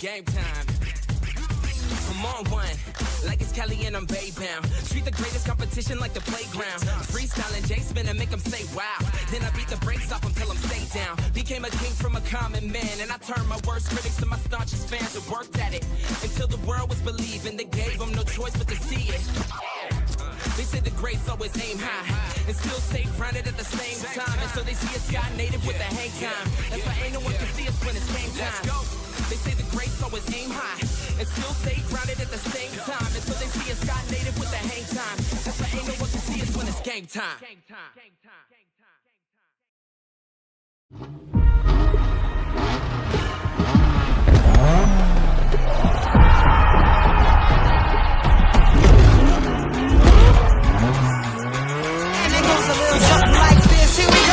game time. I'm on one, like it's Kelly and I'm Bay bound. Treat the greatest competition like the playground. Freestyling J-Spin and make them say wow. Then I beat the brakes off until I'm stay down. Became a king from a common man, and I turned my worst critics to my staunchest fans and worked at it until the world was believing. They gave them no choice but to see it. They say the greats always aim high and still stay grounded at the same time. And so they see a sky native with the hang time. That's why ain't no one can see us when it's game time. They say the greats always aim high and still stay grounded at the same time. And so they see a sky native with the hang time. That's why ain't no one can see us when it's game time. And it goes a little something like this. Here we go.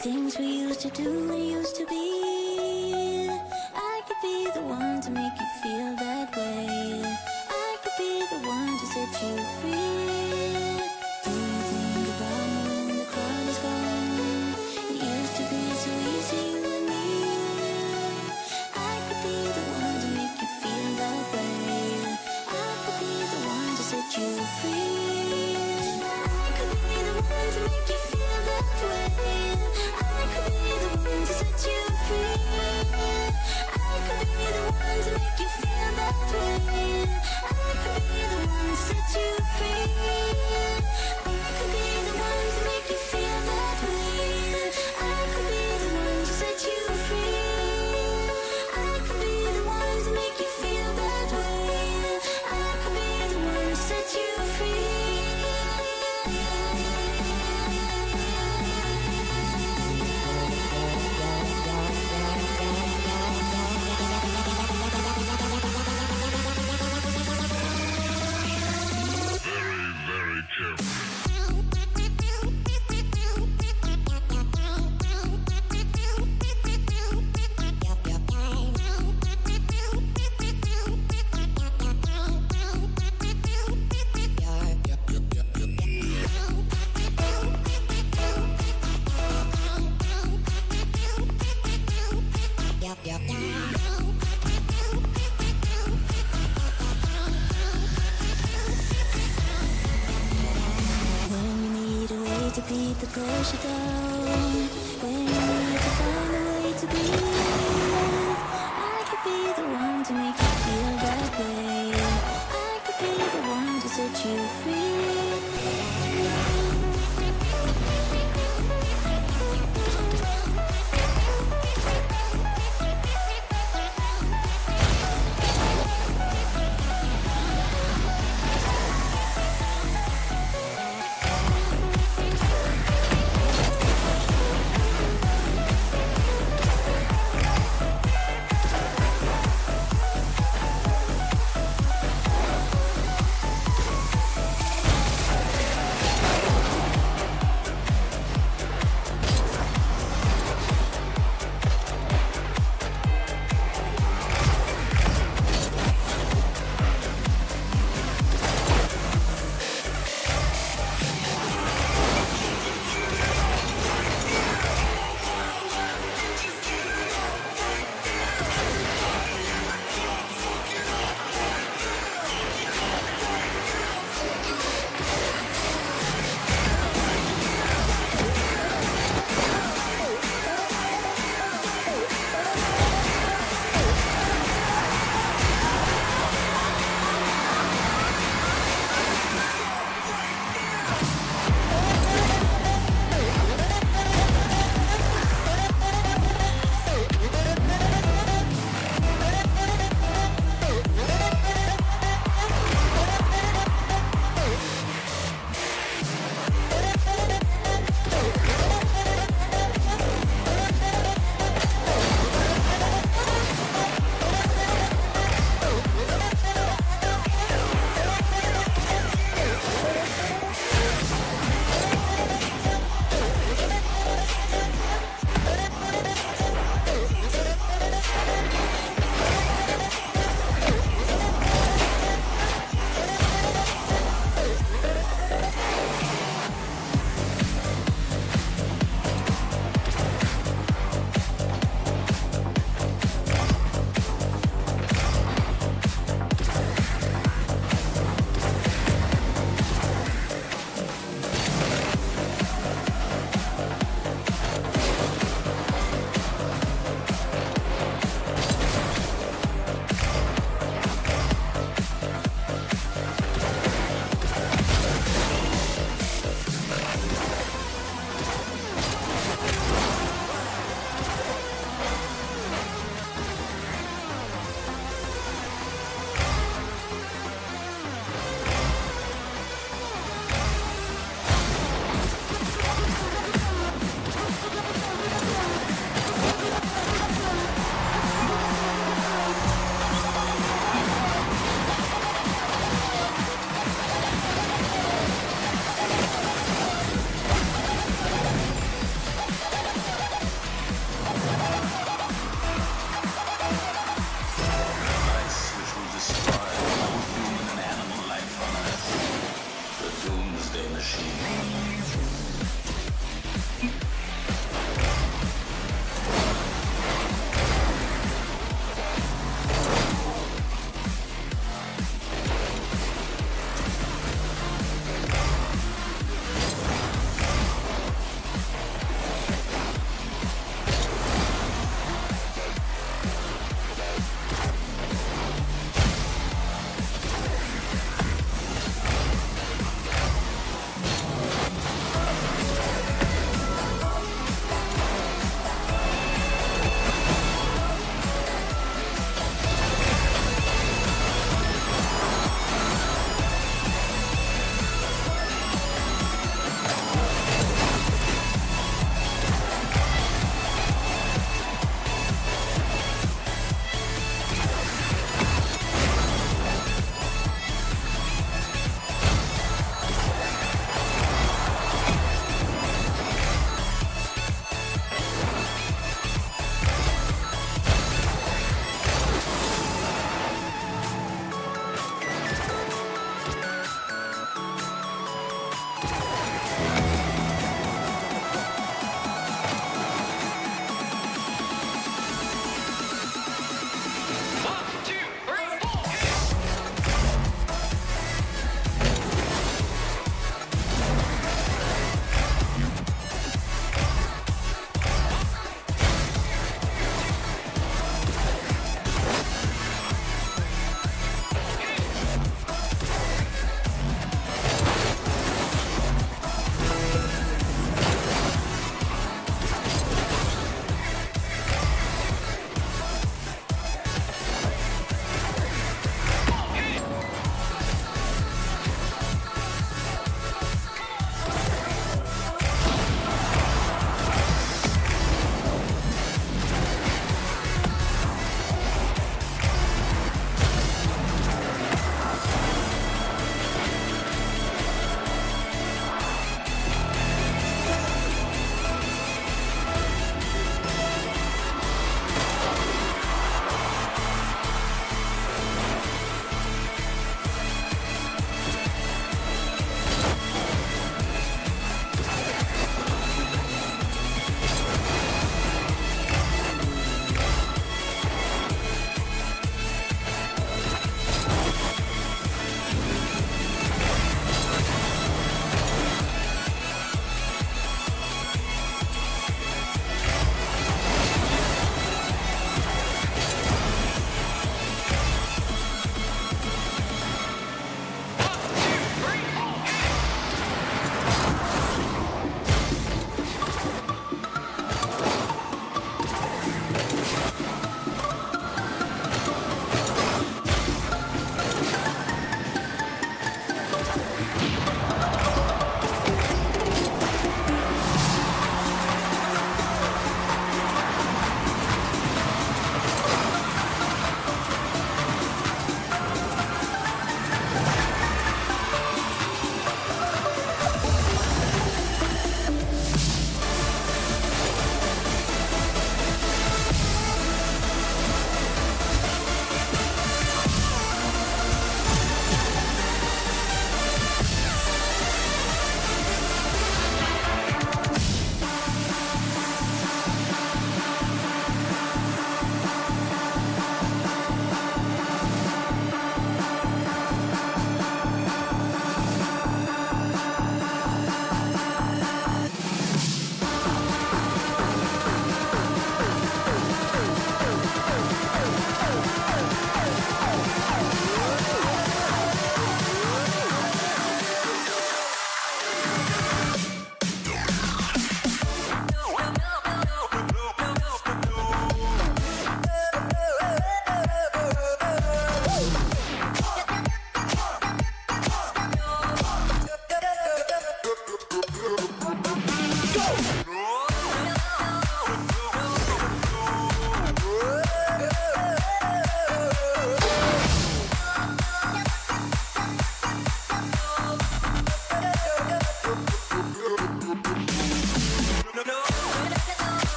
things we used to do and used to be. I could be the one to make you feel that way. I could be the one to set you free. Do you think about me when the crowd is gone? It used to be so easy, you and me. I could be the one to make you feel that way. I could be the one to set you free. I could be the one to make you feel that way. I could be the one to set you free. I could be the one to make you feel that way. I could be the one to set you free. I could be the one to make you feel that way. I could be the one to set you free. I could be the one to make you feel that way. I could be the one to set you free. Very careful. When you need a way to beat the pressure down, when you need to find a way to breathe, I could be the one to make you feel that way. I could be the one to set you free.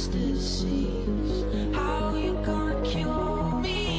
ecstasies. How you gonna cure me?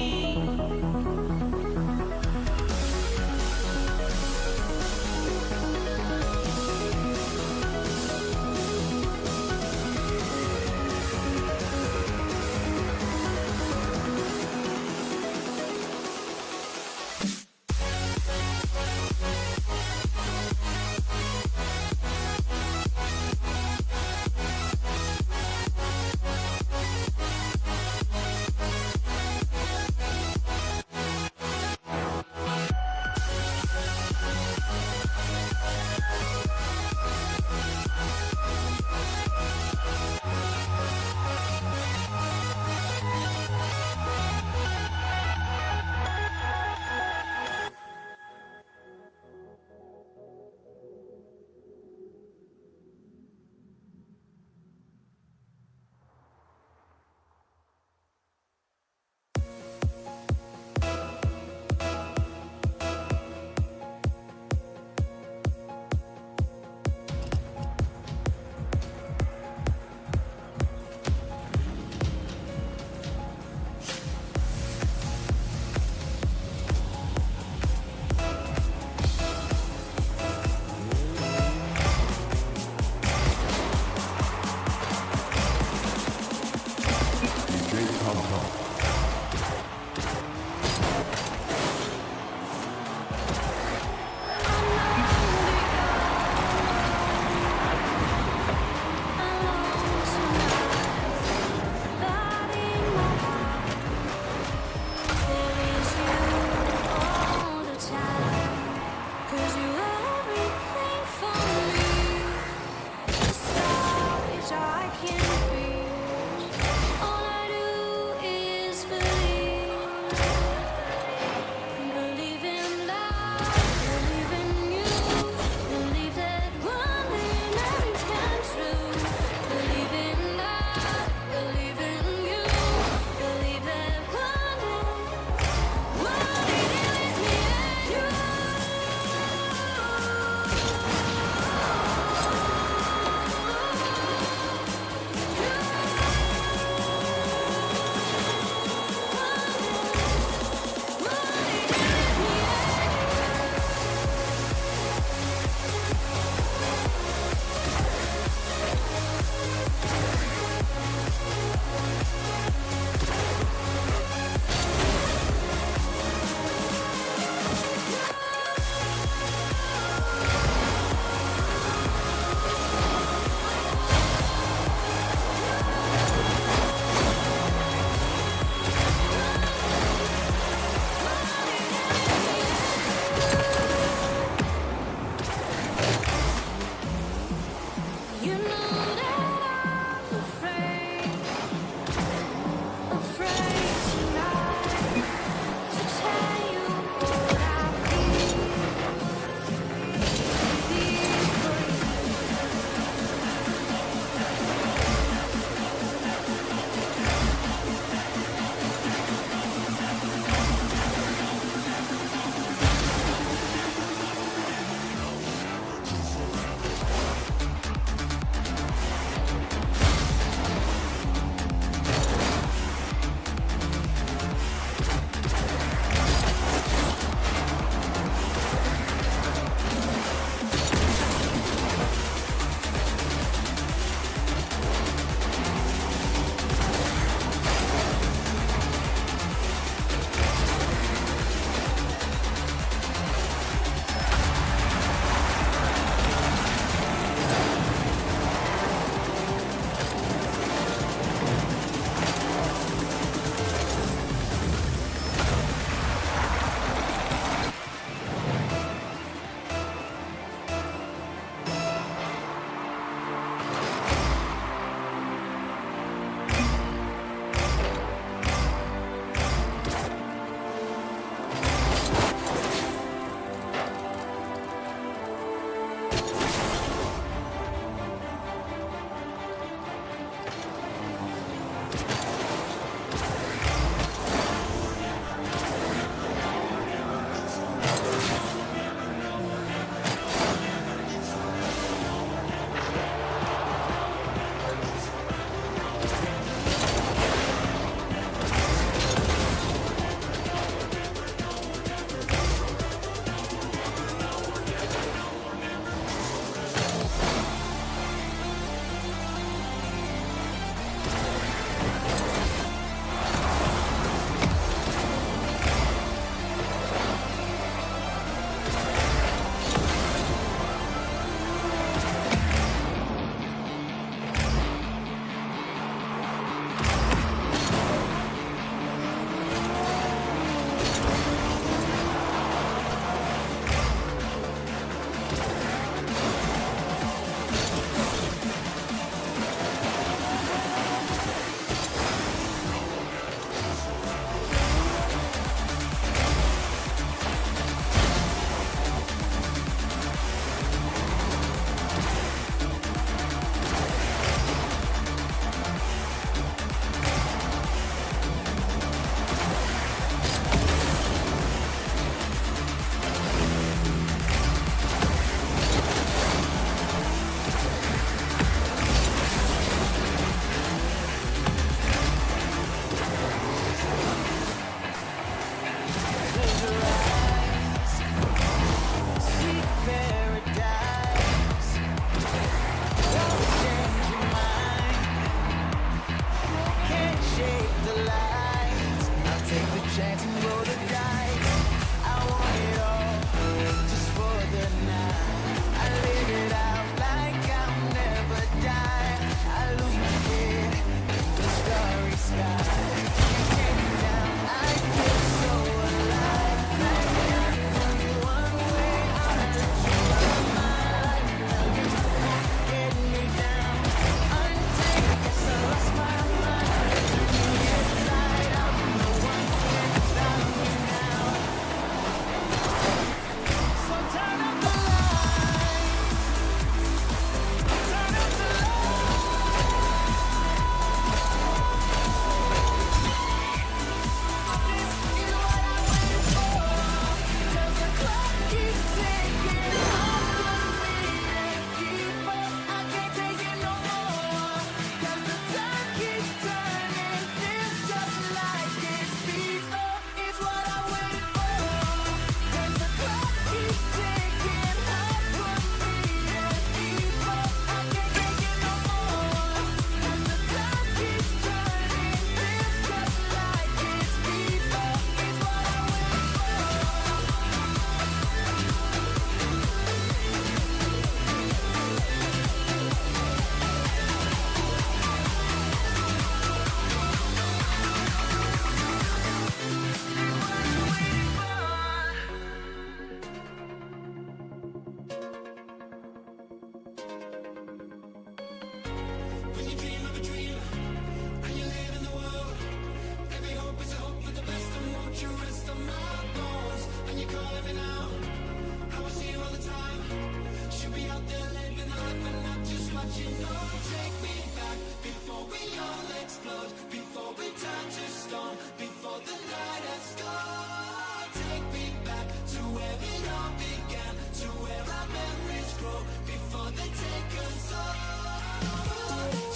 close before we turn to stone, before the night has gone. Take me back to where it all began, to where our memories grow before they take us all.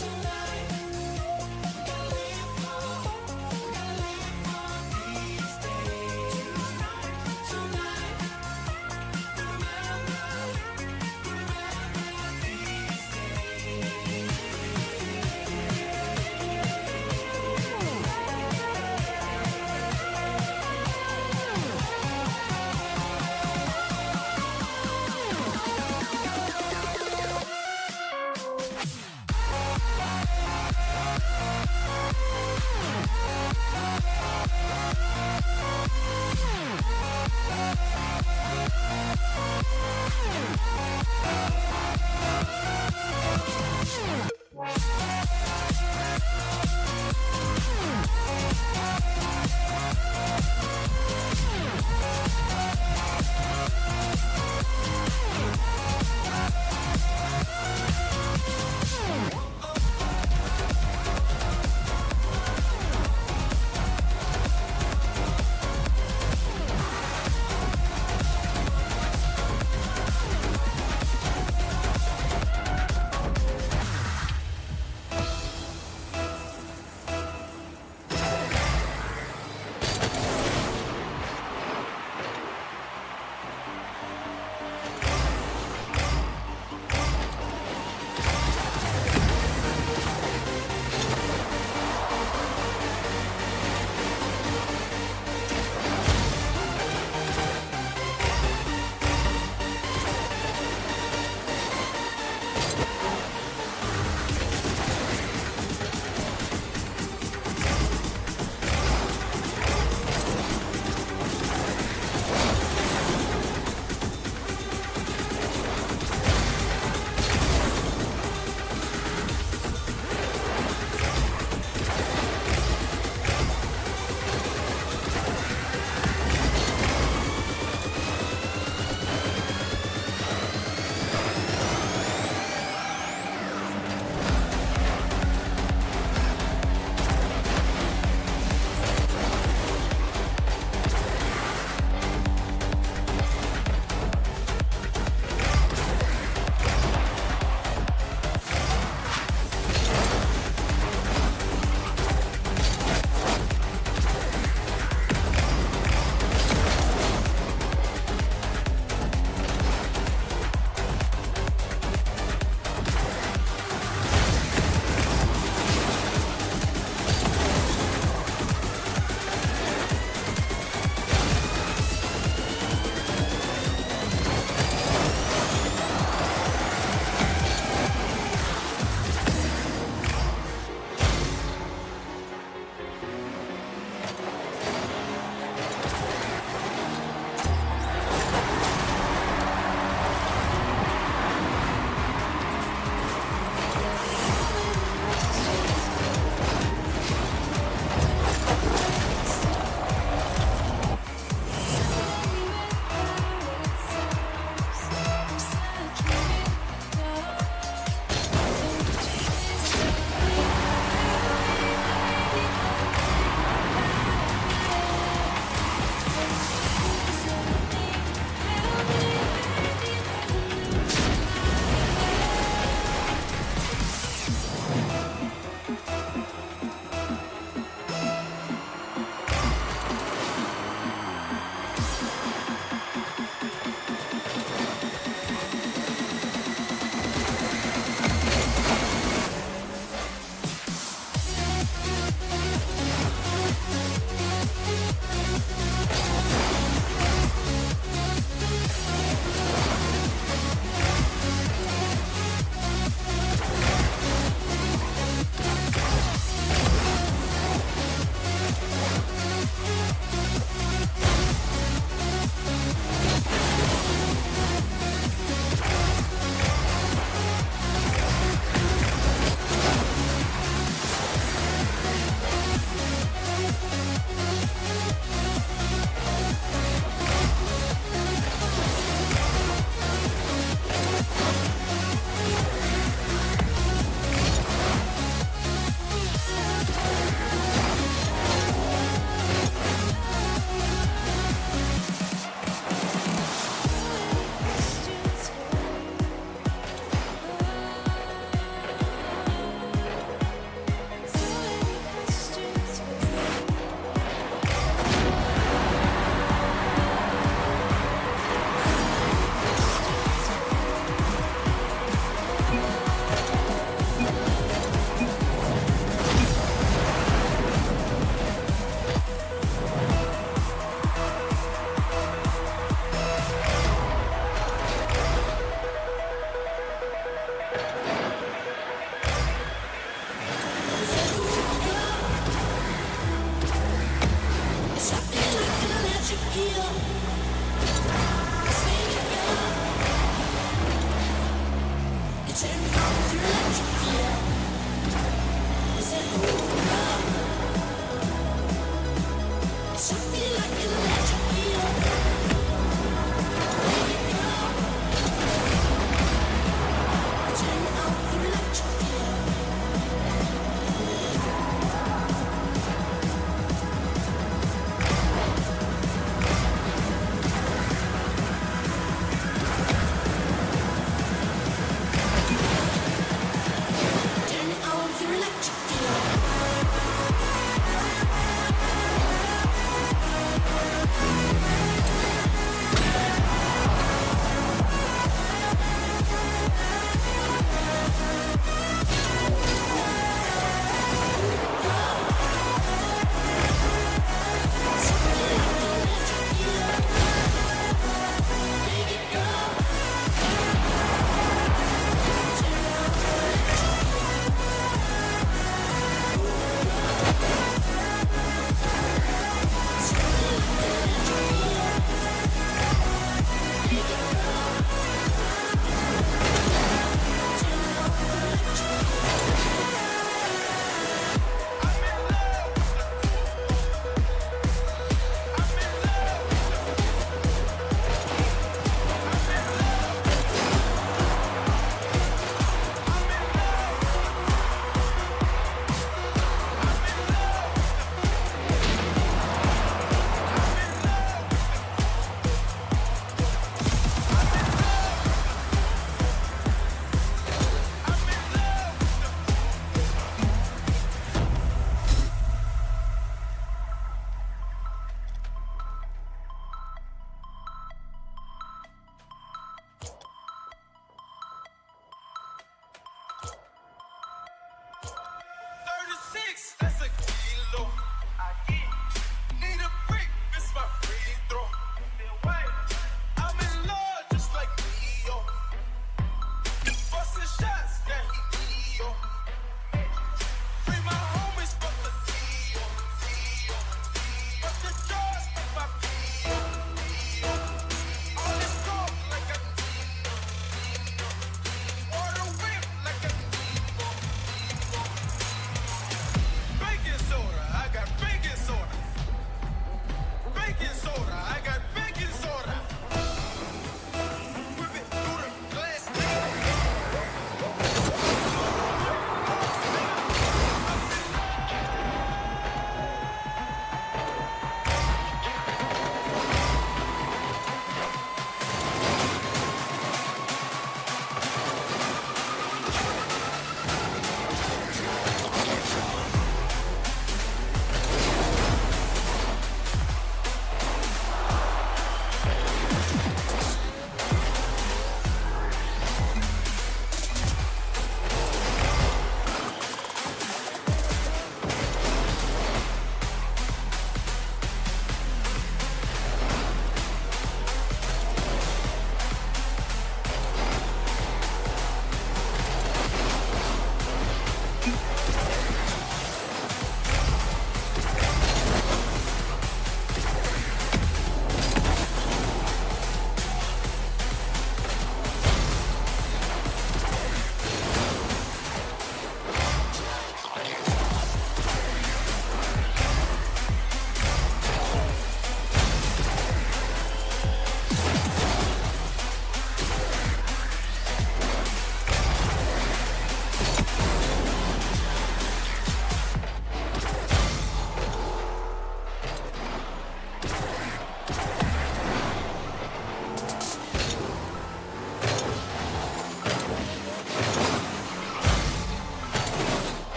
Tonight, gotta live for these days. Tonight, remember these days.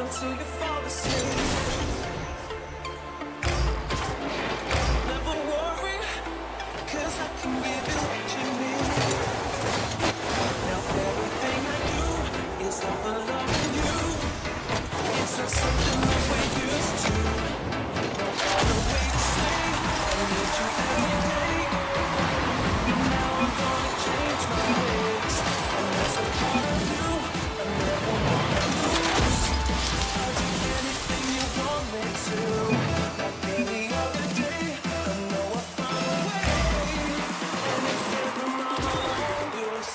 until you fall asleep. Never worry, 'cause I can give you what you need. Now everything I do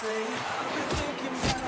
say I've been thinking about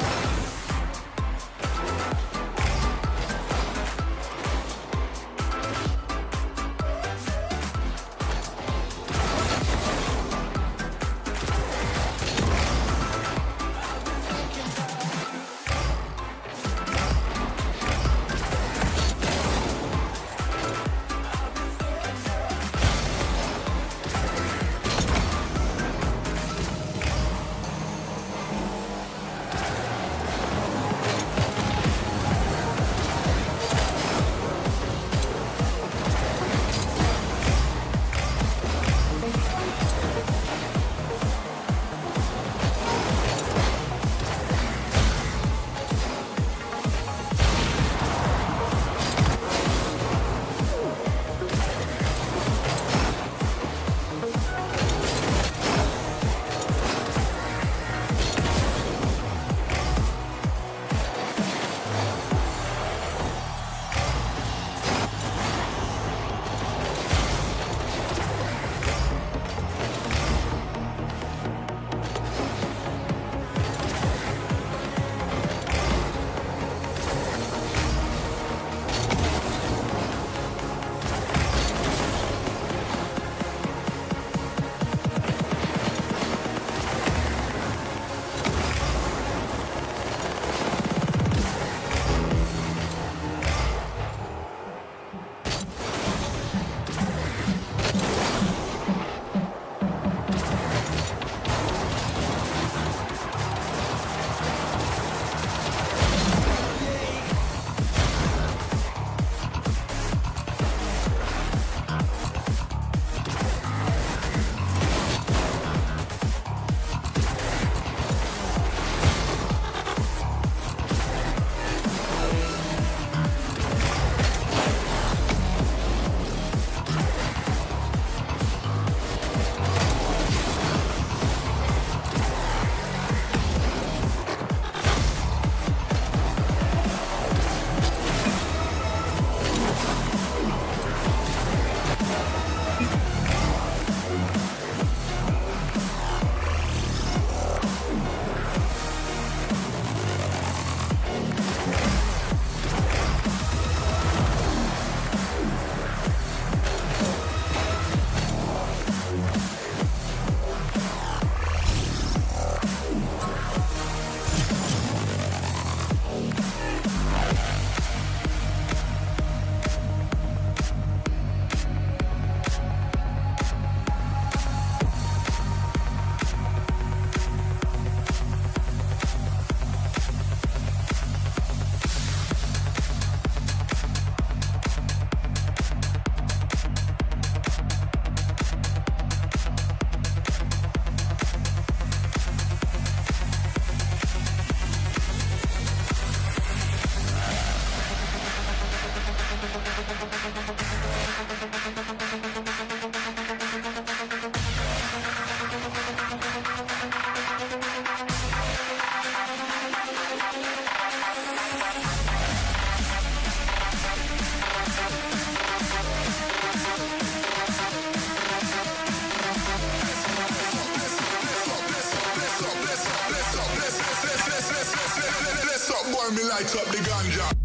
Me lights up the ganja.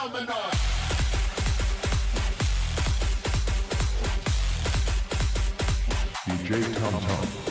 phenomenon. DJ Tom Tom.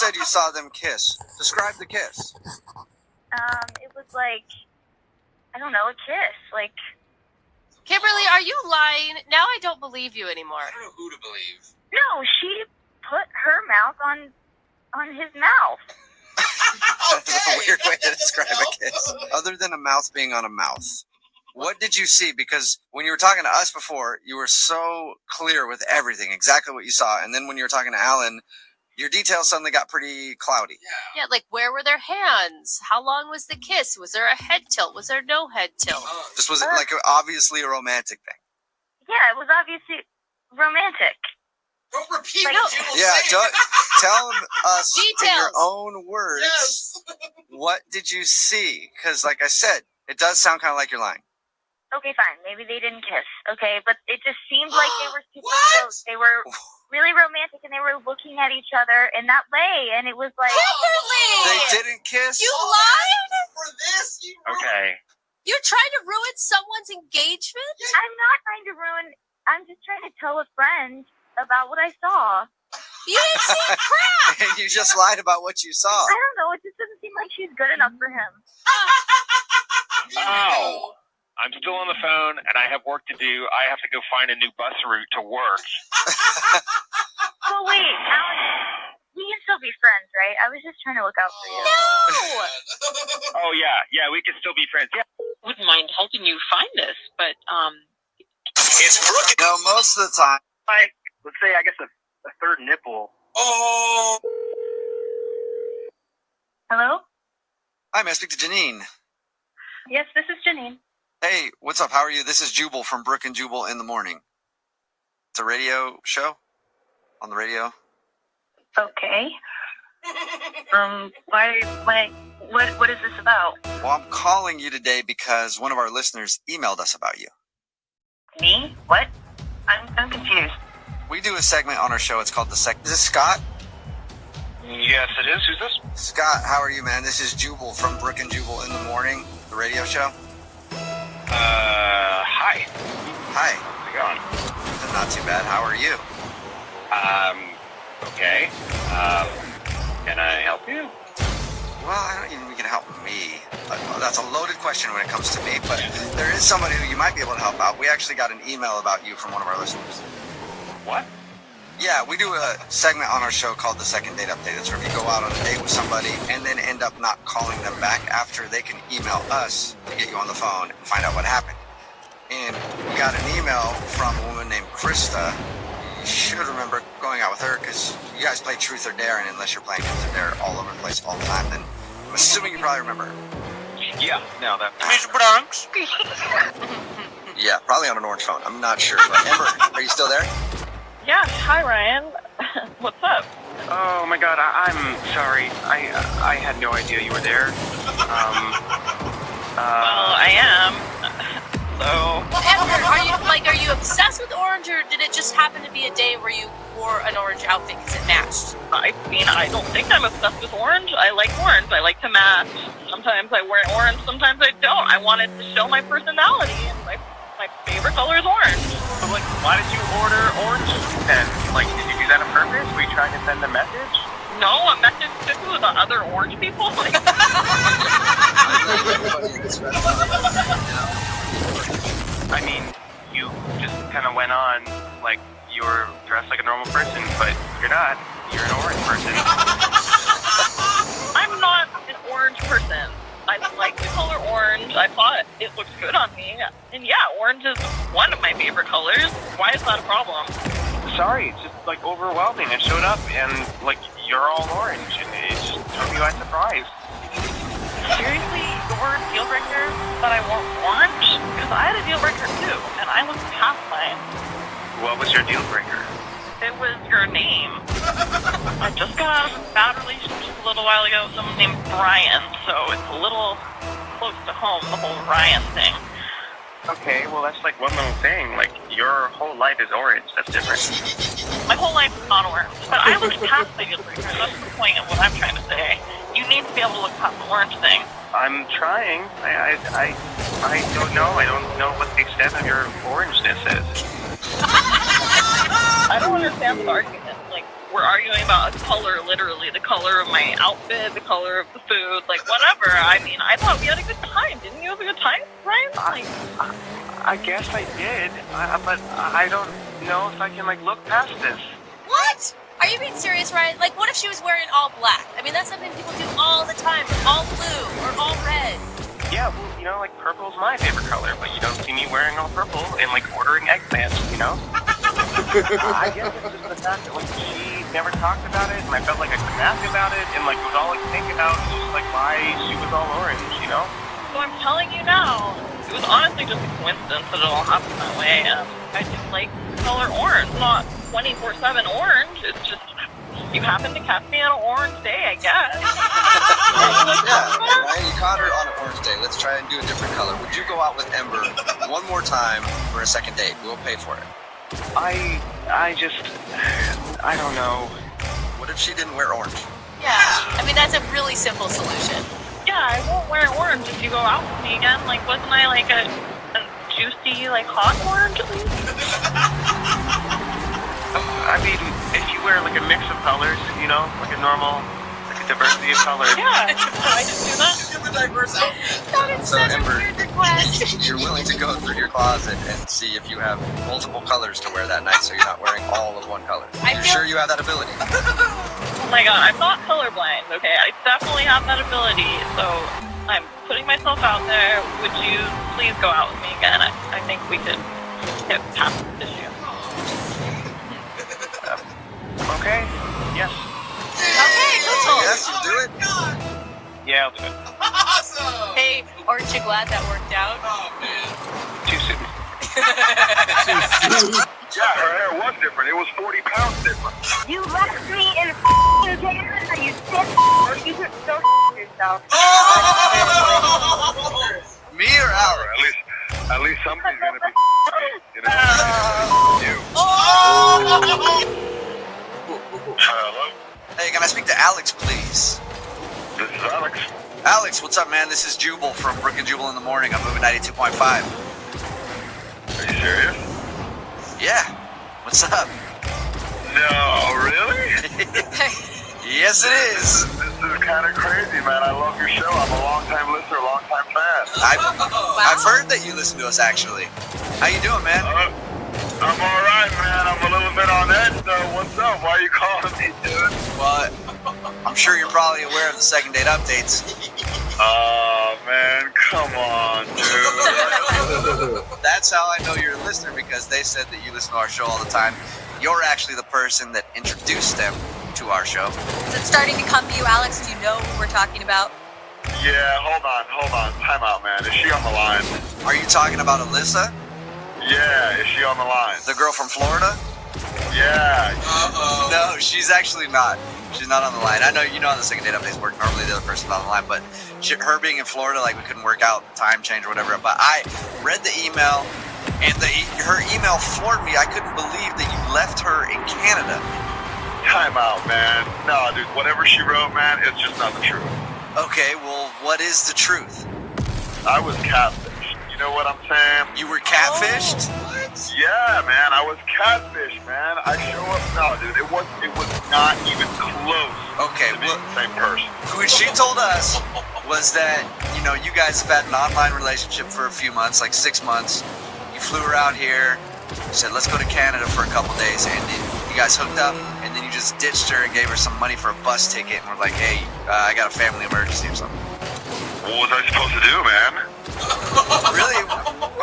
said you saw them kiss. Describe the kiss. It was like, I don't know, a kiss. Like, Kimberly, are you lying? Now I don't believe you anymore. I don't know who to believe. no, she put her mouth on his mouth. That's a weird way to describe a kiss. Other than a mouth being on a mouth, what did you see? Because when you were talking to us before, you were so clear with everything, exactly what you saw. And then when you were talking to Alan, your details suddenly got pretty cloudy. Yeah, like where were their hands? How long was the kiss? Was there a head tilt? Was there no head tilt? This was like obviously a romantic thing. Yeah, it was obviously romantic. Don't repeat Like, what you Yeah, say. tell us in your Details. own words, Yes. what did you see? Because like I said, it does sound kind of like you're lying. Okay, fine. Maybe they didn't kiss. Okay, but it just seemed like they were super What? close. They were really romantic, and they were looking at each other in that way, and it was like, They Kimberly! didn't kiss? You lied? For this, you Okay. You're trying to ruin someone's engagement? I'm not trying to ruin. I'm just trying to tell a friend about what I saw. You didn't see crap! And you just lied about what you saw. I don't know. It just doesn't seem like she's good enough for him. Ow. I'm still on the phone, and I have work to do. I have to go find a new bus route to work. Well, wait, Alan, we can still be friends, right? I was just trying to look out for you. No! Oh, yeah, we can still be friends. Yeah. Wouldn't mind helping you find this, but It's Brooke. No, most of the time. Like, let's say, I guess, a third nipple. Oh. Hello? Hi, may I speak to Janine? Yes, this is Janine. Hey, what's up? How are you? This is Jubal from Brooke and Jubal in the Morning. It's a radio show on the radio. Okay. What is this about? Well, I'm calling you today because one of our listeners emailed us about you. Me? What? I'm confused. We do a segment on our show. It's called Is this Scott? Yes, it is. Who's this? Scott, how are you, man? This is Jubal from Brooke and Jubal in the Morning, the radio show. Hi. Hi. How's it going? Not too bad. How are you? Okay. Can I help you? Well, I don't even think you can help me. That's a loaded question when it comes to me, but there is somebody who you might be able to help out. We actually got an email about you from one of our listeners. What? Yeah, we do a segment on our show called The Second Date Update. It's where we go out on a date with somebody and then end up not calling them back after they can email us to get you on the phone and find out what happened. And we got an email from a woman named Krista. You should remember going out with her because you guys play Truth or Dare, and unless you're playing Truth or Dare all over the place all the time, then I'm assuming you probably remember her. Yeah, no, that. Miss Bronx. Yeah, probably on an orange phone. I'm not sure. But Amber, are you still there? yeah. Hi, Ryan. What's up? Oh my God, I'm sorry. I had no idea you were there. Well, I am. So Well, Edward, are you obsessed with orange, or did it just happen to be a day where you wore an orange outfit because it matched? I mean, I don't think I'm obsessed with orange. I like orange. I like to match. Sometimes I wear orange. Sometimes I don't. I wanted to show my personality, and my favorite color is orange. But like, why did you order orange then? Like, did you do that on purpose? Were you trying to send a message? No, a message to the other orange people. Like, I mean, you just kind of went on like you were dressed like a normal person, but you're not. You're an orange person. I'm not an orange person. I like the color orange. I thought it looked good on me. And yeah, orange is one of my favorite colors. Why is that a problem? Sorry, it's just like overwhelming. I showed up and like you're all orange, and it just took me by surprise. Seriously, your deal breaker that I want orange? Because I had a deal breaker too, and I looked past mine. What was your deal breaker? It was your name. I just got out of a bad relationship a little while ago with someone named Brian, so it's a little close to home, the whole Ryan thing. Okay, well that's like one little thing. Like your whole life is orange. That's different. My whole life is not orange, but I looked past the deal breaker. That's the point of what I'm trying to say. You need to be able to look past the orange thing. I'm trying. I don't know. I don't know what the extent of your orangeness is. I don't understand the argument. Like, we're arguing about a color, literally the color of my outfit, the color of the food, like whatever. I mean, I thought we had a good time. Didn't you have a good time, Ryan? I guess I did, but I don't know if I can like look past this. What? Are you being serious, Ryan? Like, what if she was wearing all black? I mean, that's something people do all the time. All blue or all red. Yeah, well, you know, like purple's my favorite color, but you don't see me wearing all purple and like ordering eggplants, you know? I guess it's just the fact that like she never talked about it, and I felt like I couldn't ask about it, and like it was all I could think about was just like why she was all orange, you know? So I'm telling you now, it was honestly just a coincidence that it all happened that way. I just like the color orange, not 24/7 orange. It's just you happen to catch me on an orange day, I guess. Yeah, Ryan, you caught her on an orange day. Let's try and do a different color. Would you go out with Ember one more time for a second date? We'll pay for it. I don't know. What if she didn't wear orange? Yeah. I mean, that's a really simple solution. Yeah, I won't wear orange if you go out with me again. Like, wasn't I like a juicy, like hot orange at least? I mean, if you wear like a mix of colors, you know, like a normal, like a diversity of colors. Yeah, I just do that. You have a diverse outfit. That is So, such Ember, a weird request. you're willing to go through your closet and see if you have multiple colors to wear that night, so you're not wearing all of one color. I You're feel- sure you have that ability? Oh my god, I'm not colorblind, okay? I definitely have that ability, so I'm putting myself out there. Would you please go out with me again? I think we could get past this issue. Okay. Yes. Okay, cool. Yes, you do it? Yeah, I'll do it. Awesome. Hey, aren't you glad that worked out? Oh man. Too soon. Yeah, her hair was different. It was 40 pounds different. You left me in Canada, you sick. You should go yourself. Me or Alex? At least somebody's gonna be. You know. You. Hello. Hey, can I speak to Alex, please? This is Alex. Alex, what's up, man? This is Jubal from Brook and Jubal in the Morning. I'm moving 92.5. Are you serious? Yeah. What's up? No, really? Yes, it is. This is kind of crazy, man. I love your show. I'm a long-time listener, long-time fan. I've heard that you listen to us, actually. How you doing, man? I'm all right, man. I'm a little bit on edge, though. What's up? Why are you calling me, dude? Well, I'm sure you're probably aware of the second date updates. Oh, man. Come on, dude. That's how I know you're a listener, because they said that you listen to our show all the time. You're actually the person that introduced them to our show. Is it starting to come to you, Alex? Do you know who we're talking about? Yeah, hold on. Time out, man. Is she on the line? Are you talking about Alyssa? Yeah, is she on the line? The girl from Florida? Yeah. No, she's actually not. She's not on the line. I know you know how the second date updates work. Normally the other person's on the line, but her being in Florida, like we couldn't work out time change or whatever. But I read the email, and her email floored me. I couldn't believe that you left her in Canada. Time out, man. No, dude, whatever she wrote, man, it's just not the truth. Okay, well, what is the truth? I was catfished. You know what I'm saying? You were catfished? Yeah, man, I was catfished, man. I show up. No, dude, it was not even close. Okay, to being the same person. What she told us was that, you know, you guys have had an online relationship for a few months, like 6 months. You flew her out here, said, let's go to Canada for a couple days, and you guys hooked up, and then you just ditched her and gave her some money for a bus ticket, and we're like, hey, I got a family emergency or something. What was I supposed to do, man? Really?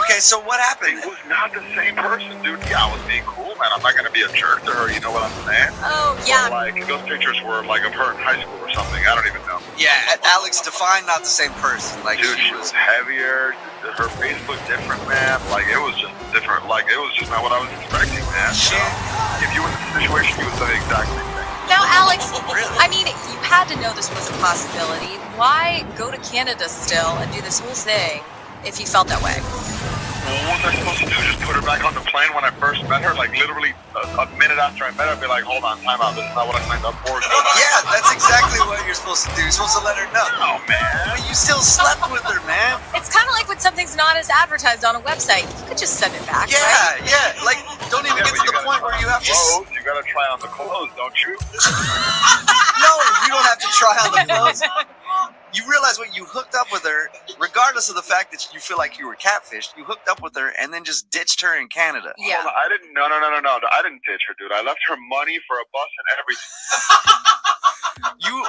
Okay, so what happened? It was not the same person, dude. Yeah, I was being cool, man. I'm not gonna be a jerk to her, you know what I'm saying? Oh, yeah. But, like, those pictures were like of her in high school or something. I don't even know. Yeah, Alex, define not the same person. Like, dude, she was heavier. Her face looked different, man. Like, it was just different. Like, it was just not what I was expecting, man. If you were in this situation, you would say the exact same thing. Now, Alex, I mean, you had to know this was a possibility. Why go to Canada still and do this whole thing if you felt that way? Well, what was I supposed to do? Just put her back on the plane when I first met her? Like, literally a minute after I met her, I'd be like, hold on, time out. This is not what I signed up for. Yeah, that's exactly what you're supposed to do. You're supposed to let her know. No, man. But you still slept with her, man. It's kind of like when something's not as advertised on a website. You could just send it back, Yeah, right? yeah. Like, don't even get to the point where you have to. You gotta try on the clothes, don't you? No, you don't have to try on the clothes. You realize what you hooked up with her, regardless of the fact that you feel like you were catfished. You hooked up with her and then just ditched her in Canada. Yeah. Hold on, I didn't. No. I didn't ditch her, dude. I left her money for a bus and everything. You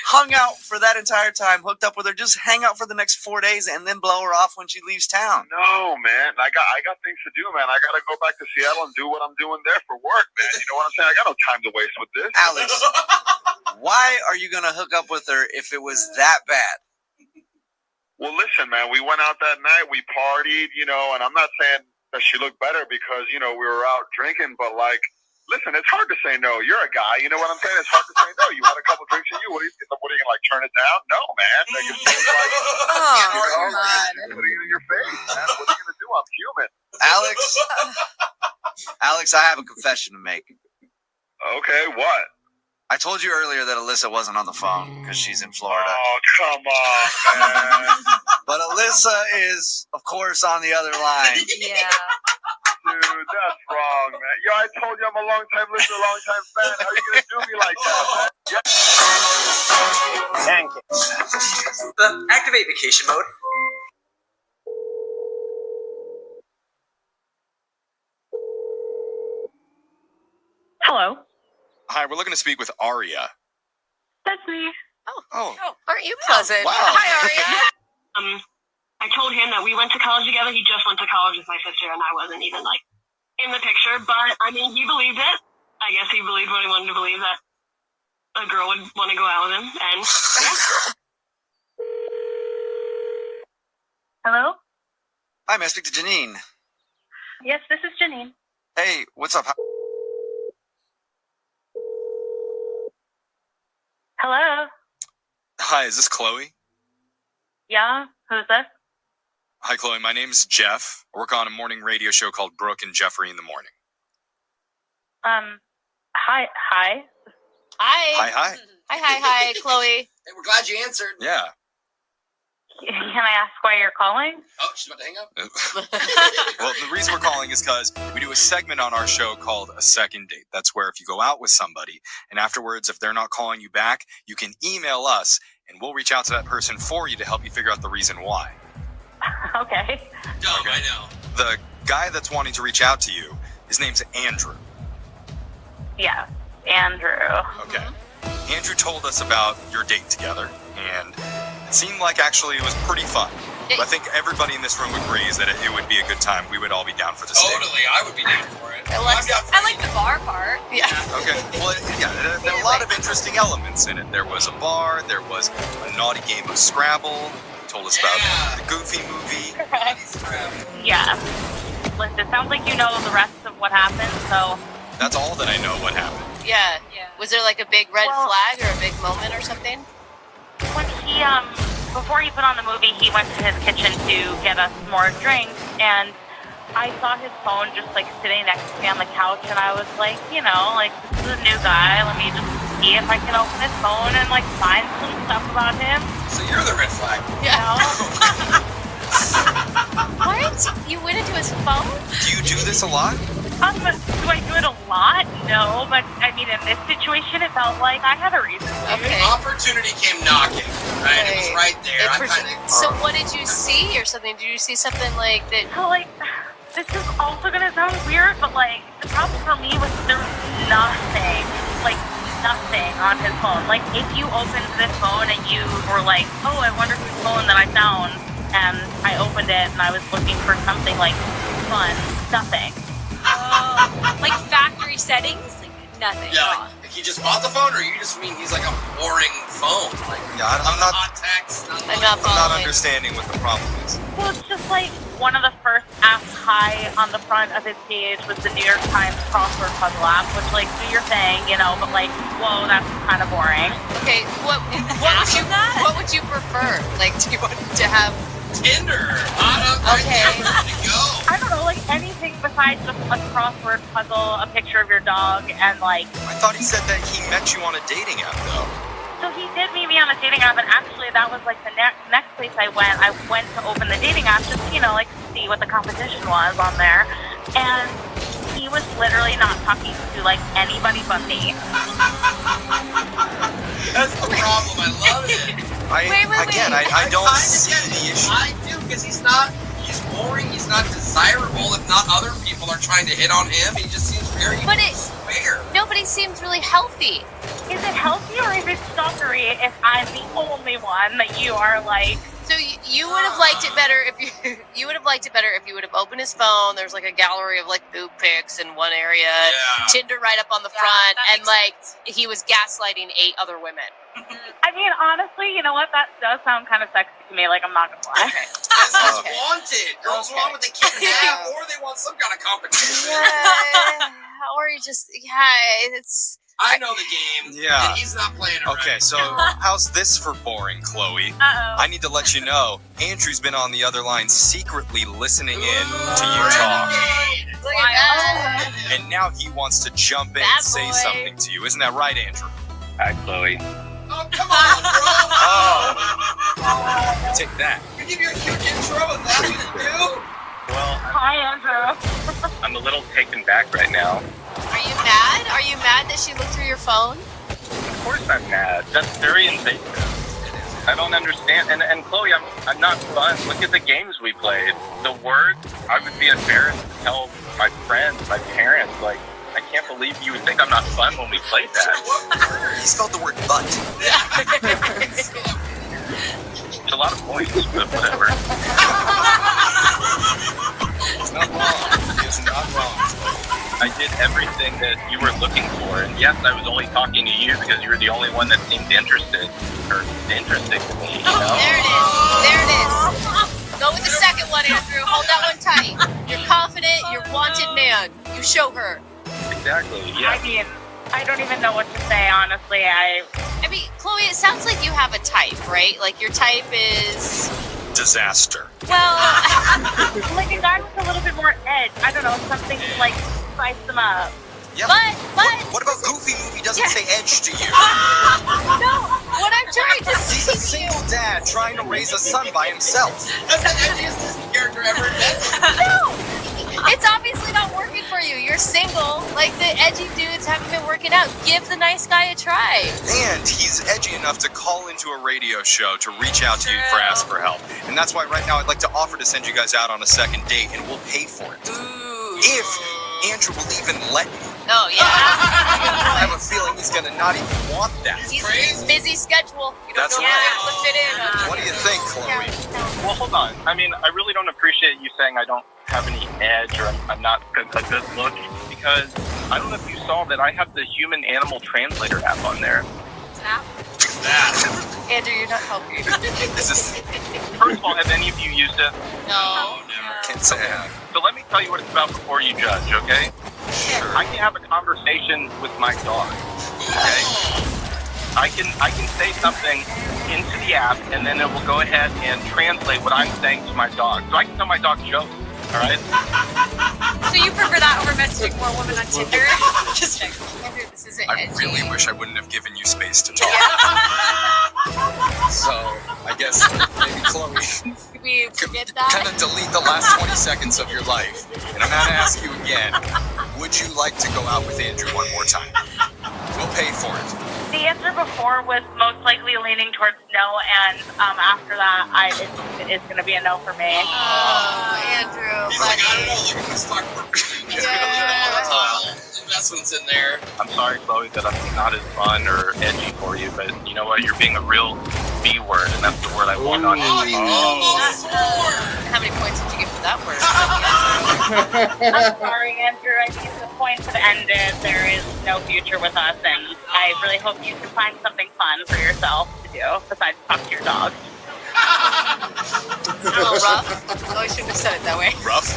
hung out for that entire time, hooked up with her, just hang out for the next 4 days, and then blow her off when she leaves town. No, man. I got things to do, man. I gotta go back to Seattle and do what I'm doing there for work, man. You know what I'm saying? I got no time to waste with this. Alex, why are you gonna hook up with her if it was that bad? Well, listen, man. We went out that night. We partied, you know, and I'm not saying that she looked better because, you know, we were out drinking, but like, listen, it's hard to say no. You're a guy, you know what I'm saying? It's hard to say no. You had a couple drinks in you. What are you gonna like turn it down? No, man. Like, it's like, putting it in your face, man. What are you gonna do? I'm human. Alex, I have a confession to make. Okay, what? I told you earlier that Alyssa wasn't on the phone because she's in Florida. Oh, come on, man. But Alyssa is, of course, on the other line. Yeah. Dude, that's wrong, man. Yo, I told you I'm a long-time listener, long-time fan. How are you gonna do me like that, man? Activate vacation mode. Hello. Hi, we're looking to speak with Aria. That's me. Oh. Aren't you pleasant? Wow. Hi, Aria. I told him that we went to college together. He just went to college with my sister, and I wasn't even, like, in the picture. But, I mean, he believed it. I guess he believed what he wanted to believe, that a girl would want to go out with him. And, yeah. Hello? Hi, may I speak to Janine? Yes, this is Janine. Hey, what's up? Hello? Hi, is this Chloe? Yeah? Who's this? Hi, Chloe. My name's Jeff. I work on a morning radio show called Brooke and Jeffrey in the Morning. Hi. Hi. Hi. Hi, Chloe. Hey, we're glad you answered. Yeah. Can I ask why you're calling? Oh, she's about to hang up. Well, the reason we're calling is because we do a segment on our show called A Second Date. That's where if you go out with somebody and afterwards, if they're not calling you back, you can email us and we'll reach out to that person for you to help you figure out the reason why. Okay. Dumb, I know. The guy that's wanting to reach out to you, his name's Andrew. Yeah, Andrew. Okay. Andrew told us about your date together, and it seemed like actually it was pretty fun. I think everybody in this room agrees that it would be a good time. We would all be down for this date. Totally, I would be down for it. I like the bar part. Yeah. Okay. Well, yeah, there are a lot of interesting elements in it. There was a bar. There was a naughty game of Scrabble. He told us about the Goofy movie. Yeah. Listen, it sounds like you know the rest of what happened, so... That's all that I know what happened. Yeah. Was there like a big red flag or a big moment or something? When he, before he put on the movie, he went to his kitchen to get us more drinks, and I saw his phone just, like, sitting next to me on the couch, and I was like, you know, like, this is a new guy, let me just see if I can open his phone and, like, find some stuff about him. So you're the red flag. Yeah. What? You went into his phone? Do you do this a lot? Do I do it a lot? No, but, I mean, in this situation, it felt like I had a reason to. Okay. Opportunity came knocking, right? It was right there. So what did you see or something? Did you see something like that? So, like, this is also gonna sound weird, but, like, the problem for me was there was nothing on his phone. Like, if you opened this phone and you were like, oh, I wonder whose phone that I found, and I opened it and I was looking for something, like, fun, nothing. Like factory settings? Like nothing. Yeah, like he just bought the phone, or you just mean he's like a boring phone? Like, yeah, I'm not. Hot text. I'm not understanding what the problem is. Well, it's just like one of the first apps high on the front of his page was the New York Times crossword puzzle app, which, like, do your thing, you know, but, like, whoa, that's kind of boring. Okay, what would you prefer? Like, do you want to have Tinder? Okay. I don't know, like anything besides just a crossword puzzle, a picture of your dog, and like... I thought he said that he met you on a dating app, though. So he did meet me on a dating app, and actually that was like the next place I went. I went to open the dating app just, like to see what the competition was on there. And he was literally not talking to like anybody but me. That's the problem. I love it. I don't see the issue. I do, because he's boring, he's not desirable. If not, other people are trying to hit on him. He just seems very square. No, but he seems really healthy. Is it healthy or is it stalkery if I'm the only one that you are like? So you would have liked it better if you would have liked it better if you would have opened his phone. There's like a gallery of like boob pics in one area, Tinder right up on the front, and like he was gaslighting 8 other women. I mean, honestly, you know what? That does sound kind of sexy to me. Like, I'm not gonna lie. That's what's wanted. Girls want what they can't have, or they want some kind of competition. Or you just it's. I know the game. Yeah. And he's not playing it Okay, right. so how's this for boring, Chloe? I need to let you know, Andrew's been on the other line secretly listening in to you talk. Look at that. And now he wants to jump in and say something to you. Isn't that right, Andrew? Hi, Chloe. Oh, come on, bro. Oh. Take that. You give your cute intro and that's what you do? Well, Hi, Andrew. I'm a little taken back right now. Are you mad? Are you mad that she looked through your phone? Of course I'm mad. That's very invasive. I don't understand. And Chloe, I'm not fun. Look at the games we played. The word, I would be embarrassed to tell my friends, my parents, like, I can't believe you would think I'm not fun when we played that. He spelled the word butt. It's a lot of points, but whatever. It's not wrong. It's not wrong. I did everything that you were looking for, and yes, I was only talking to you because you were the only one that seemed interested, or interesting to me, you know? There it is. There it is. Go with the second one, Andrew. Hold that one tight. You're confident. You're wanted man. You show her. Exactly, yeah. I mean, I don't even know what to say, honestly. I mean, Chloe, it sounds like you have a type, right? Like your type is... Disaster. Well... like a guy with a little bit more edge. I don't know, something to like spice them up. Yeah. But what about Goofy Movie doesn't say edge to you? No, what I'm trying to say He's a single dad trying to raise a son by himself. That's the edgiest Disney character ever invented. No! It's obviously not working for you. You're single. Like, the edgy dudes haven't been working out. Give the nice guy a try. And he's edgy enough to call into a radio show to reach out to you for ask for help. And that's why right now I'd like to offer to send you guys out on a second date, and we'll pay for it. Ooh. If Andrew will even let me. Oh, yeah. I have a feeling he's gonna not even want that. He's busy schedule. You don't That's know right. how to fit in. What do you think, Chloe? Well, hold on. I mean, I really don't appreciate you saying I don't have any edge or I'm not a good look, because I don't know if you saw that I have the human animal translator app on there. Andrew, you're not helping. First of all, have any of you used it? No. Can't say I have. So let me tell you what it's about before you judge, okay? Sure. I can have a conversation with my dog, okay? I can say something into the app, and then it will go ahead and translate what I'm saying to my dog. So I can tell my dog jokes, all right? So you prefer that over messaging more women on Tinder? Just checking. Andrew, this isn't I edgy. really wish I wouldn't have given you space to talk. So, I guess maybe Chloe We forget that. kind of delete the last 20 seconds of your life. And I'm going to ask you again, would you like to go out with Andrew one more time? We'll pay for it. The answer before was most likely leaning towards no, and after that, it is going to be a no for me. Oh, Andrew. He's like, I don't know, look at this stock market. Investments in there. I'm sorry, Chloe, that I'm not as fun or edgy for you, but you know what? You're being a real B word, and that's the word I want on you. Oh, he almost swore. How many points did you get for that word? I'm sorry, Andrew. I think the points have ended. There is no future with us, and I really hope you can find something fun for yourself to do besides talk to your dog. It's a little rough. Oh, I shouldn't have said it that way. Rough?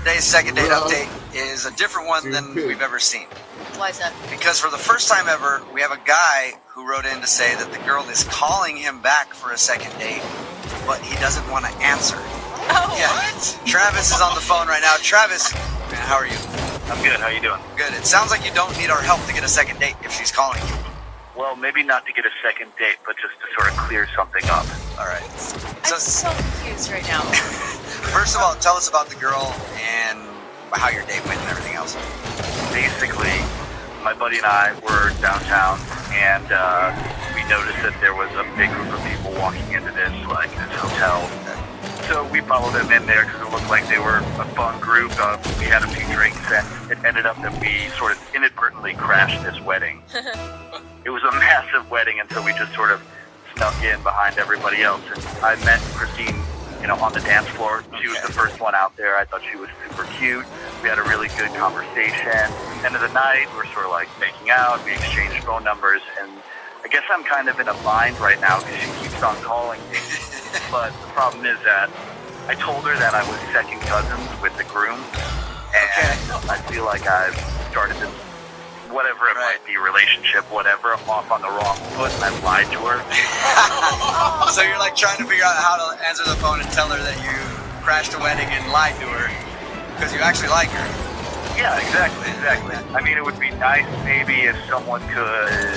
Today's second date update is a different one than we've ever seen. Why is that? Because for the first time ever, we have a guy who wrote in to say that the girl is calling him back for a second date, but he doesn't want to answer. Oh, Yeah. what? Travis is on the phone right now. Travis, man, how are you? I'm good. How you doing? Good. It sounds like you don't need our help to get a second date if she's calling you. Well, maybe not to get a second date, but just to sort of clear something up. All right. I'm so confused right now. First of all, tell us about the girl and how your date went and everything else. Basically, my buddy and I were downtown, and we noticed that there was a big group of people walking into this hotel. So we followed them in there because it looked like they were a fun group. We had a few drinks, and it ended up that we sort of inadvertently crashed this wedding. It was a massive wedding, and so we just sort of snuck in behind everybody else. And I met Christine, on the dance floor. She was the first one out there. I thought she was super cute. We had a really good conversation. End of the night, we're sort of like making out. We exchanged phone numbers, and I guess I'm kind of in a bind right now because she keeps on calling me. But the problem is that I told her that I was second cousins with the groom, and I feel like I've started this, whatever it might be, relationship, whatever, I'm off on the wrong foot, and I've lied to her. So you're like trying to figure out how to answer the phone and tell her that you crashed a wedding and lied to her because you actually like her. Yeah, exactly. I mean, it would be nice maybe if someone could,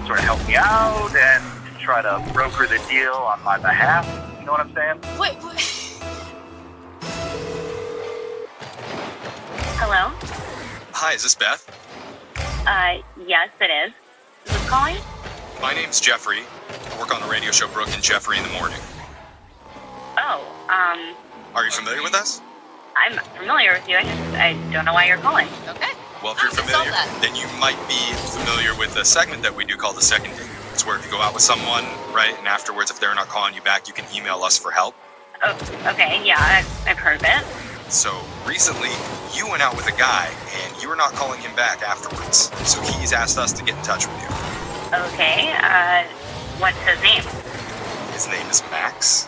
sort of help me out and try to broker the deal on my behalf. You know what I'm saying? Wait. Hello? Hi, is this Beth? Yes, it is. Who's calling? My name's Jeffrey. I work on the radio show Brooke and Jeffrey in the Morning. Oh, Are you familiar with us? I'm familiar with you. I don't know why you're calling. Okay. Well, if you're familiar, then you might be familiar with a segment that we do called The Second Date. It's where if you go out with someone, right, and afterwards, if they're not calling you back, you can email us for help. Oh, okay, yeah, I've heard of it. So recently, you went out with a guy, and you were not calling him back afterwards. So he's asked us to get in touch with you. Okay, what's his name? His name is Max.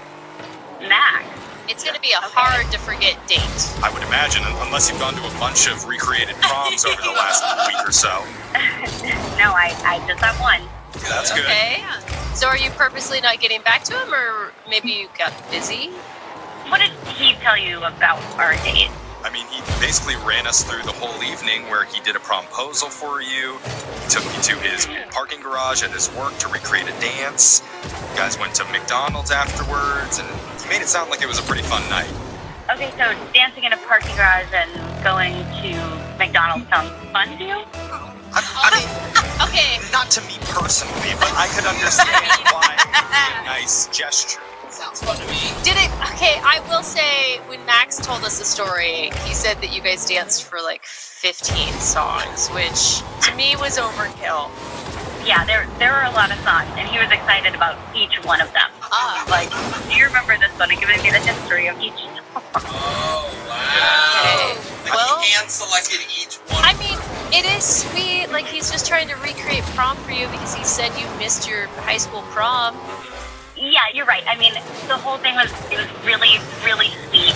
Max. It's going to be a hard to forget date. I would imagine, unless you've gone to a bunch of recreated proms over the last week or so. No, I just have one. That's good. Okay. So are you purposely not getting back to him, or maybe you got busy? What did he tell you about our date? I mean, he basically ran us through the whole evening where he did a promposal for you. He took you to his parking garage at his work to recreate a dance. You guys went to McDonald's afterwards, and he made it sound like it was a pretty fun night. Okay, so dancing in a parking garage and going to McDonald's sounds fun to you? I mean, okay. Not to me personally, but I could understand why it would be a nice gesture. Sounds fun to me. Did it? Okay, I will say, when Max told us the story, he said that you guys danced for like 15 songs, which to me was overkill. Yeah, there were a lot of songs, and he was excited about each one of them. Like, do you remember this one? And giving me the history of each song. Oh, wow. Okay. Well, he hand-selected each one. I mean, it is sweet. Like, he's just trying to recreate prom for you because he said you missed your high school prom. Yeah, you're right. I mean, the whole thing was really, really sweet.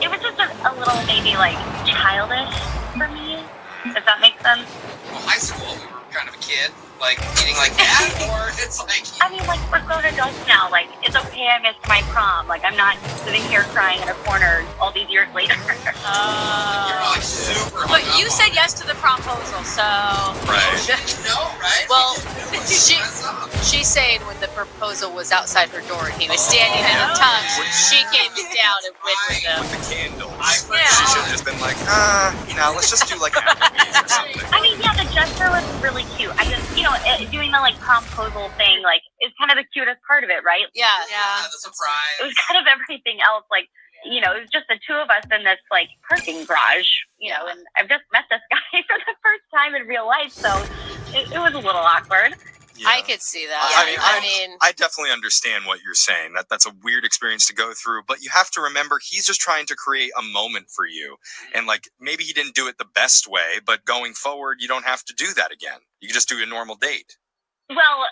It was just a little maybe like childish for me, if that makes sense. Well, high school, we were kind of a kid, like eating like that, or it's like. I mean, like we're grown adults now. Like it's okay, I missed my prom. Like I'm not sitting here crying in a corner all these years later. You're like super. But you said yes to the proposal, so. Right. No, right? Well, she's saying when the proposal was outside her door and he was standing in her tux, she came down and went with him. With the candles. Yeah. She should have just been like, let's just do like Applebee's or something. I mean, yeah, the gesture was really cute. I just, doing the like promposal thing, like, is kind of the cutest part of it, right? Yeah. The surprise. It was kind of everything else, like, it was just the two of us in this like parking garage, and I've just met this guy for the first time in real life, so it was a little awkward. Yeah. I could see that. I mean, I definitely understand what you're saying. That's a weird experience to go through, but you have to remember he's just trying to create a moment for you. And like, maybe he didn't do it the best way, but going forward, you don't have to do that again. You can just do a normal date. Well,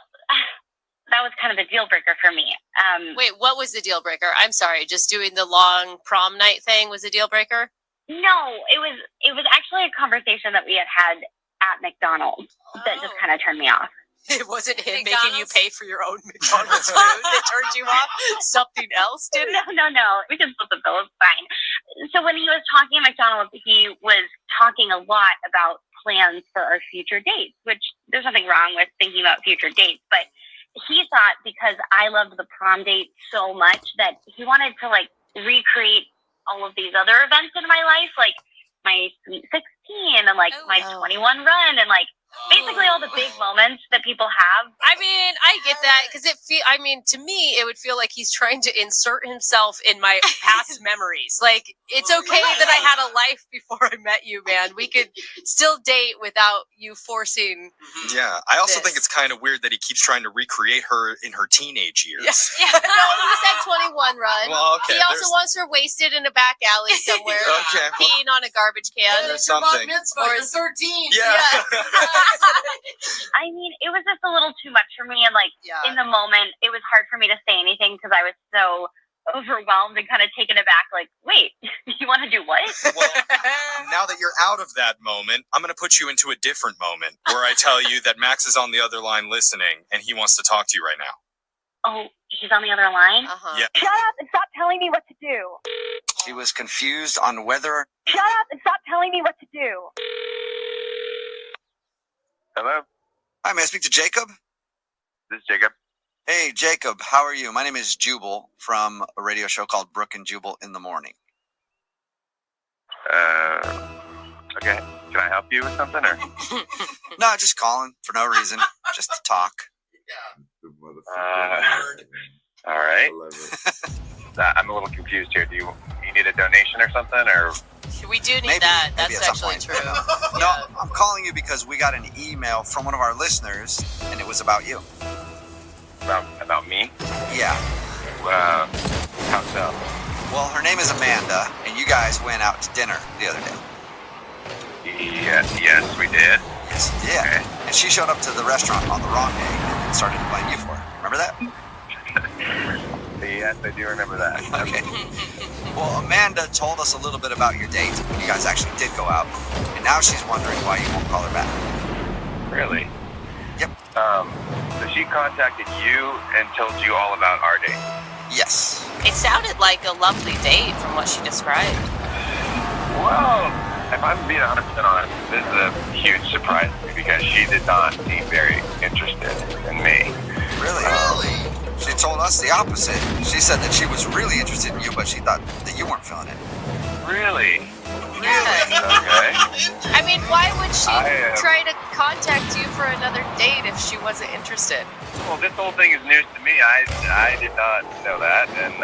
that was kind of the deal breaker for me. Wait, what was the deal breaker? I'm sorry, just doing the long prom night thing was a deal breaker? No, it was actually a conversation that we had at McDonald's that just kind of turned me off. It wasn't him making you pay for your own McDonald's food that turned you off? Something else did it? No. We can split the bill. It's fine. So when he was talking at McDonald's, he was talking a lot about plans for our future dates, which there's nothing wrong with thinking about future dates, but he thought because I loved the prom date so much that he wanted to like recreate all of these other events in my life, like my Sweet 16 and like my 21 run and like basically all the big moments that people have. I mean, I get that because to me, it would feel like he's trying to insert himself in my past memories. Like, it's okay that I had a life before I met you, man. We could still date without you forcing. Yeah, I also think it's kind of weird that he keeps trying to recreate her in her teenage years. Yeah, no, he said 21 run. Well, okay, he also wants her wasted in a back alley somewhere, peeing on a garbage can. There's something. Or 13. Yeah. I mean, it was just a little too much for me, and like in the moment, it was hard for me to say anything because I was so overwhelmed and kind of taken aback. Like, wait, you want to do what? Well, now that you're out of that moment, I'm going to put you into a different moment where I tell you that Max is on the other line listening, and he wants to talk to you right now. Oh, he's on the other line? Yeah. Shut up and stop telling me what to do. She was confused on whether... Shut up and stop telling me what to do. Hello? Hi, may I speak to Jacob? This is Jacob. Hey, Jacob, how are you? My name is Jubal from a radio show called Brooke and Jubal in the Morning. Okay. Can I help you with something, or? No, just calling for no reason, just to talk. All right. I'm a little confused here. Do you need a donation or something, or? We do need Maybe that. at That's some actually point. true. No, I'm calling you because we got an email from one of our listeners, and it was about you. About me? Yeah. How so? Well, her name is Amanda, and you guys went out to dinner the other day. Yes, we did. Yes, yeah. Okay. And she showed up to the restaurant on the wrong day and started to blame you for it. Remember that? Yes, I do remember that. Okay. Well, Amanda told us a little bit about your date when you guys actually did go out, and now she's wondering why you won't call her back. Really? Yep. So she contacted you and told you all about our date? Yes. It sounded like a lovely date from what she described. Well, if I'm being 100% honest, this is a huge surprise to me because she did not seem very interested in me. Really? She told us the opposite. She said that she was really interested in you, but she thought that you weren't feeling it. Really? Yeah. Okay. I mean, why would she I, try to contact you for another date if she wasn't interested? Well, this whole thing is news to me. I did not know that, and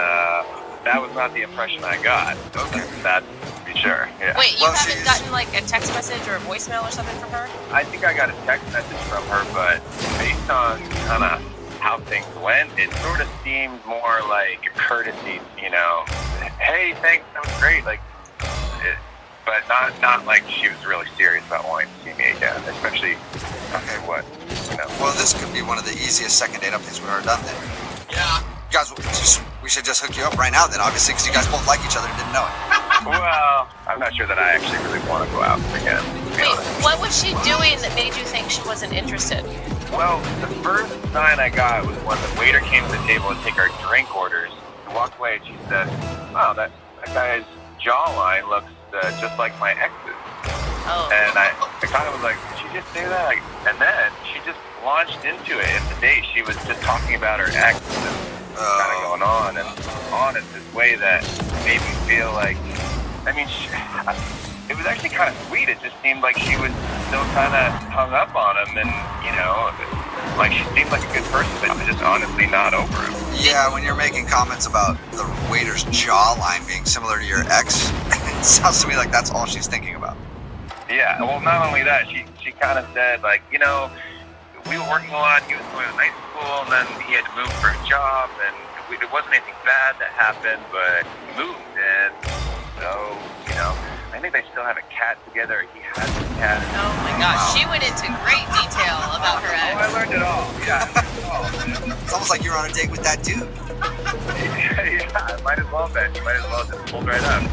that was not the impression I got. Okay. That to be sure. Yeah. Wait, you haven't gotten like a text message or a voicemail or something from her? I think I got a text message from her, but based on kind of how things went, it sort of seemed more like a courtesy, you know. Hey, thanks, that was great. Like, but not like she was really serious about wanting to see me again, especially after what, you know. Well, this could be one of the easiest second date updates we've ever done then. Yeah. You guys, we should just hook you up right now then, obviously, because you guys both like each other and didn't know it. Well, I'm not sure that I actually really want to go out again. Wait, what was she doing that made you think she wasn't interested? Well, the first sign I got was when the waiter came to the table to take our drink orders. She walked away and she said, "Wow, that guy's jawline looks just like my ex's." Oh. And I kind of was like, did she just say that? And then she just launched into it. And today she was just talking about her ex and kind of going on and on in this way that made me feel like, I mean, it was actually kind of sweet. It just seemed like she was still kind of hung up on him, and you know, like she seemed like a good person, but was just honestly not over him. Yeah, when you're making comments about the waiter's jawline being similar to your ex, it sounds to me like that's all she's thinking about. Yeah, well, not only that, she kind of said, like, you know, we were working a lot, he was going to night school, and then he had to move for a job, and it wasn't anything bad that happened, but he moved, and so, you know, I think they still have a cat together. He has a cat. Oh my gosh, she went into great detail about her ex. Oh, I learned it all. Yeah. It's almost like you're on a date with that dude. Yeah, might as well, Ben. You might as well just pulled right up.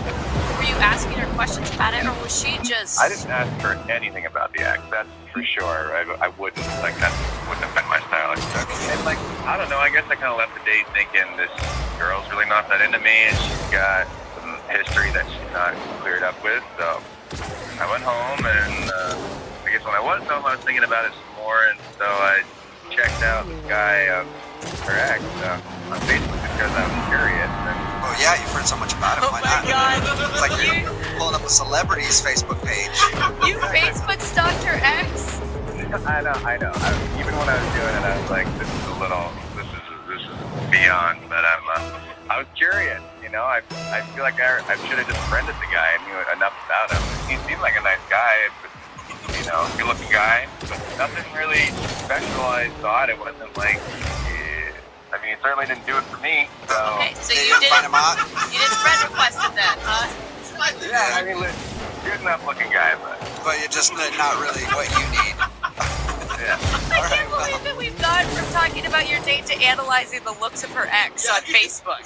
Were you asking her questions about it, or was she just... I didn't ask her anything about the ex, that's for sure. I wouldn't, like, that wouldn't have been my style. And, like, I don't know, I guess I kind of left the date thinking this girl's really not that into me, and she's got some history that she's not cleared up with, so I went home and I guess when I was home, I was thinking about it some more, and so I checked out this guy, her ex, on Facebook because I was curious. Oh yeah, you've heard so much about him. Why not? God. It's like you're pulling up a celebrity's Facebook page. You Facebook stalked her ex? I know. Even when I was doing it, I was like, this is beyond. But I was curious. You know, I feel like I should have just friended the guy. I knew enough about him. He seemed like a nice guy. You know, good-looking guy, but nothing really special. I thought it wasn't like. I mean, he certainly didn't do it for me. So. Okay, so you didn't friend request him then, huh? Yeah, I mean, good enough-looking guy, but you're just not really what you need. Yeah. I can't believe that we've gone from talking about your date to analyzing the looks of her ex on Facebook.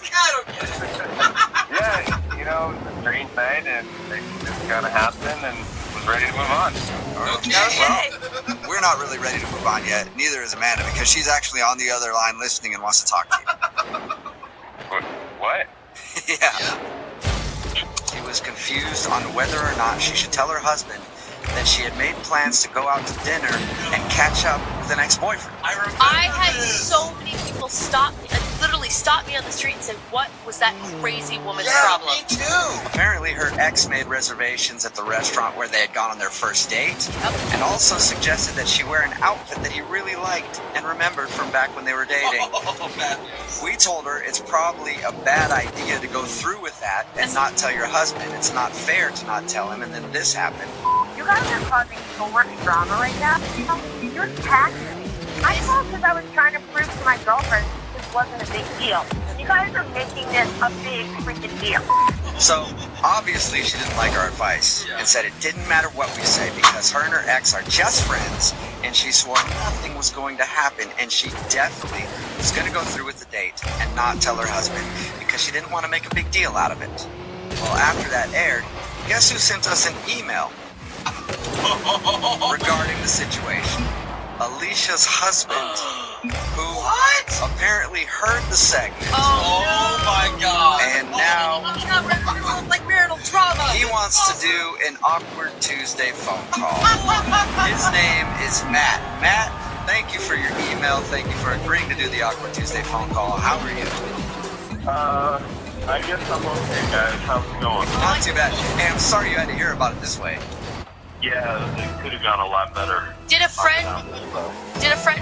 Yeah, you know, it was a strange night, and it just kind of happened, and was ready to move on. Okay. Well, we're not really ready to move on yet. Neither is Amanda, because she's actually on the other line listening and wants to talk to you. What? Yeah. She was confused on whether or not she should tell her husband that she had made plans to go out to dinner and catch up with an ex-boyfriend. I had so many people literally stop me on the street and say, what was that crazy woman's problem? Me too. Apparently her ex made reservations at the restaurant where they had gone on their first date, and also suggested that she wear an outfit that he really liked and remembered from back when they were dating. We told her it's probably a bad idea to go through with that and not tell your husband. It's not fair to not tell him, and then this happened. You guys are causing so much drama right now. You're attacking me. I called because I was trying to prove to my girlfriend this wasn't a big deal. You guys are making this a big freaking deal. So, obviously she didn't like our advice and said it didn't matter what we say because her and her ex are just friends, and she swore nothing was going to happen, and she definitely was going to go through with the date and not tell her husband because she didn't want to make a big deal out of it. Well, after that aired, guess who sent us an email regarding the situation? Alicia's husband, who apparently heard the segment. Oh my God! And now like marital drama. He wants to do an Awkward Tuesday phone call. His name is Matt. Matt, thank you for your email. Thank you for agreeing to do the Awkward Tuesday phone call. How are you? I guess I'm okay, guys. How's it going? Not too bad. Hey, I'm sorry you had to hear about it this way. Yeah, it could have gone a lot better. Did a friend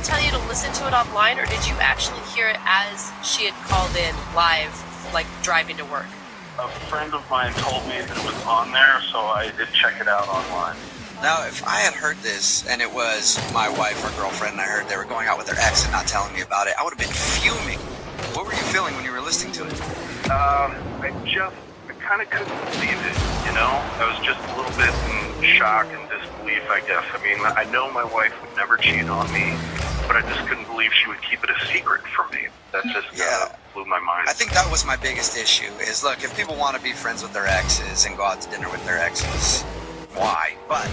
tell you to listen to it online, or did you actually hear it as she had called in live, like driving to work? A friend of mine told me that it was on there, so I did check it out online. Now, if I had heard this and it was my wife or girlfriend and I heard they were going out with their ex and not telling me about it, I would have been fuming. What were you feeling when you were listening to it? I kind of couldn't believe it, you know? I was just a little bit in shock and disbelief, I guess. I mean, I know my wife would never cheat on me, but I just couldn't believe she would keep it a secret from me. That just blew my mind. I think that was my biggest issue is, look, if people want to be friends with their exes and go out to dinner with their exes, why? But,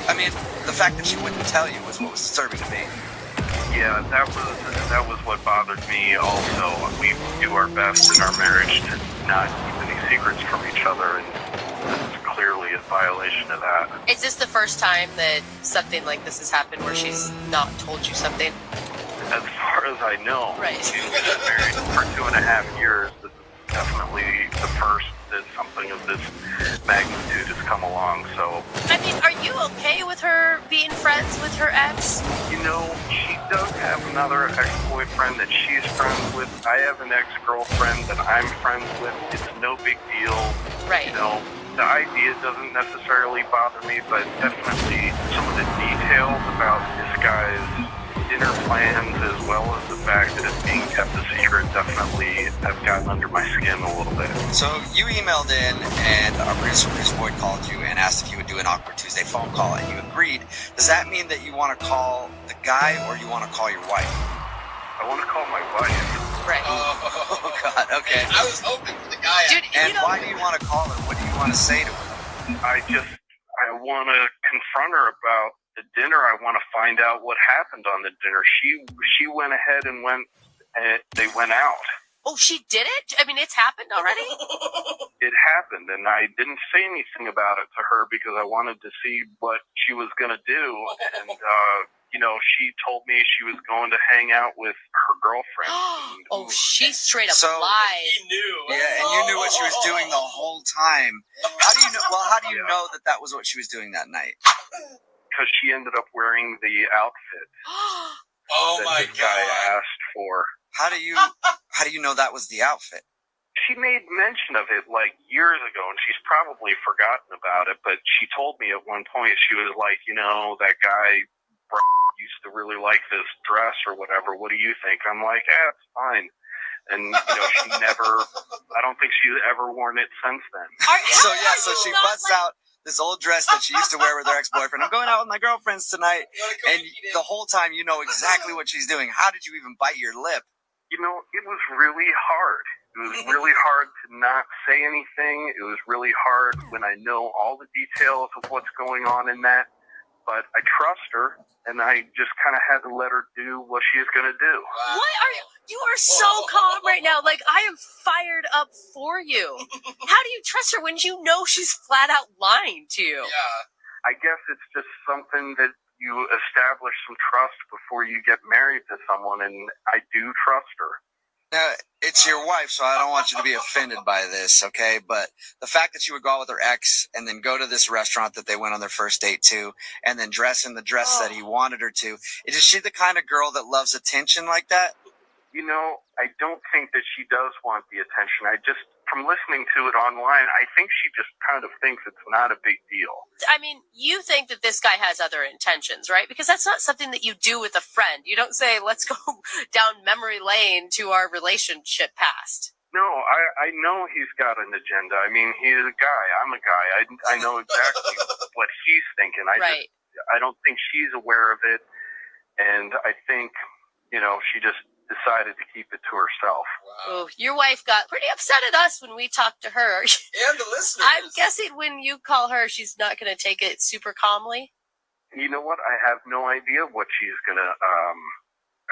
I mean, the fact that she wouldn't tell you was what was disturbing to me. Yeah, that was what bothered me also. We do our best in our marriage to not keep any secrets from each other, and this is clearly a violation of that. Is this the first time that something like this has happened where she's not told you something? As far as I know, right. We've been married for 2.5 years. This is definitely the first that something of this magnitude has come along, so... I mean, are you okay with her being friends with her ex? You know, she does have another ex-boyfriend that she's friends with. I have an ex-girlfriend that I'm friends with. It's no big deal. Right. You know, the idea doesn't necessarily bother me, but definitely some of the details about this guy's dinner plans, as well as the fact that it's being kept a secret, definitely have gotten under my skin a little bit. So you emailed in, and our producer, Chris Boyd, called you and asked if you would do an Awkward Tuesday phone call, and you agreed. Does that mean that you want to call the guy, or you want to call your wife? I want to call my wife. Right. Oh God, okay. I was hoping for the guy. Dude, and why do you want to call her? What do you want to say to her? I want to confront her about the dinner. I want to find out what happened on the dinner. She went ahead and they went out. Oh, she did it? I mean, it's happened already? It happened, and I didn't say anything about it to her because I wanted to see what she was going to do. And, you know, she told me she was going to hang out with her girlfriend. Oh, she straight up So- lied. He knew. Yeah, and you knew what she was doing the whole time. How do you know? Well, how do you know that that was what she was doing that night? Because she ended up wearing the outfit Oh that my this guy god. asked for. How do you know that was the outfit? She made mention of it like years ago, and she's probably forgotten about it. But she told me at one point, she was like, you know, that guy used to really like this dress or whatever. What do you think? I'm like, it's fine. And, you know, she never, I don't think she's ever worn it since then. So she busts out this old dress that she used to wear with her ex-boyfriend. I'm going out with my girlfriends tonight, and the whole time you know exactly what she's doing. How did you even bite your lip? You know, it was really hard. It was really hard to not say anything. It was really hard when I know all the details of what's going on in that. But I trust her, and I just kind of had to let her do what she's going to do. What are you? You are so calm right now. Like, I am fired up for you. How do you trust her when you know she's flat out lying to you? Yeah. I guess it's just something that you establish some trust before you get married to someone, and I do trust her. Now, it's your wife, so I don't want you to be offended by this, okay? But the fact that she would go out with her ex and then go to this restaurant that they went on their first date to and then dress in the dress that he wanted her to, is she the kind of girl that loves attention like that? You know, I don't think that she does want the attention. From listening to it online, I think she just kind of thinks it's not a big deal. I mean, you think that this guy has other intentions, right? Because that's not something that you do with a friend. You don't say, let's go down memory lane to our relationship past. No, I know he's got an agenda. I mean, he's a guy. I'm a guy. I know exactly what he's thinking. I don't think she's aware of it. And I think, you know, she just decided to keep it to herself. Oh, your wife got pretty upset at us when we talked to her. And the listeners. I'm guessing when you call her, she's not going to take it super calmly. You know what? I have no idea what she's going to,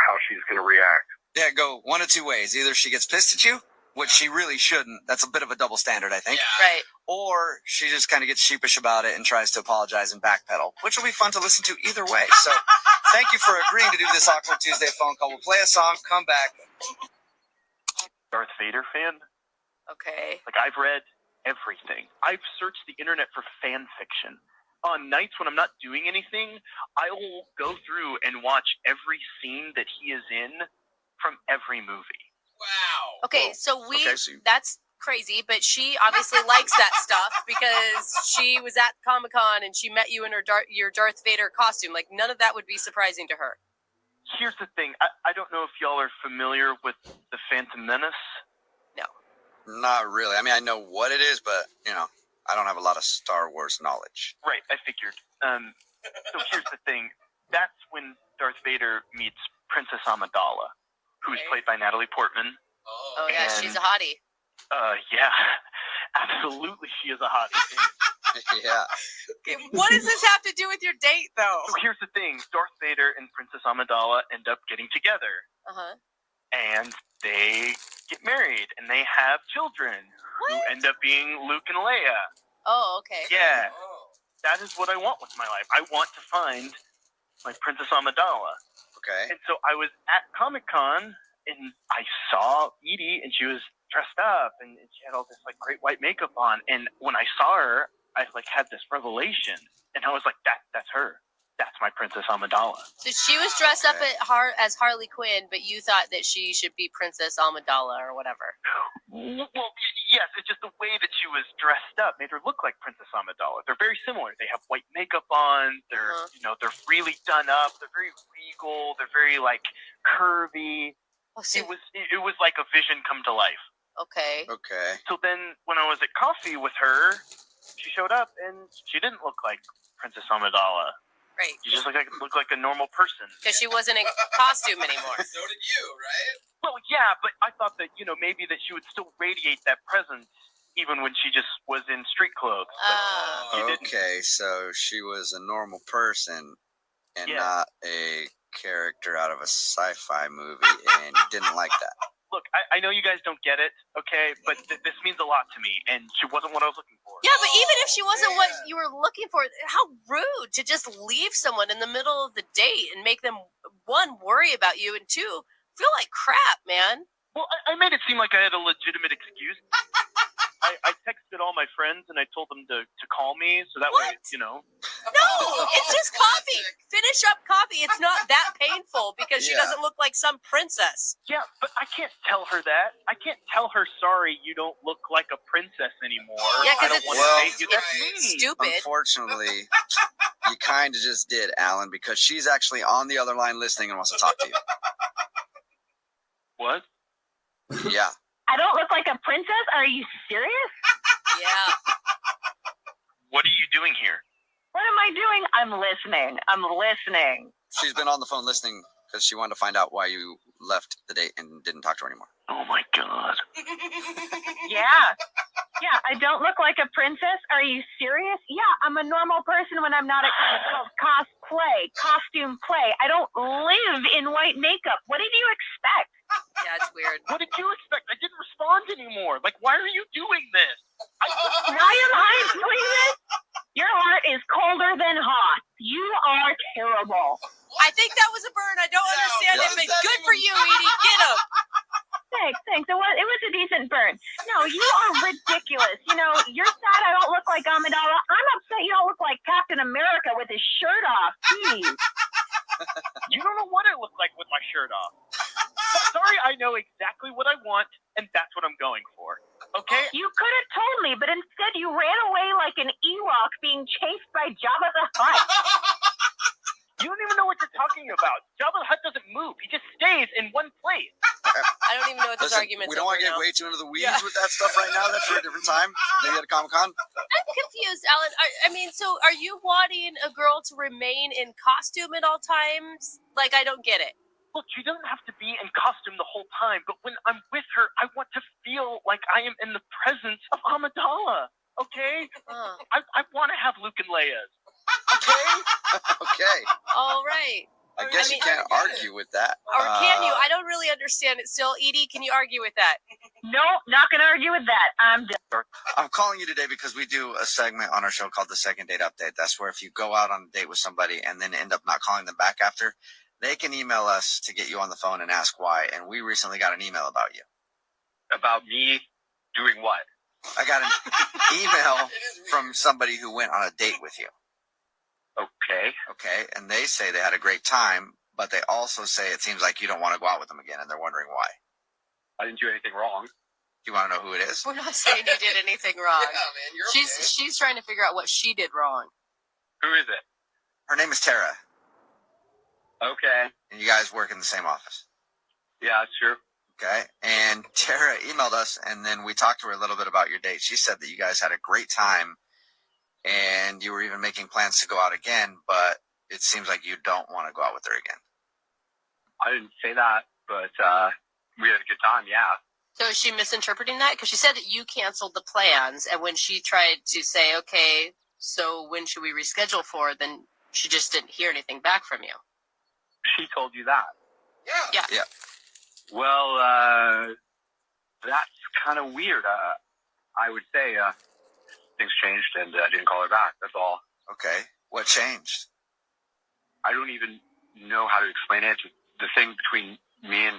how she's going to react. Yeah, go one of two ways. Either she gets pissed at you, which she really shouldn't. That's a bit of a double standard, I think. Yeah. Right. Or she just kind of gets sheepish about it and tries to apologize and backpedal, which will be fun to listen to either way. So thank you for agreeing to do this Awkward Tuesday phone call. We'll play a song, come back. Darth Vader fan? Okay. Like, I've read everything. I've searched the internet for fan fiction. On nights when I'm not doing anything, I will go through and watch every scene that he is in from every movie. Wow. Okay, so Okay, so that's crazy, but she obviously likes that stuff because she was at Comic-Con and she met you in your Darth Vader costume. Like, none of that would be surprising to her. Here's the thing. I don't know if y'all are familiar with the Phantom Menace. Not really. I mean, I know what it is, but, you know, I don't have a lot of Star Wars knowledge. Right, I figured. So here's the thing. That's when Darth Vader meets Princess Amidala, who's played by Natalie Portman. Oh, yeah, she's a hottie. Yeah. Absolutely, she is a hottie. Yeah. Okay, what does this have to do with your date, though? So here's the thing. Darth Vader and Princess Amidala end up getting together. Uh-huh. And they get married, and they have children who end up being Luke and Leia. Oh, okay. Yeah. That is what I want with my life. I want to find my Princess Amidala. Okay. And so I was at Comic-Con, and I saw Edie, and she was dressed up, and she had all this, like, great white makeup on. And when I saw her, I, like, had this revelation. And I was like, that's her. That's my Princess Amidala. So she was dressed up as Harley Quinn, but you thought that she should be Princess Amidala or whatever. Well, yes, it's just the way that she was dressed up made her look like Princess Amidala. They're very similar. They have white makeup on. They're, you know, they're really done up. They're very regal. They're very, like, curvy. Oh, so It was like a vision come to life. Okay. Okay. So then when I was at coffee with her, she showed up, and she didn't look like Princess Amidala. Right. She just looked like a normal person. Because she wasn't in costume anymore. So did you, right? Well, yeah, but I thought that, you know, maybe that she would still radiate that presence even when she just was in street clothes. Okay, so she was a normal person and not a character out of a sci-fi movie, and you didn't like that. Look, I know you guys don't get it, okay? But this means a lot to me, and she wasn't what I was looking for. Yeah, but even if she wasn't what you were looking for, how rude to just leave someone in the middle of the date and make them, one, worry about you, and two, feel like crap, man. Well, I made it seem like I had a legitimate excuse. I texted all my friends and I told them to call me so that way, you know. No, it's just coffee. Finish up coffee. It's not that painful because she doesn't look like some princess. Yeah, but I can't tell her that. I can't tell her, sorry, you don't look like a princess anymore. Yeah, I don't want to date you. That's me. Stupid. Unfortunately, you kind of just did, Alan, because she's actually on the other line listening and wants to talk to you. What? Yeah. I don't look like a princess? Are you serious? Yeah. What are you doing here? What am I doing? I'm listening. She's been on the phone listening because she wanted to find out why you left the date and didn't talk to her anymore. Oh my God. Yeah. Yeah, I don't look like a princess. Are you serious? Yeah, I'm a normal person when I'm not at costume play. I don't live in white makeup. What did you expect? Yeah, it's weird. What did you expect? I didn't respond anymore. Like, why are you doing this? Why am I doing this? Your heart is colder than hot. You are terrible. I think that was a burn. I don't understand it, but good for you, Edie. Get him. Thanks. It was a decent burn. No, you are ridiculous. You know, you're sad I don't look like Amidala. I'm upset you don't look like Captain America with his shirt off. Jeez. You don't know what I look like with my shirt off. Sorry, I know exactly what I want, and that's what I'm going for. Okay? You could have told me, but instead you ran away like an Ewok being chased by Jabba the Hutt. You don't even know what you're talking about. Jabba the Hutt doesn't move. He just stays in one place. I don't even know what this argument's We don't want to get way too into the weeds with that stuff right now. That's for a different time. Maybe at a Comic-Con. I'm confused, Alan. I mean, so are you wanting a girl to remain in costume at all times? Like, I don't get it. Look, she doesn't have to be in costume the whole time, but when I'm with her, I want to feel like I am in the presence of Amidala. Okay? I want to have Luke and Leia's. Okay? Okay. All right. I guess you can't argue with that. Or can you? I don't really understand it still. Edie, can you argue with that? No, not going to argue with that. I'm done. I'm calling you today because we do a segment on our show called the Second Date Update. That's where if you go out on a date with somebody and then end up not calling them back after, they can email us to get you on the phone and ask why. And we recently got an email about you. About me doing what? I got an email from somebody who went on a date with you. Okay. And they say they had a great time, but they also say it seems like you don't want to go out with them again, and they're wondering why. I didn't do anything wrong. You want to know who it is? We're not saying you did anything wrong. Yeah, man, you're okay. She's trying to figure out what she did wrong. Who is it? Her name is Tara, Okay. and you guys work in the same office. Yeah, that's true. Okay. And Tara emailed us, and then we talked to her a little bit about your date. She said that you guys had a great time, and you were even making plans to go out again, but it seems like you don't want to go out with her again. I didn't say that, but we had a good time, yeah. So is she misinterpreting that? Because she said that you canceled the plans, and when she tried to say, okay, so when should we reschedule for, then she just didn't hear anything back from you. She told you that? Yeah. Well, that's kind of weird. I would say things changed, and I didn't call her back. That's all. Okay. What changed? I don't even know how to explain it. The thing between me and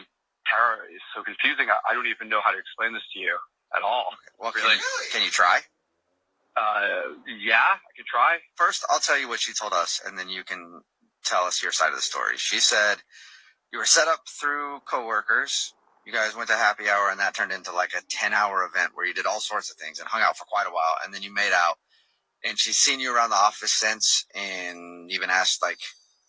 Tara is so confusing. I don't even know how to explain this to you at all. Well, really? Can you try? Yeah, I can try. First, I'll tell you what she told us, and then you can tell us your side of the story. She said you were set up through coworkers. You guys went to happy hour, and that turned into like a 10-hour event where you did all sorts of things and hung out for quite a while, and then you made out. And she's seen you around the office since, and even asked like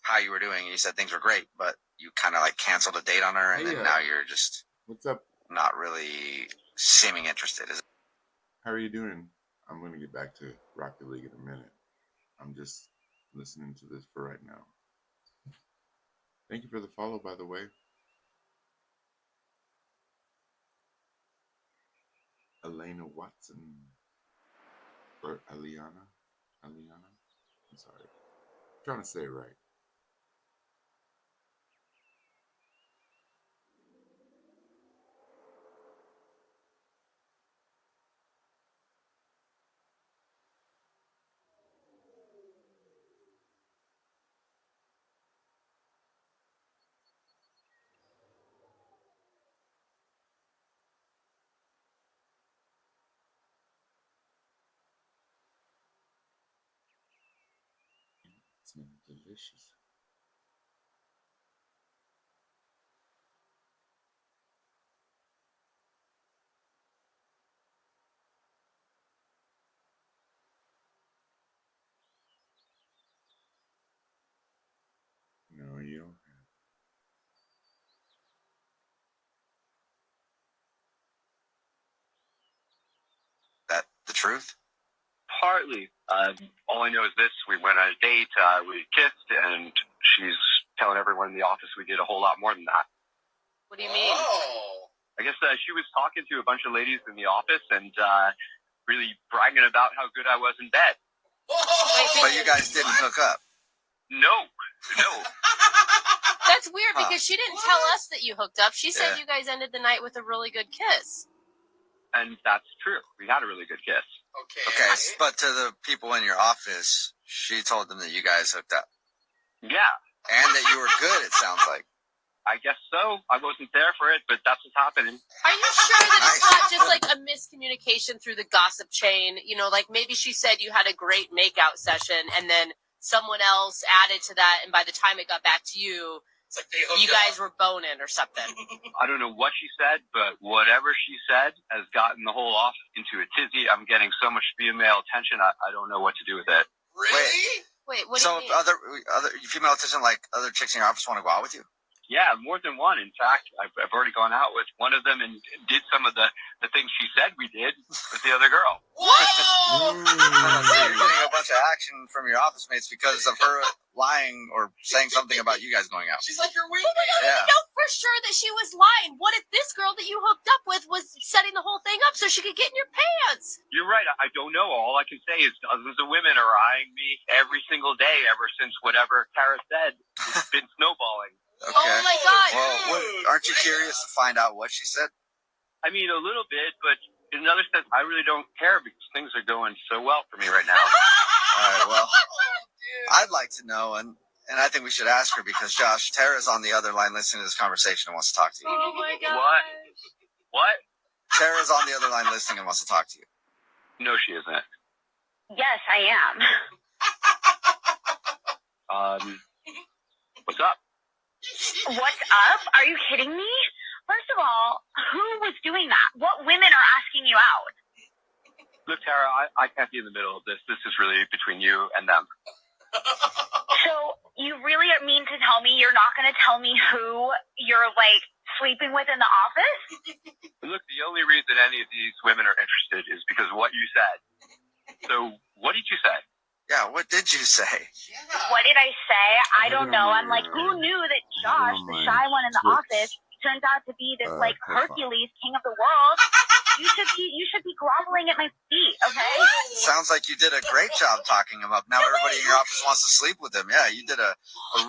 how you were doing, and you said things were great, but you kind of like canceled a date on her, and then now you're just what's up? Not really seeming interested. Is it? How are you doing? I'm going to get back to Rocket League in a minute. I'm just listening to this for right now. Thank you for the follow, by the way. Elena Watson. Or Eliana? I'm sorry. I'm trying to say it right. smelling delicious. No, you don't have. That the truth? Partly. All I know is this: we went on a date, we kissed, and she's telling everyone in the office we did a whole lot more than that. What do you mean? Oh. I guess she was talking to a bunch of ladies in the office and really bragging about how good I was in bed. But you guys didn't hook up. No. That's weird because she didn't tell us that you hooked up. She said Yeah. you guys ended the night with a really good kiss. And that's true. We had a really good kiss. Okay, but to the people in your office, she told them that you guys hooked up. Yeah. And that you were good, it sounds like. I guess so. I wasn't there for it, but that's what's happening. Are you sure that it's not just like a miscommunication through the gossip chain? You know, like maybe she said you had a great makeout session and then someone else added to that, and by the time it got back to you, It's like they hooked you guys were boning or something. I don't know what she said, but whatever she said has gotten the whole office into a tizzy. I'm getting so much female attention, I don't know what to do with it. Really? Wait, what So do you mean? other female attention, like other chicks in your office, want to go out with you? Yeah, more than one. In fact, I've already gone out with one of them and did some of the things she said we did with the other girl. Whoa! So you're getting a bunch of action from your office mates because of her lying or saying something about you guys going out. She's like your Oh my God, Yeah. we know for sure that she was lying. What if this girl that you hooked up with was setting the whole thing up so she could get in your pants? You're right. I don't know. All I can say is dozens of women are eyeing me every single day ever since whatever Tara said. It's been snowballing. Okay. Oh my God. Well, aren't you curious to find out what she said? I mean, a little bit, but in another sense, I really don't care because things are going so well for me right now. All right, well, I'd like to know, and I think we should ask her because, Josh, Tara's on the other line listening to this conversation and wants to talk to you. Oh my God. What? Tara's on the other line listening and wants to talk to you. No, she isn't. Yes, I am. What's up? What's up? Are you kidding me? First of all, who was doing that? What women are asking you out? Look, Tara, I can't be in the middle of this. This is really between you and them. So you really mean to tell me you're not going to tell me who you're, like, sleeping with in the office? Look, the only reason any of these women are interested is because of what you said. So, what did you say? Yeah, what did you say? What did I say? I don't know. I'm like, who knew that Josh, the shy one in the office, turns out to be this, like, Hercules, king of the world? You should be groveling at my feet, okay? Sounds like you did a great job talking him up. Now everybody in your office wants to sleep with him. Yeah, you did a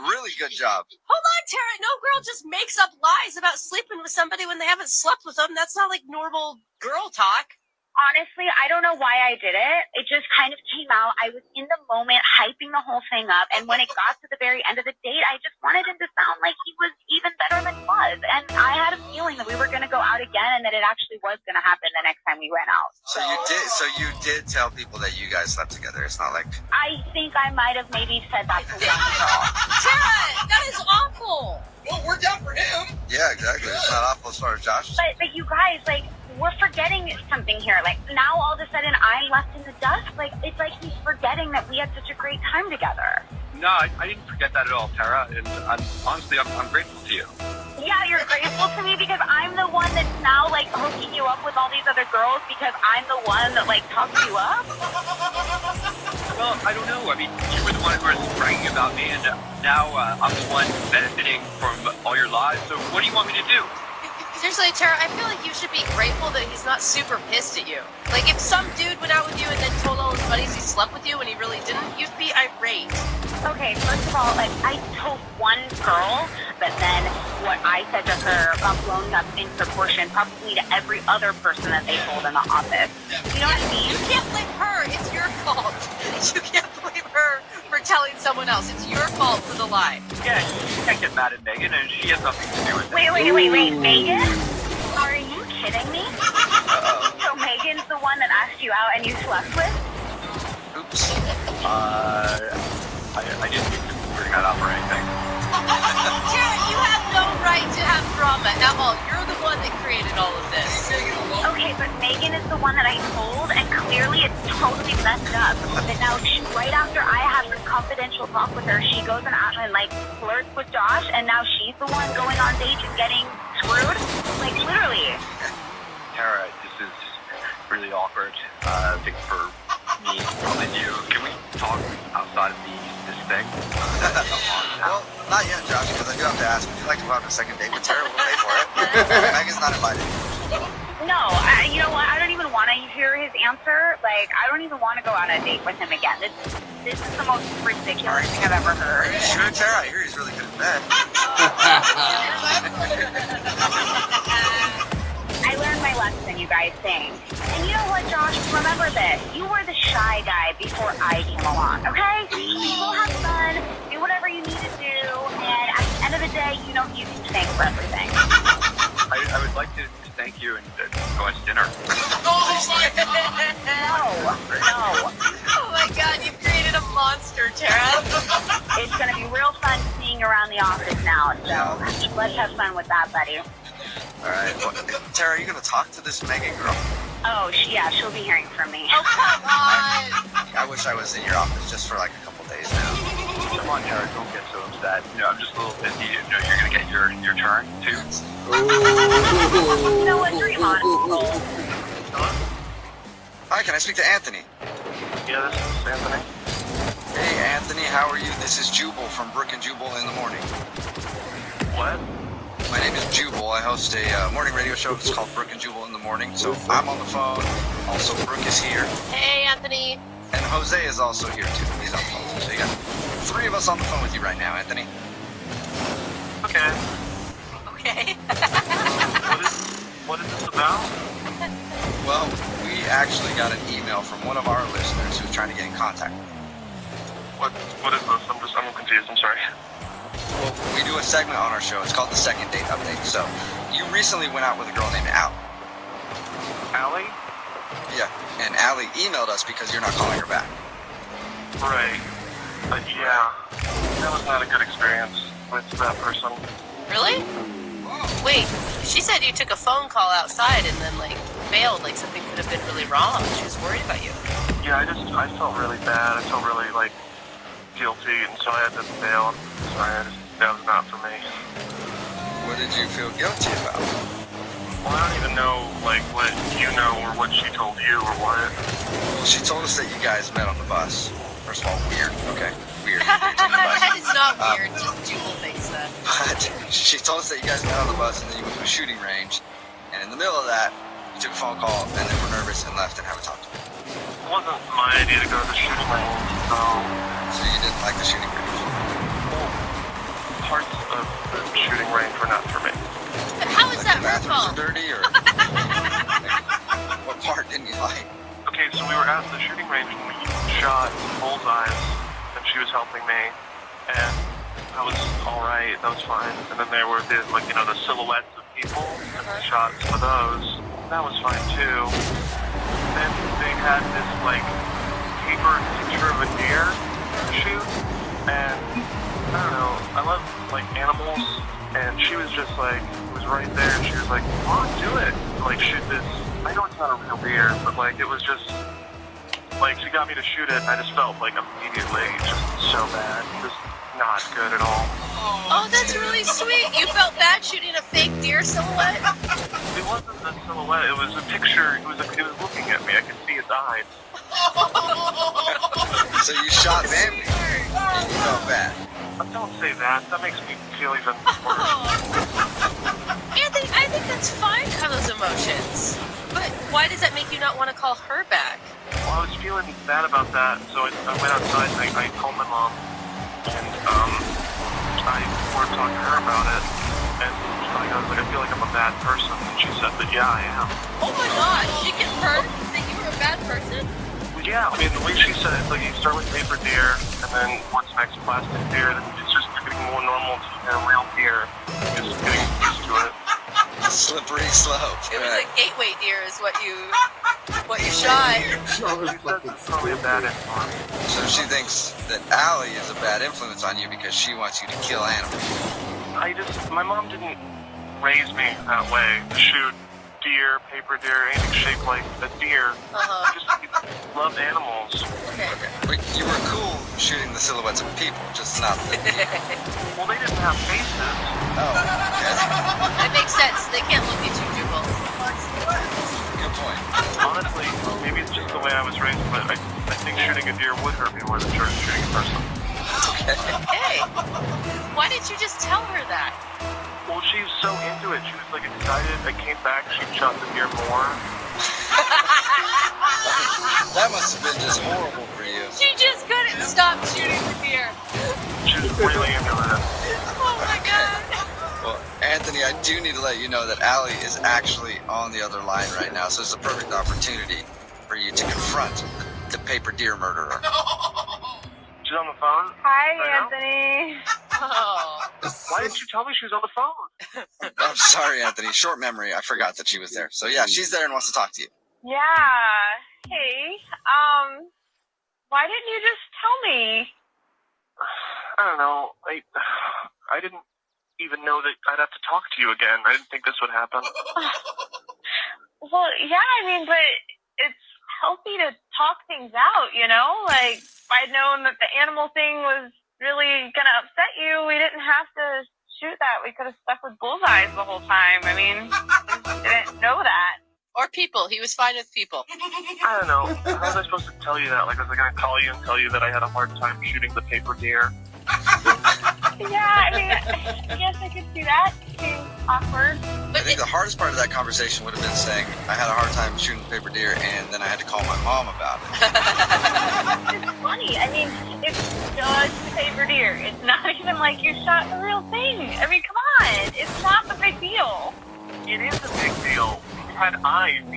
really good job. Hold on, Tara. No girl just makes up lies about sleeping with somebody when they haven't slept with them. That's not like normal girl talk. Honestly, I don't know why I did it. It just kind of came out. I was in the moment hyping the whole thing up. And when it got to the very end of the date, I just wanted him to sound like he was even better than he was. And I had a feeling that we were going to go out again and that it actually was going to happen the next time we went out. So you did tell people that you guys slept together. It's not like I think I might have maybe said that to one girl. Tara, that is awful. Well, we're down for him. Yeah, exactly. It's not awful as far as Josh. But you guys, like, we're forgetting something here. Like, now all of a sudden I'm left in the dust. Like, it's like he's forgetting that we had such a great time together. No, I didn't forget that at all, Tara. And honestly, I'm grateful to you. Yeah, you're grateful to me because I'm the one that's now, like, hooking you up with all these other girls because I'm the one that, like, talks you up? Well, I don't know. I mean, you were the one who was bragging about me, and now I'm the one benefiting from all your lies. So what do you want me to do? Seriously, Tara, I feel like you should be grateful that he's not super pissed at you. Like, if some dude went out with you and then told all his buddies he slept with you and he really didn't, you'd be irate. Okay, first of all, like, I told one girl, but then what I said to her got blown up in proportion probably to every other person that they told in the office. You know what I mean? You can't blame her. It's your fault. You can't blame her for telling someone else. It's your fault for the lie. Yeah, you can't get mad at Megan, and she has nothing to do with it. Wait, Megan? Are you kidding me? So Megan's the one that asked you out and you slept with? Oops. I didn't mean to bring that up or anything. Jared, you have no right to have drama at all. You're the one that created all of this. Okay, but Megan is the one that I told, and clearly it's totally messed up. But now, right after I have this confidential talk with her, she goes and like flirts with Josh, and now she's the one going on dates and getting screwed. Like literally. Tara, this is really awkward. I think for me, probably you. Can we talk outside of this thing? Well, not yet, Josh, because I do have to ask, would you like to go out on a second date with Tara? We'll pay for it. Megan's not invited. No, you know what? I don't even want to hear his answer. Like, I don't even want to go on a date with him again. This is the most ridiculous thing I've ever heard. Are you sure, Tara? I hear he's really good at bed. I learned my lesson, you guys think. And you know what, Josh? Remember this. You were the shy guy before I came along, okay? So go have fun, do whatever you need to do, and at the end of the day, you don't need to thank for everything. I would like to thank you and go out to dinner. Oh my God. No. Oh my God, you've created a monster, Tara. It's going to be real fun seeing you around the office now, so let's have fun with that, buddy. All right. Well, Tara, are you going to talk to this Megan girl? Oh, yeah, she'll be hearing from me. Oh, come on. I wish I was in your office just for like a couple days now. Come on, Tara, don't get so upset. You know, I'm just a little busy. You know, you're gonna get your turn too. You know what? Dream on. Hello? Hi, can I speak to Anthony? Yeah, this is Anthony. Hey, Anthony, how are you? This is Jubal from Brook and Jubal in the Morning. What? My name is Jubal. I host a morning radio show. It's called Brook and Jubal in the Morning. So I'm on the phone. Also, Brooke is here. Hey, Anthony. And Jose is also here, too. He's on the phone, too. So you got 3 of us on the phone with you right now, Anthony. Okay. Okay. What is this about? Well, we actually got an email from one of our listeners who's trying to get in contact. What is this? I'm confused. I'm sorry. Well, we do a segment on our show. It's called the Second Date Update. So, you recently went out with a girl named Al. Allie? Yeah, and Allie emailed us because you're not calling her back. Right. Yeah. That was not a good experience with that person. Really? Wait, she said you took a phone call outside and then, like, bailed, like something could have been really wrong. She was worried about you. Yeah, I felt really bad. I felt really, like, guilty, and so I had to bail. So that was not for me. What did you feel guilty about? Well, I don't even know, like, what you know or what she told you or what. Well, she told us that you guys met on the bus. First of all, weird. Okay, weird. That is not weird. Just Jubal thinks that. But she told us that you guys met on the bus and then you went to a shooting range. And in the middle of that, you took a phone call and then were nervous and left and haven't talked to me. It wasn't my idea to go to the shooting range, so... So you didn't like the shooting range? Well, parts of the shooting range were not for me. But how is that her Bathrooms fault? are dirty, or what part didn't you like? Okay, so we were at the shooting range and we shot bullseyes, and she was helping me, and that was all right. That was fine. And then there were the, like, you know, the silhouettes of people, and we shot some of those. That was fine too. Then they had this like paper picture of a deer shoot, and I don't know. I love like animals, and she was just like, was right there, and she was like, "Come on, do it! Like, shoot this." I know it's not a real deer, but like, it was just like she got me to shoot it, and I just felt like immediately just so bad, just not good at all. Oh, that's really sweet. You felt bad shooting a fake deer silhouette? It wasn't a silhouette. It was a picture. It was looking at me. I could see its eyes. So you shot Bambi, and you felt bad. Don't say that. That makes me feel even worse. Anthony, I think that's fine to have those emotions. But why does that make you not want to call her back? Well, I was feeling bad about that, so I went outside and I called my mom, and I wanted to talk to her about it, and I was like, I feel like I'm a bad person, and she said that, yeah, I am. Oh my God, she confirmed that you were a bad person? Yeah, I mean, the way she said it, like, you start with paper deer, and then what's next, plastic deer, then it's just getting more normal to a real deer, just getting used to it. So Slippery slope. It was a gateway deer, is what you shot. Probably a bad influence. So she thinks that Allie is a bad influence on you because she wants you to kill animals. My mom didn't raise me that way to shoot deer, paper deer, anything shaped like a deer. I just love animals. Okay. But you were cool shooting the silhouettes of people, just not the deer. Well, they didn't have faces. Oh, okay. That makes sense. They can't look at you, Jubal. Good point. Honestly, maybe it's just the way I was raised, but I think shooting a deer would hurt me more than shooting a person. Okay. Hey, why didn't you just tell her that? Well, she's so into it. She was like excited. I came back. She shot the deer more. That must have been just horrible for you. She just couldn't stop shooting the deer. She was really into it. Oh my god. Well, Anthony, I do need to let you know that Allie is actually on the other line right now, so it's a perfect opportunity for you to confront the paper deer murderer. She's on the phone? Hi, right Anthony. Oh. Why didn't you tell me she was on the phone? I'm sorry, Anthony. Short memory. I forgot that she was there. So yeah, she's there and wants to talk to you. Yeah. Hey, why didn't you just tell me? I don't know. I didn't even know that I'd have to talk to you again. I didn't think this would happen. Well, yeah, I mean, but it's healthy to talk things out, you know? Like, if I'd known that the animal thing was really gonna upset you, we didn't have to shoot that. We could have stuck with bullseyes the whole time. I mean, I didn't know that. Or people. He was fine with people. I don't know. How was I supposed to tell you that? Like, was I going to call you and tell you that I had a hard time shooting the paper deer? Yeah, I mean, I guess I could see that. Seems awkward. I think the hardest part of that conversation would have been saying, I had a hard time shooting the paper deer, and then I had to call my mom about it. It's funny. I mean, it's just a paper deer. It's not even like you shot the real thing. I mean, come on. It's not the big deal. It is a big deal. You had eyes. And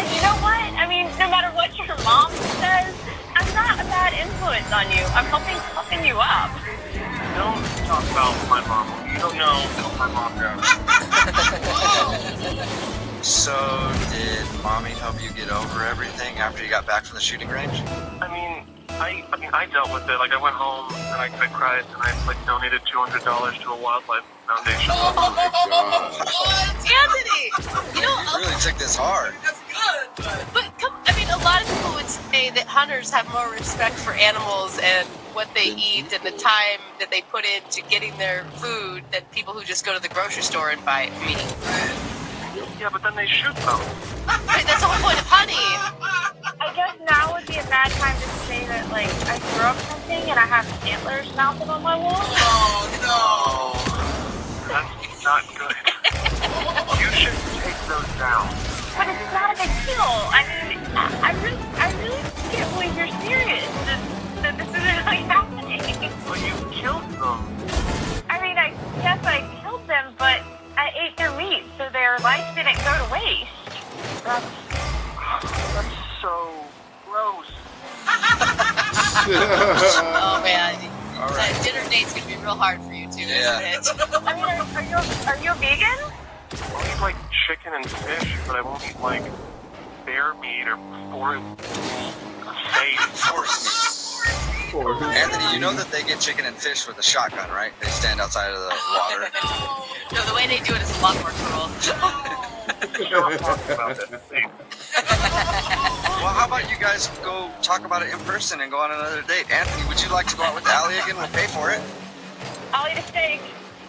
you know what? I mean, no matter what your mom says, I'm not a bad influence on you. I'm helping toughen you up. Don't talk about my mom. You don't know what my mom does. So, did mommy help you get over everything after you got back from the shooting range? I mean, I dealt with it. Like, I went home and I cried and I donated $200 to a wildlife foundation. Oh my God. Anthony! You know, You really took this hard. That's good, but I mean, a lot of people would say that hunters have more respect for animals and what they eat and the time that they put into getting their food than people who just go to the grocery store and buy meat. Yeah, but then they shoot them. Right, that's the whole point of hunting. I guess now would be a bad time to say that, like, I grew up hunting and I have antlers mounted on my wall. oh no. That's not good. You should take those down. But it's not a big deal. I mean, I really can't believe you're serious. That this is really happening. But you killed them. I mean, I guess I killed them, but I ate their meat, so their life didn't go to waste. That's so gross. Oh man, All right. that dinner date's gonna be real hard for you too, Yeah. isn't it? I mean, are you a vegan? I'll eat like chicken and fish, but I won't eat like bear meat or forest meat or steak. Anthony, you know that they get chicken and fish with a shotgun, right? They stand outside of the water. No, the way they do it is a lot more cruel. Well, how about you guys go talk about it in person and go on another date? Anthony, would you like to go out with Allie again? We'll pay for it. I'll eat a steak.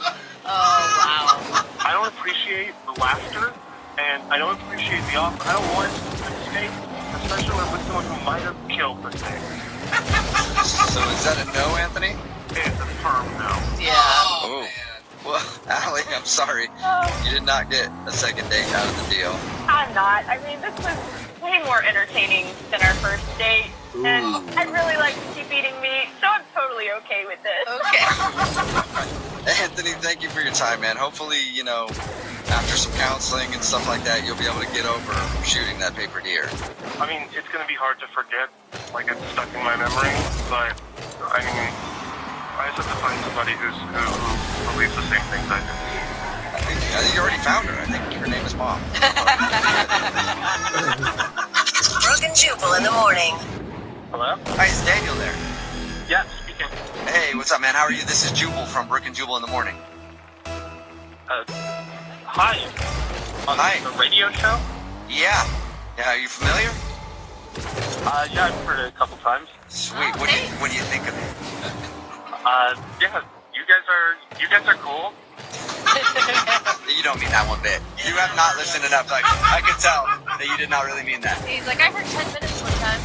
Oh, wow. I don't appreciate the laughter, and I don't appreciate the offer. I don't want a steak, especially with someone who might have killed the steak. So is that a no, Anthony? It's a firm no. Yeah. Oh. Well, Allie, I'm sorry. You did not get a second date out of the deal. I'm not. I mean, this was way more entertaining than our first date. And I'd really like to keep eating meat, so I'm totally okay with this. Okay. Anthony, thank you for your time, man. Hopefully, you know, after some counseling and stuff like that, you'll be able to get over shooting that paper deer. I mean, it's going to be hard to forget, like it's stuck in my memory, but I mean, I just have to find somebody who believes the same things I do. I think you already found her. I think her name is Mom. Brooke and Jubal in the morning. Hello? Hi, is Daniel there? Yeah, speaking. Hey, what's up, man? How are you? This is Jubal from Brooke and Jubal in the morning. Hi. Hi. The radio show? Yeah. Yeah, are you familiar? Yeah, I've heard it a couple times. Sweet. What do you think of it? Yeah, you guys are cool. You don't mean that one bit. You have not listened enough. Like, I could tell that you did not really mean that. He's like, I heard 10 minutes one time.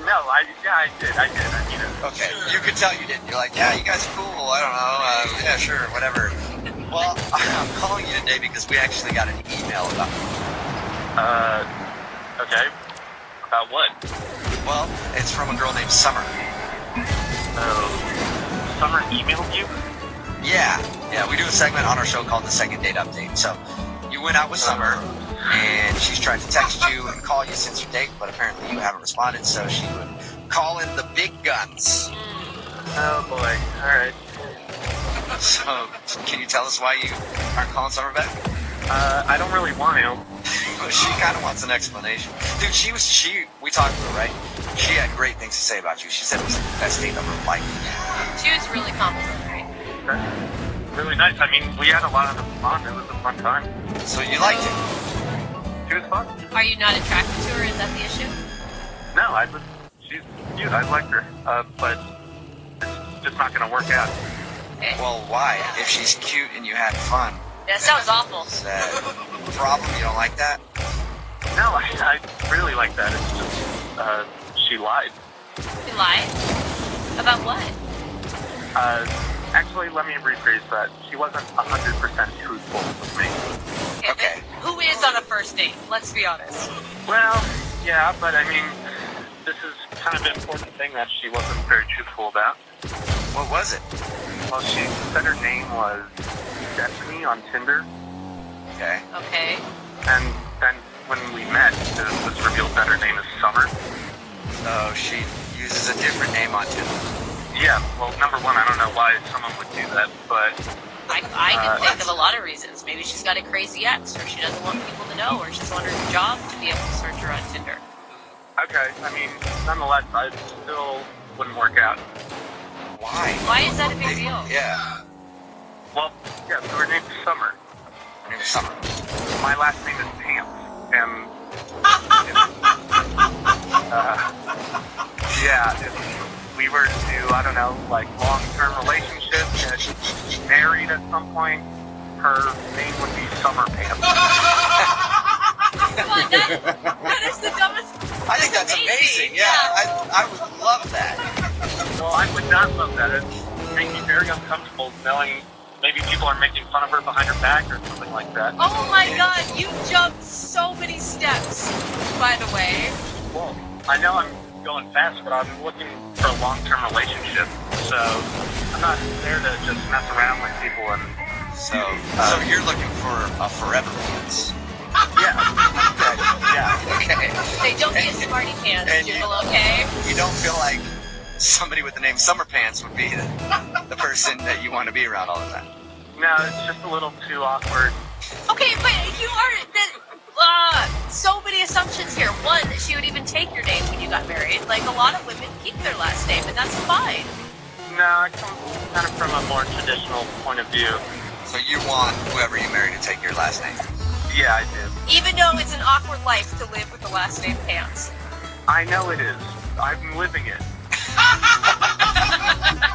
No, I did. I mean it. Okay, you could tell you didn't. You're like, yeah, you guys are cool. I don't know. Yeah, sure, whatever. Well, I'm calling you today because we actually got an email about okay. About what? Well, it's from a girl named Summer. Summer emailed you? Yeah, we do a segment on our show called the Second Date Update. So, you went out with Summer, and she's tried to text you and call you since your date, but apparently you haven't responded, so she would call in the big guns. Oh boy, alright. So, can you tell us why you aren't calling Summer back? I don't really want to. She kind of wants an explanation. Dude, we talked to her, right? She had great things to say about you. She said it was the best date of her life. She was really complimentary. Really nice. I mean, we had a lot of fun. It was a fun time. So you liked it? She was fun. Are you not attracted to her? Is that the issue? No, she's cute. I like her. But it's just not going to work out. Okay. Well, why? If she's cute and you had fun. That sounds awful. Is that a problem? You don't like that? No, I really like that. It's just, she lied. She lied? About what? Actually, let me rephrase that. She wasn't 100% truthful with me. Okay. Who is on a first date? Let's be honest. Well, yeah, but I mean, this is kind of an important thing that she wasn't very truthful about. What was it? Well, she said her name was Destiny on Tinder. Okay. Okay. And then when we met, it was revealed that her name is Summer. So she uses a different name on Tinder. Yeah, well, number one, I don't know why someone would do that, but... I can think of a lot of reasons. Maybe she's got a crazy ex, or she doesn't want people to know, or she's on her job to be able to search her on Tinder. Okay, I mean, nonetheless, I still wouldn't work out. Why? Why is that a big deal? Yeah. Well, yeah, so her name's Summer. Her name is Summer. My last name is Pants, and... if we were to, I don't know, like, long-term relationship, get married at some point, her name would be Summer Pants. Come on, that is the dumbest... I think that's amazing. Yeah, I would love that. Well, I would not love that. It would make me very uncomfortable knowing maybe people are making fun of her behind her back or something like that. Oh my god, you jumped so many steps, by the way. Well, I know I'm going fast, but I'm looking for a long-term relationship, so I'm not there to just mess around with people and... So you're looking for a forever pants. Yeah. Okay. They don't be a smarty pants, Jubal, okay? You don't feel like somebody with the name Summer Pants would be the person that you want to be around all the time? No, it's just a little too awkward. Okay, but you are... so many assumptions here. One, that she would even take your name when you got married. Like, a lot of women keep their last name, and that's fine. No, I come kind of from a more traditional point of view. So you want whoever you marry to take your last name? Yeah, I do. Even though it's an awkward life to live with the last name Pants. I know it is. I'm living it.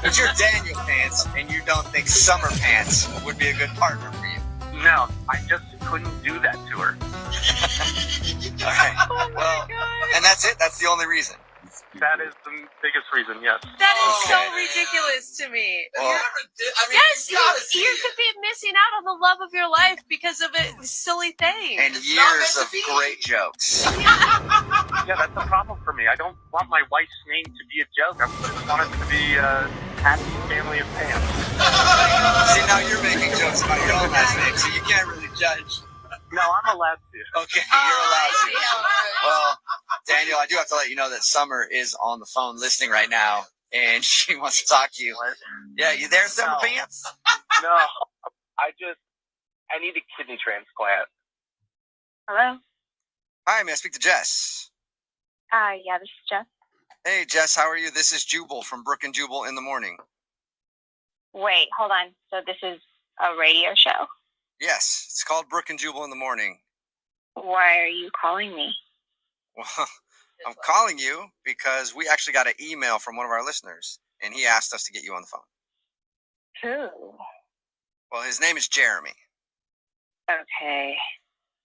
But you're Daniel Pants, and you don't think Summer Pants would be a good partner for you? No, I just couldn't do that to her. All right. Well, and that's it? That's the only reason? That is the biggest reason, yes. That is so ridiculous to me. Well, yes, you could be missing out on the love of your life because of a silly thing. And years of great jokes. Yeah, that's a problem for me. I don't want my wife's name to be a joke. I just want it to be a happy family of Pants. See, now you're making jokes about your own last name, so you can't really judge. No, I'm allowed to. Okay, you're allowed to. Well, Daniel, I do have to let you know that Summer is on the phone listening right now, and she wants to talk to you. Yeah, you there, Summer Pants? No, I just I need a kidney transplant. Hello? Hi, may I speak to Jess? Yeah, this is Jess. Hey, Jess, how are you? This is Jubal from Brook and Jubal in the Morning. Wait, hold on. So this is a radio show? Yes, it's called Brook and Jubal in the Morning. Why are you calling me? Well, I'm calling you because we actually got an email from one of our listeners, and he asked us to get you on the phone. Who? Well, his name is Jeremy. Okay.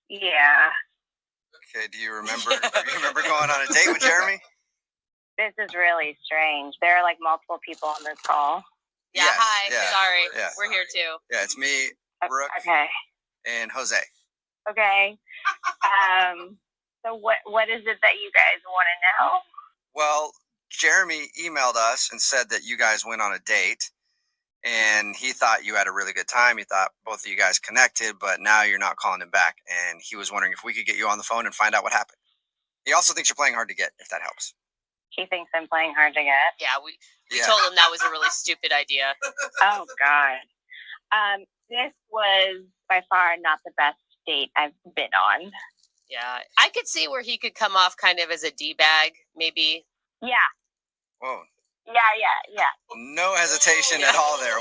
Yeah. Okay, do you remember going on a date with Jeremy? This is really strange. There are like multiple people on this call. Yeah, Yes, hi. yeah, Sorry. yeah. We're here too. Yeah, it's me, Brooke, Okay. and Jose. Okay. So what is it that you guys want to know? Well, Jeremy emailed us and said that you guys went on a date, and he thought you had a really good time. He thought both of you guys connected, but now you're not calling him back, and he was wondering if we could get you on the phone and find out what happened. He also thinks you're playing hard to get, if that helps. He thinks I'm playing hard to get. Yeah, we told him that was a really stupid idea. Oh God. This was by far not the best date I've been on. Yeah, I could see where he could come off kind of as a D-bag, maybe. Yeah. Whoa. Yeah. No hesitation at all there.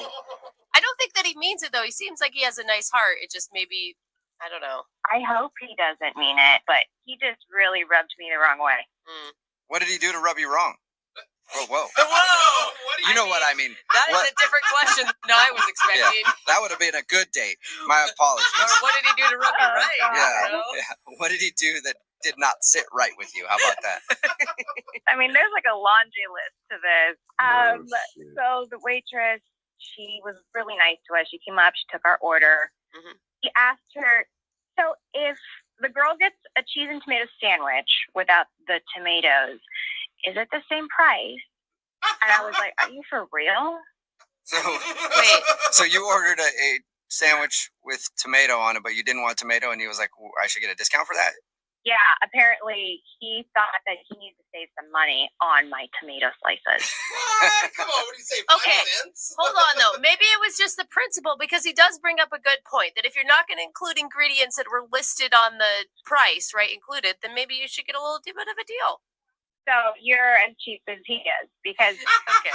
I don't think that he means it, though. He seems like he has a nice heart. It just maybe, I don't know. I hope he doesn't mean it, but he just really rubbed me the wrong way. Mm. What did he do to rub you wrong? Whoa. Whoa! You know what I mean. That is a different question than I was expecting. Yeah, that would have been a good date. My apologies. Or what did he do to rub you right? Yeah. What did he do that did not sit right with you? How about that? I mean, there's like a laundry list to this. So the waitress, she was really nice to us. She came up, she took our order. Mm-hmm. He asked her, so if the girl gets a cheese and tomato sandwich without the tomatoes, is it the same price? And I was like, are you for real? So you ordered a sandwich with tomato on it, but you didn't want tomato, and he was like, I should get a discount for that? Yeah, apparently he thought that he needed to save some money on my tomato slices. Come on, what do you say? Okay, hold on though. Maybe it was just the principle, because he does bring up a good point that if you're not going to include ingredients that were listed on the price, right, included, then maybe you should get a little bit of a deal. So you're as cheap as he is, because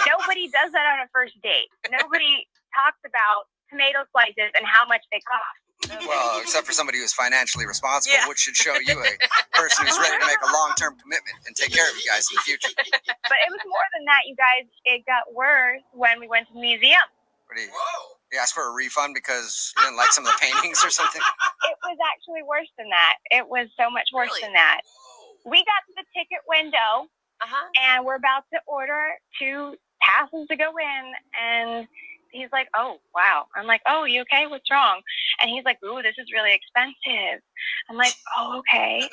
nobody does that on a first date. Nobody talks about tomato slices and how much they cost. Well, except for somebody who's financially responsible, which should show you a person who's ready to make a long-term commitment and take care of you guys in the future. But it was more than that, you guys. It got worse when we went to the museum. What do you asked for a refund because you didn't like some of the paintings or something? It was actually worse than that. It was so much worse than that. We got to the ticket window, and we're about to order 2 passes to go in, and he's like, oh, wow. I'm like, oh, you okay? What's wrong? And he's like, ooh, this is really expensive. I'm like, oh, okay.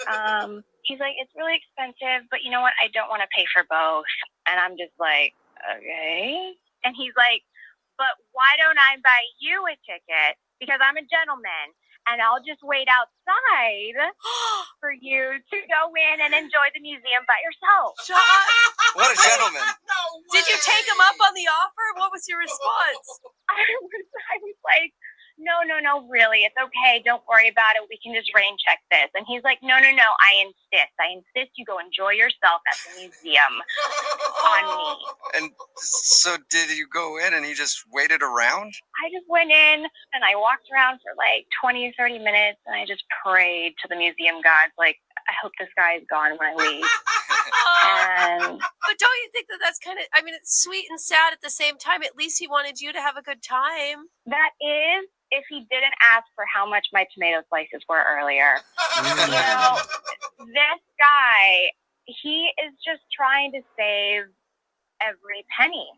He's like, it's really expensive, but you know what? I don't want to pay for both. And I'm just like, okay. And he's like, but why don't I buy you a ticket? Because I'm a gentleman, and I'll just wait outside for you to go in and enjoy the museum by yourself. What a gentleman. Did you take him up on the offer? What was your response? I was like, no, really, it's okay. Don't worry about it. We can just rain check this. And he's like, no, I insist you go enjoy yourself at the museum on me. And so did you go in and he just waited around? I just went in and I walked around for like 20 or 30 minutes, and I just prayed to the museum gods, like, I hope this guy is gone when I leave. But don't you think that that's kind of, I mean, it's sweet and sad at the same time. At least he wanted you to have a good time. That is, if he didn't ask for how much my tomato slices were earlier. You know, this guy, he is just trying to save every penny.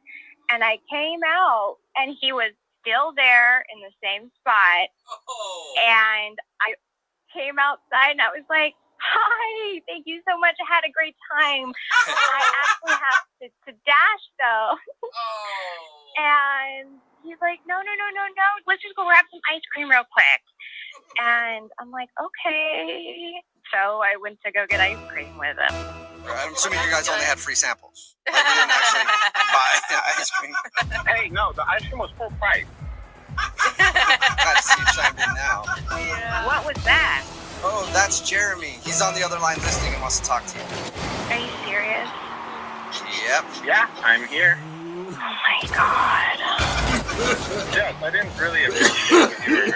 And I came out, and he was still there in the same spot. And I came outside, and I was like, hi, thank you so much. I had a great time. I actually have to dash, though. And he's like, no. Let's just go grab some ice cream real quick. And I'm like, okay. So I went to go get ice cream with him. I'm assuming you guys only had free samples. Like, you didn't actually buy ice cream. Hey, no, the ice cream was full price. Glad to see you chimed in now. That's Jeremy. He's on the other line listening and wants to talk to you. Are you serious? Yep. Yeah, I'm here. Oh my god. Jess, I didn't really appreciate when you were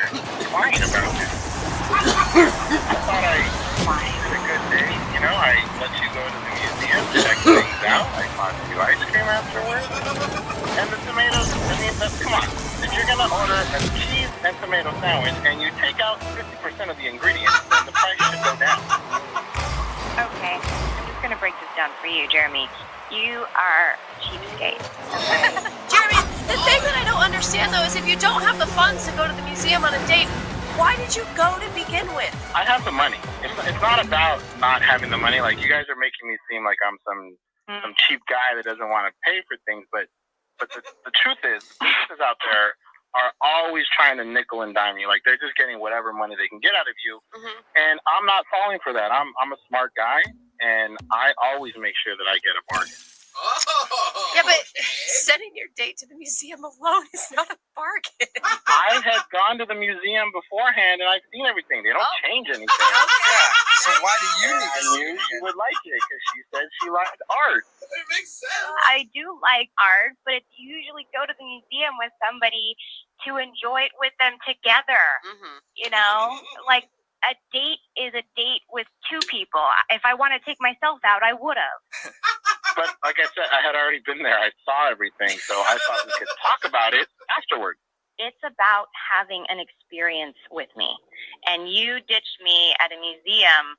lying about it. I thought I had a good day. You know, I let you go to the museum, check things out. I bought you ice cream afterwards. And the tomatoes, come on. If you're going to order a cheese and tomato sandwich and you take out 50% of the ingredients, then the price should go down. Okay, I'm just gonna break this down for you, Jeremy. You are cheapskate. Jeremy, the thing that I don't understand though is if you don't have the funds to go to the museum on a date, why did you go to begin with? I have the money. It's not about not having the money. Like, you guys are making me seem like I'm some cheap guy that doesn't want to pay for things. But the truth is, businesses out there are always trying to nickel and dime you. Like, they're just getting whatever money they can get out of you. And I'm not falling for that. I'm a smart guy, and I always make sure that I get a bargain. Yeah, but sending your date to the museum alone is not a bargain. I had gone to the museum beforehand, and I've seen everything. They don't change anything. Yeah. So why do you need to I see knew it she again? would like it because she said she liked art. It makes sense. I do like art, but it's usually go to the museum with somebody to enjoy it with them together. You know, like a date is a date with two people. If I want to take myself out, I would have. But like I said, I had already been there. I saw everything, so I thought we could talk about it afterward. It's about having an experience with me. And you ditched me at a museum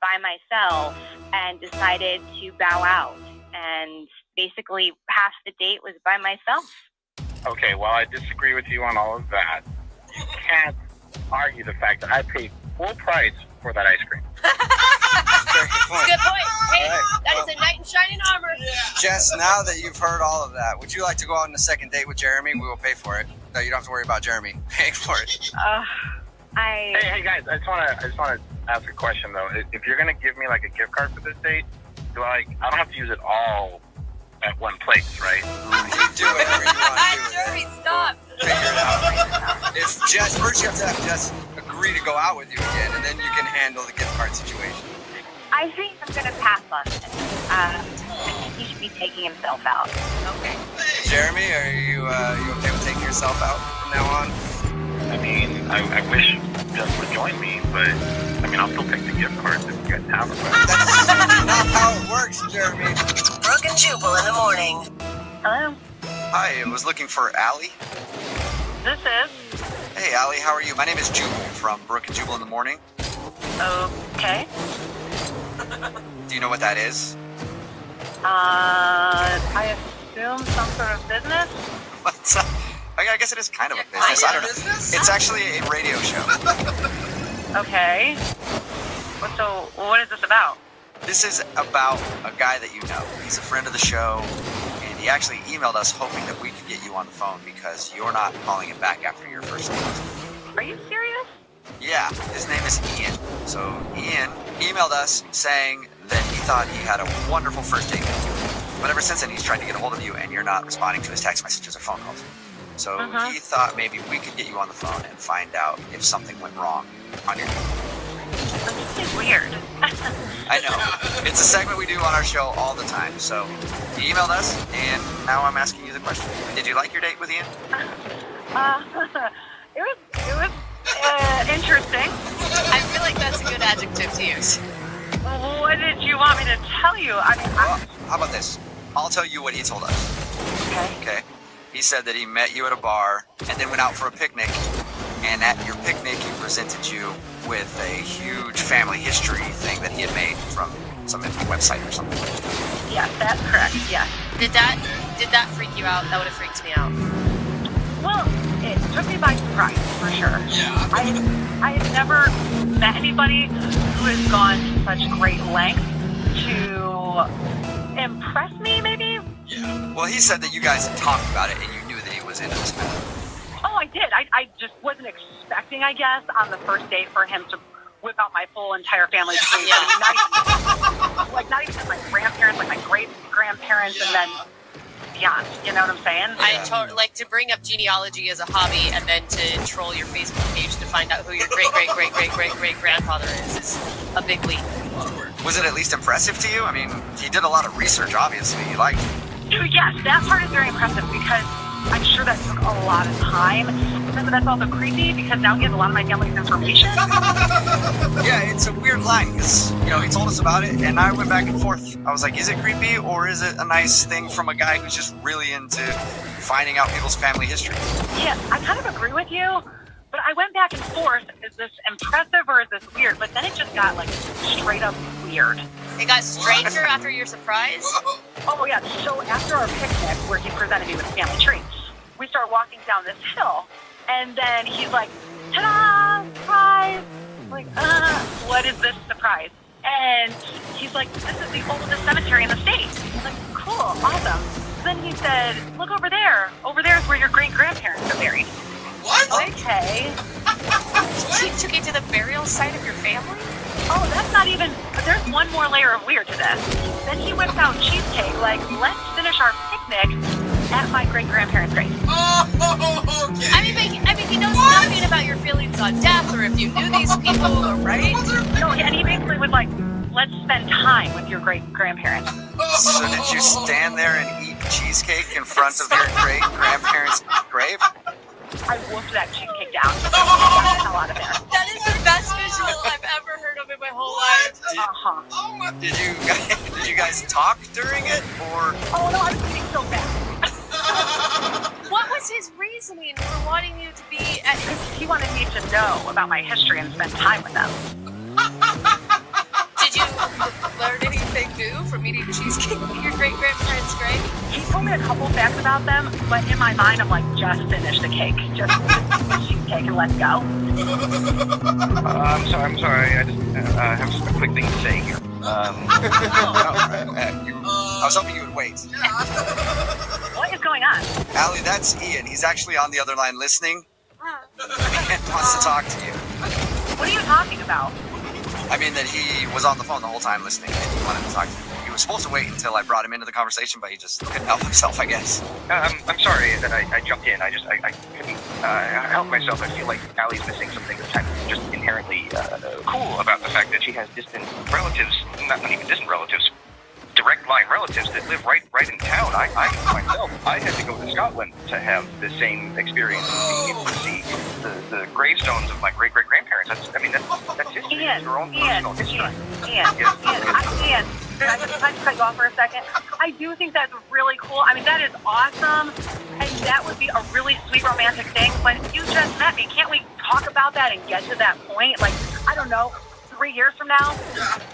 by myself and decided to bow out. And basically, half the date was by myself. Okay, well, I disagree with you on all of that. You can't argue the fact that I paid full price for that ice cream. Good point. Hey, that is a knight in shining armor. Jess, now that you've heard all of that, would you like to go out on a second date with Jeremy? We will pay for it. No, you don't have to worry about Jeremy paying for it. Hey guys, I just want to ask a question though. If you're gonna give me like a gift card for this date, I don't have to use it all at one place, right? You do whatever you want to do with it. Jeremy, stop. Figure it out. If Jess, first you have to have Jess agree to go out with you again, and then you can handle the gift card situation. I think I'm going to pass on this. I think he should be taking himself out. Okay. Jeremy, are you okay with taking yourself out from now on? I mean, I wish Jess would join me, but I mean, I'll still take the gift cards if you guys have them. That's not how it works, Jeremy. Brooke and Jubal in the morning. Hello? Hi, I was looking for Allie. This is? Hey, Allie, how are you? My name is Jubal from Brooke and Jubal in the Morning. Okay. Do you know what that is? I assume some sort of business? What's up? I guess it is kind of a business. I don't know. It's actually a radio show. Okay. So, what is this about? This is about a guy that you know. He's a friend of the show, and he actually emailed us hoping that we could get you on the phone because you're not calling him back after your first date. Are you serious? Yeah, his name is Ian. So Ian emailed us saying that he thought he had a wonderful first date with you. But ever since then, he's tried to get a hold of you, and you're not responding to his text messages or phone calls. So he thought maybe we could get you on the phone and find out if something went wrong on your date. This is weird. I know. It's a segment we do on our show all the time. So he emailed us, and now I'm asking you the question. Did you like your date with Ian? It was interesting. I feel like that's a good adjective to use. What did you want me to tell you? I mean, Well, how about this? I'll tell you what he told us. Okay. He said that he met you at a bar and then went out for a picnic. And at your picnic, he presented you with a huge family history thing that he had made from some website or something. Yes, that's correct. Yes. Did that freak you out? That would have freaked me out. Well, it took me by surprise for sure. Yeah. I had never met anybody who has gone to such great lengths to impress me. Maybe. Yeah. Well, he said that you guys had talked about it and you knew that he was into this matter. Oh, I did. I just wasn't expecting, I guess, on the first date for him to whip out my full entire family tree. Yeah. Not even just my grandparents, like my great grandparents, and then beyond. You know what I'm saying? I like to bring up genealogy as a hobby and then to troll your Facebook page to find out who your great-great-great-great-great-great-grandfather is a big leap. Was it at least impressive to you? I mean, he did a lot of research, obviously. You liked it. Yes, that part is very impressive because I'm sure that took a lot of time. But that's also creepy because now he has a lot of my family's information. Yeah, it's a weird line because, he told us about it and I went back and forth. I was like, is it creepy or is it a nice thing from a guy who's just really into finding out people's family history? Yeah, I kind of agree with you, but I went back and forth. Is this impressive or is this weird? But then it just got straight up weird. It got stranger after your surprise? Oh, yeah. So after our picnic where he presented me with a family tree, we start walking down this hill, and then he's like, ta-da, surprise! I'm like, what is this surprise? And he's like, this is the oldest cemetery in the state. I'm like, cool, awesome. Then he said, look over there. Over there is where your great-grandparents are buried. What? Okay. He took you to the burial site of your family? Oh, that's not even, there's one more layer of weird to this. Then he whips out cheesecake, like, let's finish our picnic at my great-grandparents' grave. Oh, okay. I mean, he knows nothing about your feelings on death or if you knew these people, right? No, and he basically was like, let's spend time with your great-grandparents. So did you stand there and eat cheesecake in front of your great-grandparents' grave? I wolfed that cheesecake down. Got the hell out of there. That is the best visual I've ever heard of in my whole life. Did you guys talk during it, or? Oh no, I was eating so fast. What was his reasoning for wanting you to be at? He wanted me to know about my history and spend time with them. Did you learn anything new from eating cheesecake at your great-grandparents' grave? He told me a couple facts about them, but in my mind, I'm like, just finish the cake. Just finish the cheesecake and let's go. I'm sorry. I just have a quick thing to say here. I was hoping you would wait. What is going on? Allie, that's Ian. He's actually on the other line listening. Ian wants to talk to you. What are you talking about? I mean that he was on the phone the whole time listening and he wanted to talk to you. He was supposed to wait until I brought him into the conversation, but he just couldn't help himself, I guess. I'm sorry that I jumped in. I couldn't help myself. I feel like Allie's missing something that's kind of just inherently cool about the fact that she has distant relatives, not even distant relatives, direct line relatives that live right in town. I myself, I had to go to Scotland to have the same experience of being able to see the gravestones of my great-great-grandparents. That's history. Ian, It's your own personal history. Ian, can I just cut you off for a second? I do think that's really cool. I mean, that is awesome, and that would be a really sweet romantic thing, but you just met me. Can't we talk about that and get to that point? Like, I don't know, 3 years from now?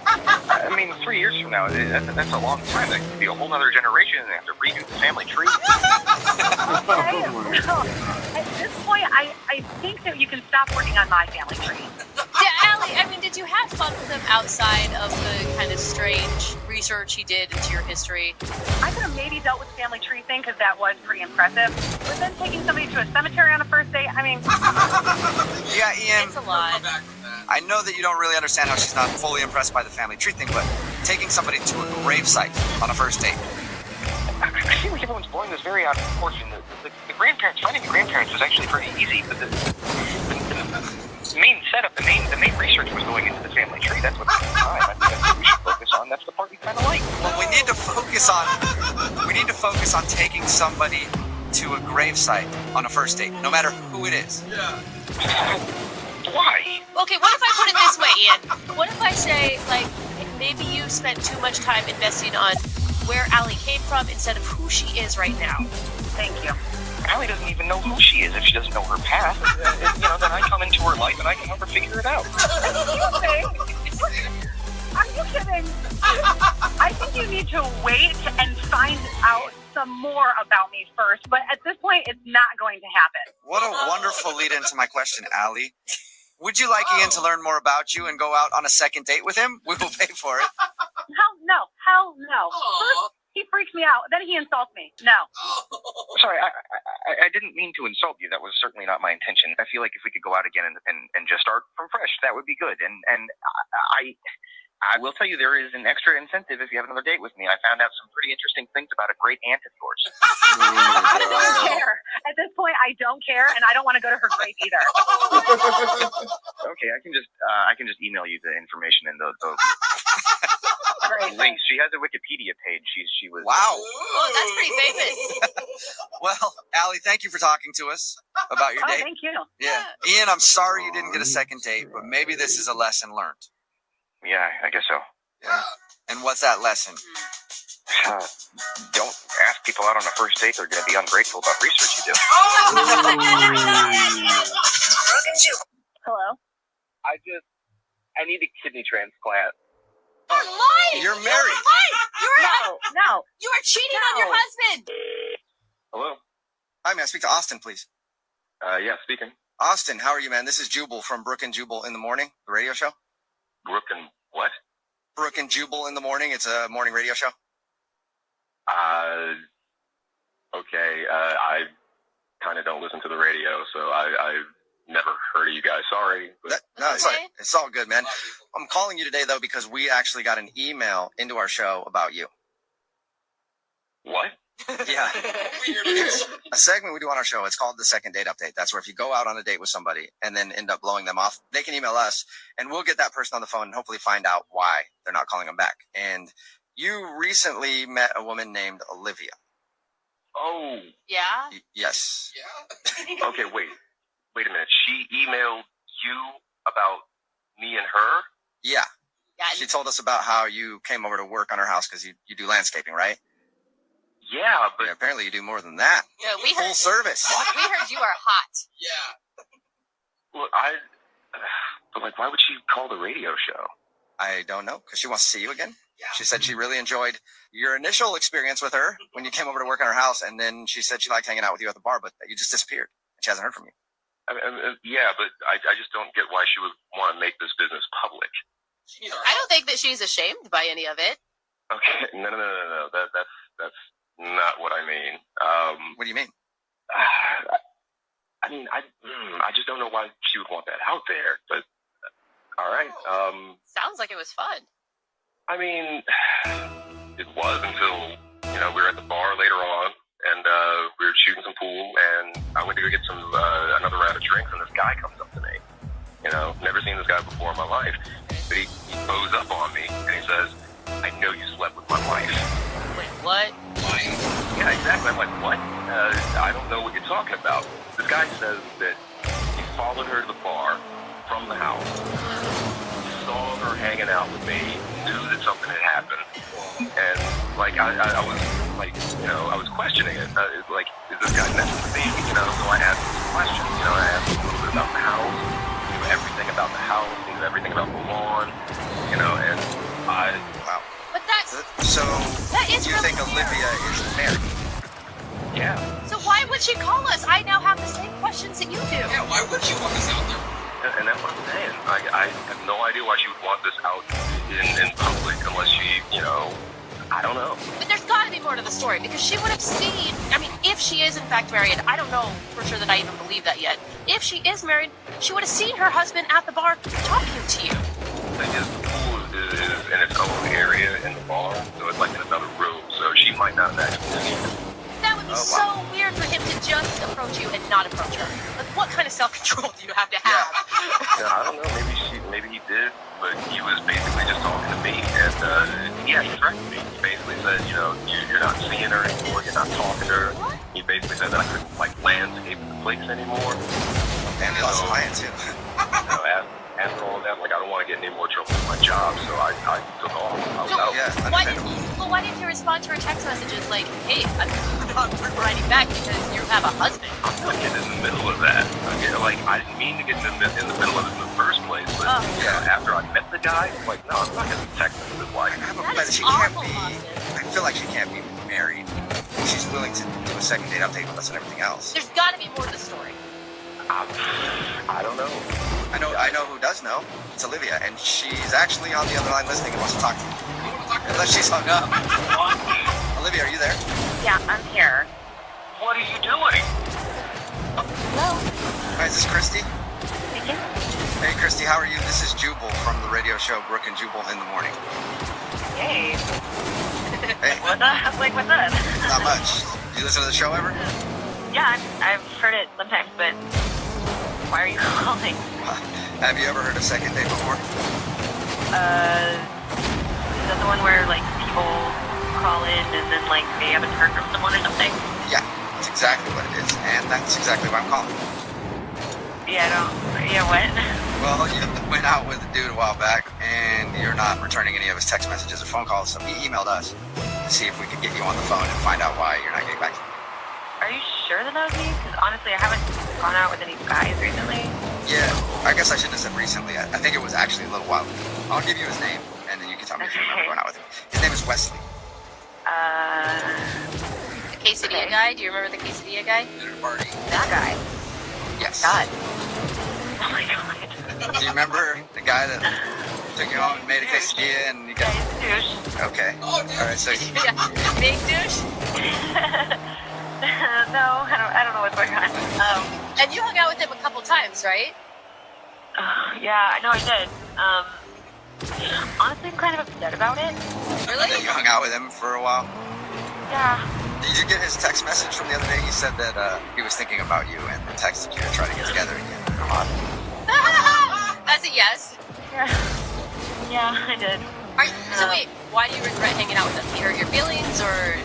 I mean, 3 years from now, that's a long time. That could be a whole other generation and they have to redo the family tree. Okay. At this point, I think that you can stop working on my family tree. Yeah, Allie, I mean, did you have fun with him outside of the kind of strange research he did into your history? I could have maybe dealt with the family tree thing because that was pretty impressive. But then taking somebody to a cemetery on a first date, I mean... Yeah, Ian. It's a lot. I know that you don't really understand how she's not fully impressed by the family tree thing, but taking somebody to a gravesite on a first date. I feel like everyone's blowing this very out of proportion. The grandparents, finding the grandparents was actually pretty easy, but the main setup, the main research was going into the family tree. That's what took time. I think that's what we should focus on. That's the part we kind of like. Well, we need to focus on taking somebody to a gravesite on a first date, no matter who it is. Yeah. Why? Okay, what if I put it this way, Ian? What if I say, like, maybe you spent too much time investing on where Allie came from instead of who she is right now? Thank you. Allie doesn't even know who she is if she doesn't know her past. Then I come into her life and I can help her figure it out. Are you kidding? I think you need to wait and find out some more about me first, but at this point, it's not going to happen. What a wonderful lead into my question, Allie. Would you like Ian to learn more about you and go out on a second date with him? We will pay for it. Hell no. First, he freaks me out, then he insults me. No. Sorry, I didn't mean to insult you. That was certainly not my intention. I feel like if we could go out again and just start from fresh, that would be good. And I will tell you there is an extra incentive if you have another date with me. I found out some pretty interesting things about a great aunt of yours. I don't care. At this point, I don't care, and I don't want to go to her grave either. Okay, I can just email you the information and the Great. links. She has a Wikipedia page. She was. Wow. Oh, that's pretty famous. Well, Allie, thank you for talking to us about your Oh, date. thank you. Yeah. Ian, I'm sorry you didn't get a second date, but maybe this is a lesson learned. Yeah, I guess so. Yeah. And what's that lesson? Don't ask people out on a first date. They're going to be ungrateful about research you do. Hello? I need a kidney transplant. You're lying. You're married. No. You are cheating on your husband. Hello? Hi, may I speak to Austin, please? Yeah, speaking. Austin, how are you, man? This is Jubal from Brooke and Jubal in the Morning, the radio show. Brooke and what? Brooke and Jubal in the Morning. It's a morning radio show. Okay. I kind of don't listen to the radio, so I've never heard of you guys. Sorry. No, it's all good, man. I'm calling you today, though, because we actually got an email into our show about you. What? Yeah. It's a segment we do on our show. It's called the Second Date Update. That's where if you go out on a date with somebody and then end up blowing them off, they can email us, and we'll get that person on the phone and hopefully find out why they're not calling them back. And you recently met a woman named Olivia. Oh. Yeah? Yes. Yeah. Okay, wait a minute. She emailed you about me and her? Yeah. She told us about how you came over to work on her house because you do landscaping, right? Yeah, but apparently you do more than that. Yeah, we Full heard service. We heard you are hot. Yeah. Look, but why would she call the radio show? I don't know, because she wants to see you again. Yeah. She said she really enjoyed your initial experience with her when you came over to work on her house, and then she said she liked hanging out with you at the bar, but that you just disappeared, and she hasn't heard from you. Yeah, but I just don't get why she would want to make this business public. I don't think that she's ashamed by any of it. Okay, no. That's not what I mean. What do you mean? I just don't know why she would want that out there. But all right. Sounds like it was fun. I mean, it was until we were at the bar later on, and we were shooting some pool, and I went to go get some another round of drinks, and this guy comes up to me. Never seen this guy before in my life, but he bows up on me, and he says, "I know you slept with my wife." Wait, what? Yeah, exactly. I'm like, what? I don't know what you're talking about. This guy says that he followed her to the bar from the house, saw her hanging out with me, knew that something had happened, and I was I was questioning it. Is this guy messing with me? So I asked him some questions. I asked him a little bit about the house, knew everything about the house, knew everything about the lawn, and wow. But that's that is you really think Olivia is married? Yeah. So why would she call us? I now have the same questions that you do. Yeah, why would you want this out there? And that's what I'm saying. I have no idea why she would want this out in public unless she, I don't know. But there's got to be more to the story because she would have seen, if she is in fact married, I don't know for sure that I even believe that yet. If she is married, she would have seen her husband at the bar talking to you. The pool is in its own area in the bar, so it's like in another room, so she might not have actually seen it. That would be so weird for him to just approach you and not approach her. Like, what kind of self-control do you have to have? Yeah, I don't know. Maybe he did, but he was basically just talking to me, and he threatened me. He basically said, you're not seeing her anymore, you're not talking to her. What? He basically said that I couldn't landscape the place anymore. Damn, he lost a client too. After all that, I don't want to get in any more trouble with my job, so I took off. I was out. Why didn't you respond to her text messages like, hey, I'm not writing back because you have a husband? I'm not getting in the middle of that. I didn't mean to get in the middle of it in the first place, but after I met the guy, no, I'm not going to text him with his wife. But she can't be. I feel like she can't be married. She's willing to do a second date update with us and everything else. There's got to be more to the story. I don't know. I know who does know. It's Olivia, and she's actually on the other line listening and wants to talk to you. Unless she's hung up. Olivia, are you there? Yeah, I'm here. What are you doing? Hello? Hi, is this Christy? Speaking. Hey, Christy, how are you? This is Jubal from the radio show Brooke and Jubal in the Morning. Hey. Hey. What's up? Like, what's up? Not much. You listen to the show ever? Yeah, I've heard it sometimes, but why are you calling? Have you ever heard of Second Date before? Is that the one where, like, people call in and then, like, they haven't heard from someone or something? Yeah, that's exactly what it is, and that's exactly why I'm calling. Yeah, what? Well, you went out with a dude a while back, and you're not returning any of his text messages or phone calls, so he emailed us to see if we could get you on the phone and find out why you're not getting back to him. Are you sure that was me? Because honestly, I haven't gone out with any guys recently. Yeah, I guess I shouldn't have said recently. I think it was actually a little while ago. I'll give you his name, and then you can tell me if you remember going out with him. His name is Wesley. The quesadilla guy? Do you remember the quesadilla guy? Dinner party. That guy? Yes. God. Oh my God. Do you remember the guy that took you home and made a quesadilla and you got... Yeah, he's a douche. Okay. Oh, dude. All right, so... Yeah. Big douche? No, I don't know what's going on. And you hung out with him a couple times, right? Yeah, I know I did. Honestly, I'm kind of upset about it. Really? You hung out with him for a while? Yeah. Did you get his text message from the other day? He said that he was thinking about you and texted you to try to get together again. Come on. That's a yes. Yeah, I did. So wait, why do you regret hanging out with him? He hurt your feelings, or...?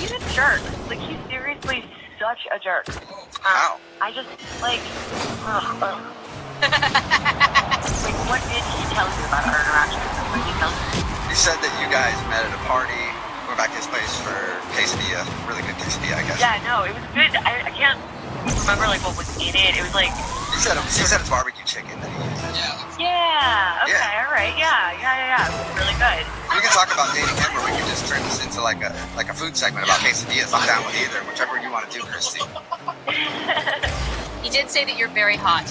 He's a jerk. Like, he's seriously such a jerk. How? I just, like... Like, what did he tell you about our interaction? What did he tell you? He said that you guys met at a party, went back to his place for quesadilla, really good quesadilla, I guess. Yeah, no, it was good. I can't remember, like, what was in it. It was, like... He said it's barbecue chicken that he used. Yeah, okay, Yeah. alright, yeah. It was really good. We can talk about dating him, or we can just turn this into like a food segment about quesadillas. I'm down with either, whichever you want to do, Christy. He did say that you're very hot.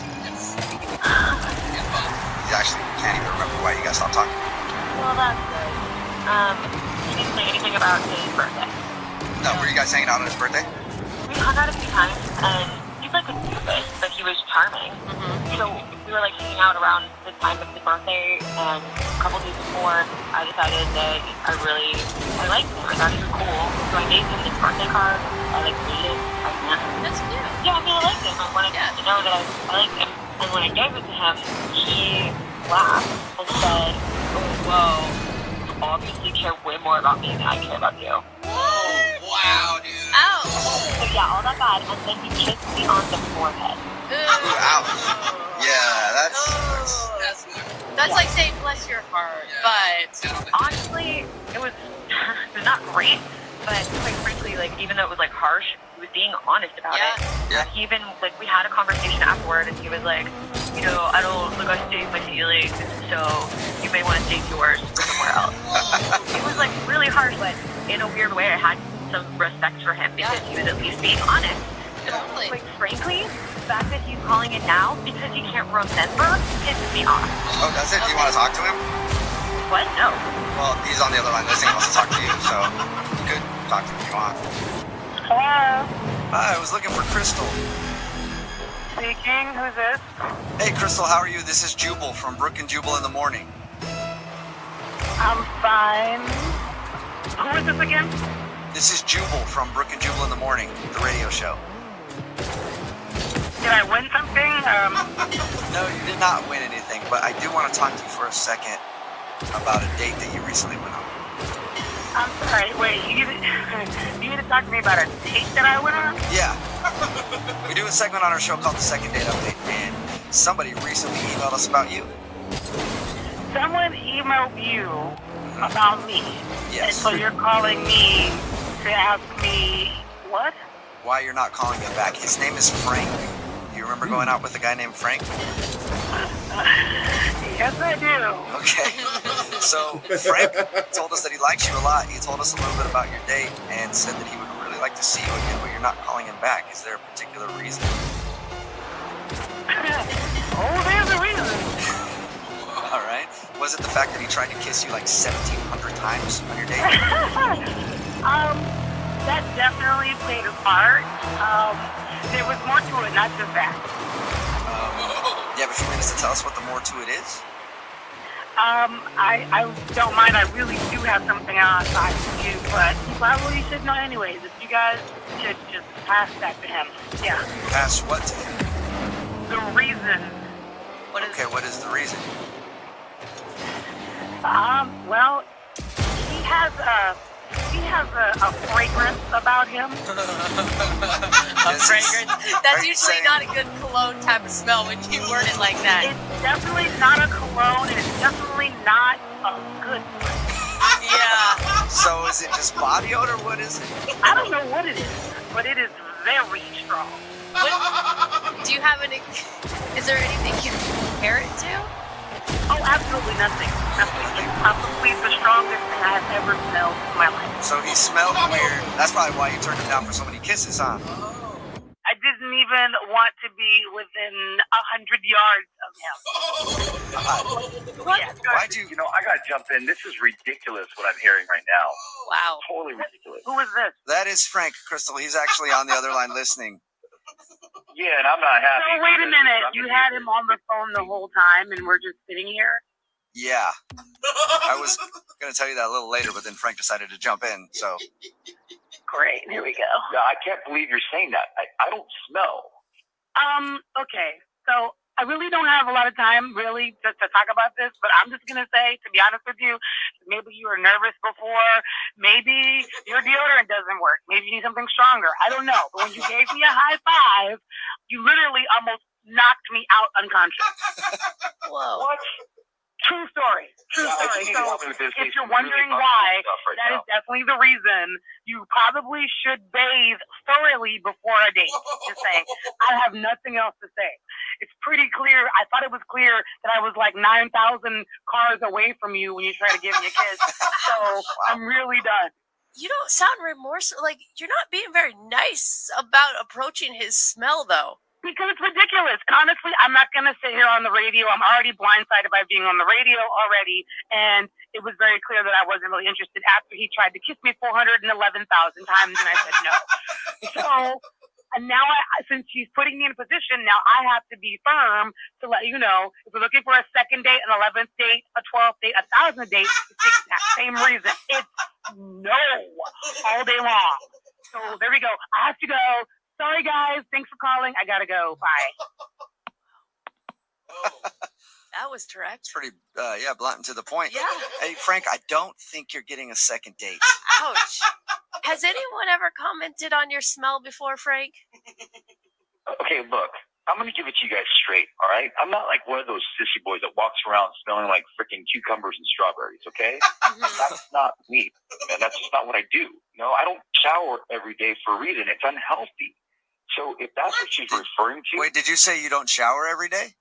He actually can't even remember why you guys stopped talking. Well, that's good. He didn't say anything about his birthday. No, were you guys hanging out on his birthday? We hung out a few times, and he's like a doofus, but he was charming. So we were like hanging out around the time of his birthday, and a couple days before, I decided that I liked him. I thought he was cool, so I gave him this birthday card. I like read it. That's cute. Yeah, I mean, I liked him. I wanted him to know that I liked him. And when I gave it to him, he laughed and said, "Oh, whoa, you obviously care way more about me than I care about you." Wow, dude. Ouch. So yeah, all that bad, and then he kissed me on the forehead. Ooh, ouch. Yeah, That's like saying bless your heart, but... Honestly, it was not great, but quite frankly, like, even though it was like harsh, he was being honest about it. Yeah. He even, like, we had a conversation afterward, and he was like, you know, I save my feelings, so you may want to save yours somewhere else. It was like really harsh, but in a weird way, I had some respect for him because he was at least being honest. So, like, frankly, the fact that he's calling it now because he can't remember pisses me off. Oh, does it? Do you want to talk to him? What? No. Well, he's on the other line listening. He wants to talk to you, so you could talk to him if you want. Hello? Hi, I was looking for Crystal. Speaking. Who's this? Hey, Crystal, how are you? This is Jubal from Brooke and Jubal in the Morning. I'm fine. Who is this again? This is Jubal from Brooke and Jubal in the Morning, the radio show. Did I win something? No, you did not win anything, but I do want to talk to you for a second about a date that you recently went on. I'm sorry. Wait, you need to talk to me about a date that I went on? Yeah. We do a segment on our show called The Second Date Update, and somebody recently emailed us about you. Someone emailed you about me. Yes. And so you're calling me to ask me what? Why you're not calling him back. His name is Frank. Do you remember going out with a guy named Frank? Yes, I do. Okay. So Frank told us that he likes you a lot. He told us a little bit about your date and said that he would really like to see you again, but you're not calling him back. Is there a particular reason? Oh, there's a reason. All right. Was it the fact that he tried to kiss you like 1,700 times on your date? That definitely played a part. There was more to it, not just that. you have a few minutes to tell us what the more to it is? I don't mind. I really do have something outside for you, but you probably should know anyways. If you guys should just pass that to him. Yeah. Pass what to him? The reason. What is the reason? Well, he has a fragrance about him. A fragrance? That's usually not a good cologne type of smell when you word it like that. It's definitely not a cologne, and it's definitely not a good one. Yeah. So is it just body odor? What is it? I don't know what it is, but it is very strong. Do you have any? Is there anything you can compare it to? Oh, absolutely nothing. Nothing. It's probably the strongest thing I have ever smelled in my life. So he smelled weird. That's probably why you turned him down for so many kisses, huh? I didn't even want to be within 100 yards of him. What? Why'd you? You know, I gotta jump in. This is ridiculous what I'm hearing right now. Wow. Totally ridiculous. Who is this? That is Frank, Crystal. He's actually on the other line listening. Yeah, and I'm not happy. So wait a minute. You had him on the phone the whole time, and we're just sitting here? Yeah. I was going to tell you that a little later, but then Frank decided to jump in, so. Great. Here we go. No, I can't believe you're saying that. I don't smell. Okay. So I really don't have a lot of time, really, to talk about this, but I'm just going to say, to be honest with you, maybe you were nervous before. Maybe your deodorant doesn't work. Maybe you need something stronger. I don't know. But when you gave me a high five, you literally almost knocked me out unconscious. Whoa. What? True story. True Yeah, story. I So think if you're wondering why, that is definitely the reason. You probably should bathe thoroughly before a date. Just saying. I have nothing else to say. It's pretty clear. I thought it was clear that I was like 9,000 cars away from you when you try to give me a kiss. So I'm really done. You don't sound remorseful. Like, you're not being very nice about approaching his smell, though. Because it's ridiculous. Honestly, I'm not going to sit here on the radio. I'm already blindsided by being on the radio already. And it was very clear that I wasn't really interested after he tried to kiss me 411,000 times and I said no. So, and now since he's putting me in a position, now I have to be firm to let you know, if we're looking for a second date, an 11th date, a 12th date, 1,000th date, it's the exact same reason. It's no all day long. So there we go. I have to go. Sorry, guys. Thanks for calling. I gotta go. Bye. That was direct. It's pretty, blunt and to the point. Yeah. Hey, Frank, I don't think you're getting a second date. Ouch. Has anyone ever commented on your smell before, Frank? Okay, look. I'm going to give it to you guys straight, all right? I'm not like one of those sissy boys that walks around smelling like freaking cucumbers and strawberries, okay? That's not me, and that's just not what I do. No, I don't shower every day for a reason. It's unhealthy. So if that's what she's referring to... Wait, did you say you don't shower every day?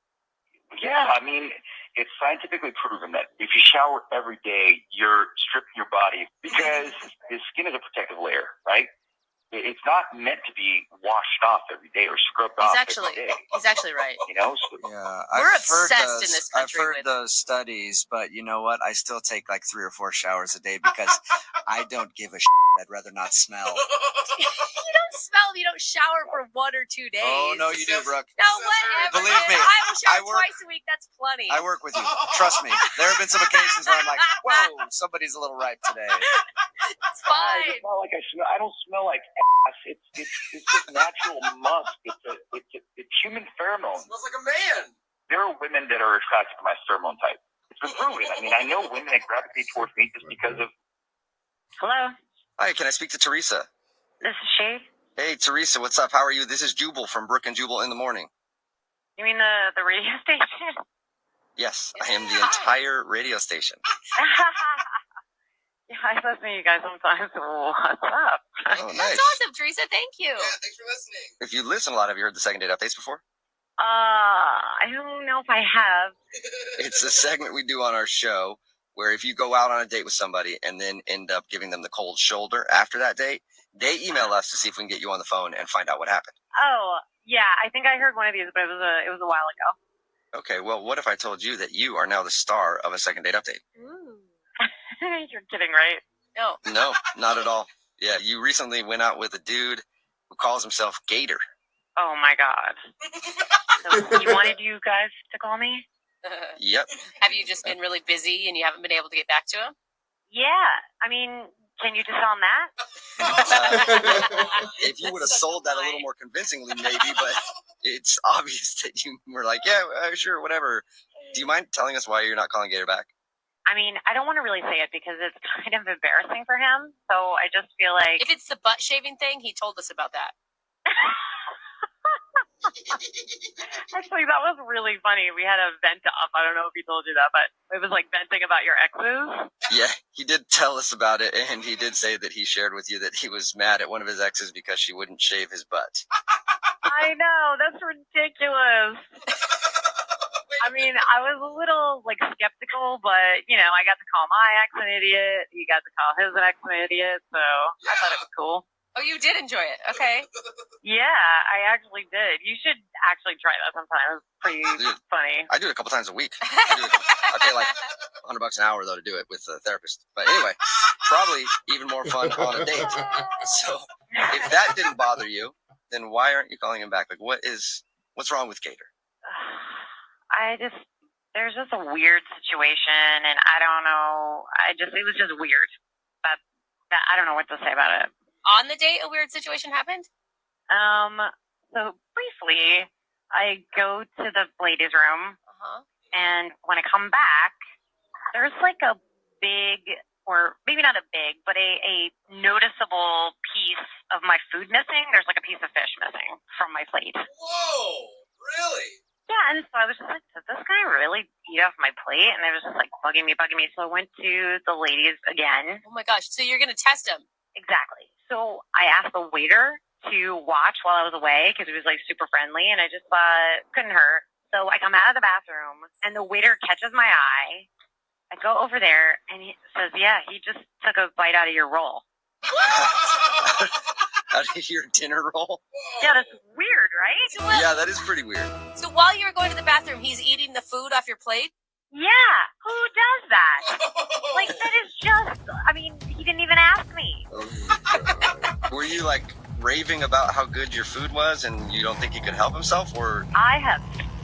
Yeah, I mean, it's scientifically proven that if you shower every day, you're stripping your body because the skin is a protective layer, right? It's not meant to be washed off every day or scrubbed off every day. He's actually right. You know? So, yeah, We're obsessed in this country. I've heard those studies, but you know what? I still take like 3 or 4 showers a day because I don't give a shit. I'd rather not smell. You don't smell if you don't shower for 1 or 2 days. Oh, no, you do, Brooke. No, whatever. Believe me, I will shower I work- twice a week. That's plenty. I work with you. Trust me. There have been some occasions where I'm like, whoa, somebody's a little ripe today. It's fine. It's not like I don't smell like ass. It's just natural musk. It's human pheromones. Smells like a man. There are women that are attracted to my pheromone type. It's been proven. I mean, I know women that gravitate towards me just because of... Hello? Hi, can I speak to Teresa? This is she? Hey, Teresa, what's up? How are you? This is Jubal from Brooke and Jubal in the Morning. You mean the radio station? Yes, I am the entire radio station. Yeah, I listen to you guys sometimes. What's up? Oh, nice. That's awesome, Teresa. Thank you. Yeah, thanks for listening. If you listen a lot, have you heard the Second Date Updates before? I don't know if I have. It's a segment we do on our show where if you go out on a date with somebody and then end up giving them the cold shoulder after that date, they email us to see if we can get you on the phone and find out what happened. Oh, yeah. I think I heard one of these, but it was a while ago. Okay, well, what if I told you that you are now the star of a Second Date Update? Ooh. You're kidding, right? No. No, not at all. Yeah, you recently went out with a dude who calls himself Gator. Oh, my God. So you wanted you guys to call me? Yep. Have you just been really busy and you haven't been able to get back to him? Yeah. I mean, can you just tell him that? If you would have sold that a little more convincingly, maybe, but it's obvious that you were like, yeah, sure, whatever. Do you mind telling us why you're not calling Gator back? I mean, I don't want to really say it because it's kind of embarrassing for him. So I just feel like... If it's the butt shaving thing, he told us about that. Actually, that was really funny. We had a vent off. I don't know if he told you that, but it was like venting about your exes. Yeah, he did tell us about it, and he did say that he shared with you that he was mad at one of his exes because she wouldn't shave his butt. I know, that's ridiculous. I mean, I was a little like skeptical, but you know, I got to call my ex an idiot. He got to call his ex an idiot, so I thought it was cool. Oh, you did enjoy it. Okay. Yeah, I actually did. You should actually try that sometime. It's pretty funny. I do it a couple times a week. I pay like $100 an hour though to do it with a therapist. But anyway, probably even more fun on a date. So if that didn't bother you, then why aren't you calling him back? Like, what's wrong with Gator? There's just a weird situation, and I don't know. It was just weird. But I don't know what to say about it. On the date, a weird situation happened? So briefly, I go to the ladies' room, and when I come back, there's like a big, or maybe not a big, but a noticeable piece of my food missing. There's like a piece of fish missing from my plate. Whoa, really? Yeah, and so I was just like, did this guy really eat off my plate? And it was just like bugging me. So I went to the ladies again. Oh my gosh, so you're going to test him? Exactly. So I asked the waiter to watch while I was away because he was like super friendly, and I just thought couldn't hurt. So I come out of the bathroom, and the waiter catches my eye. I go over there, and he says, "Yeah, he just took a bite out of your roll." Out of your dinner roll? Yeah, that's weird, right? Yeah, that is pretty weird. So while you were going to the bathroom, he's eating the food off your plate? Yeah, who does that? Like, that is just, I mean, he didn't even ask me. Were you like raving about how good your food was and you don't think he could help himself, or? I have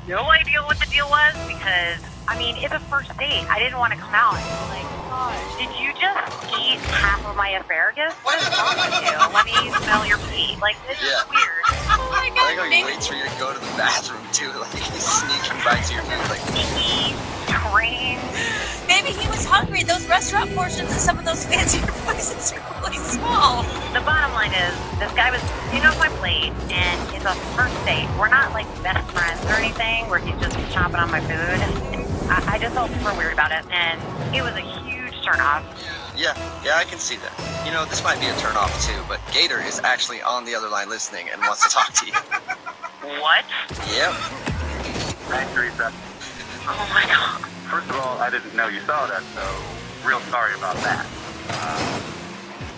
no idea what the deal was because, I mean, it's a first date. I didn't want to come out and be like, gosh, did you just eat half of my asparagus? What is wrong with you? Let me smell your feet. Like, this is weird. Oh my I think he waits for you to go to the bathroom too, like he's sneaking bites of your food, like sneaky, trained. Maybe he was hungry. Those restaurant portions at some of those fancier places are really small. The bottom line is, this guy was eating off my plate, and it's a first date. We're not like best friends or anything, where he's just chomping on my food. I just felt super weird about it, and it was a huge turnoff. Yeah, I can see that. You know, this might be a turnoff too, but Gator is actually on the other line listening and wants to talk to you. What? Yep. Hi, Teresa. Oh my god. First of all, I didn't know you saw that, so real sorry about that.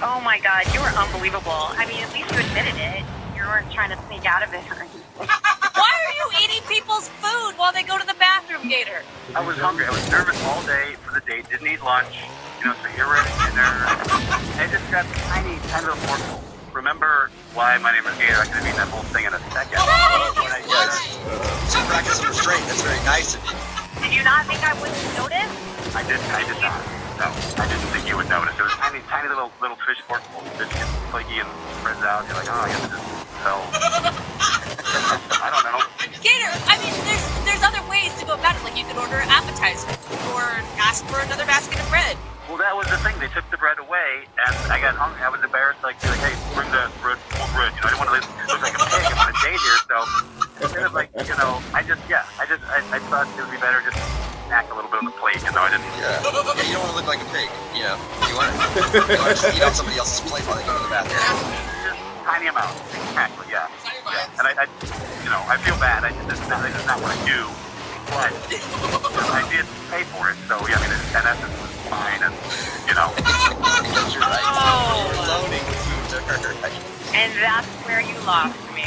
Oh my god, you were unbelievable. I mean, at least you admitted it. You weren't trying to sneak out of it or anything. Why are you eating people's food while they go to the bathroom, Gator? I was hungry. I was nervous all day for the date. Didn't eat lunch. You know, so you're at dinner. I just got tiny little morsel. Remember why my name is Gator? I could have eaten that whole thing in a second. So practice some restraint. That's very nice of you. Did you not think I wouldn't notice? I did not. No, I didn't think you would notice. It was tiny little fish fork that gets flaky and spreads out. You're like, oh, I guess it just fell. I don't know. Gator, I mean, there's other ways to go about it. Like you could order an appetizer or ask for another basket of bread. Well, that was the thing. They took the bread away, and I got hungry. I was embarrassed. Like, hey, bring the bread, more bread. You know, I didn't want to look like a pig. I'm on a date here, so instead of like, you know, I thought it would be better just snack a little bit on the plate, even though I didn't. Yeah, you don't want to look like a pig. You know, you want to just eat off somebody else's plate while they go to the bathroom. Just tiny amount, exactly. Yeah. And I you know, I feel bad. This is not what I do, but I did pay for it. So yeah, I mean, in essence, it was fine, and you know. Because you're right. Oh. You're loaning food to her. And that's where you lost me.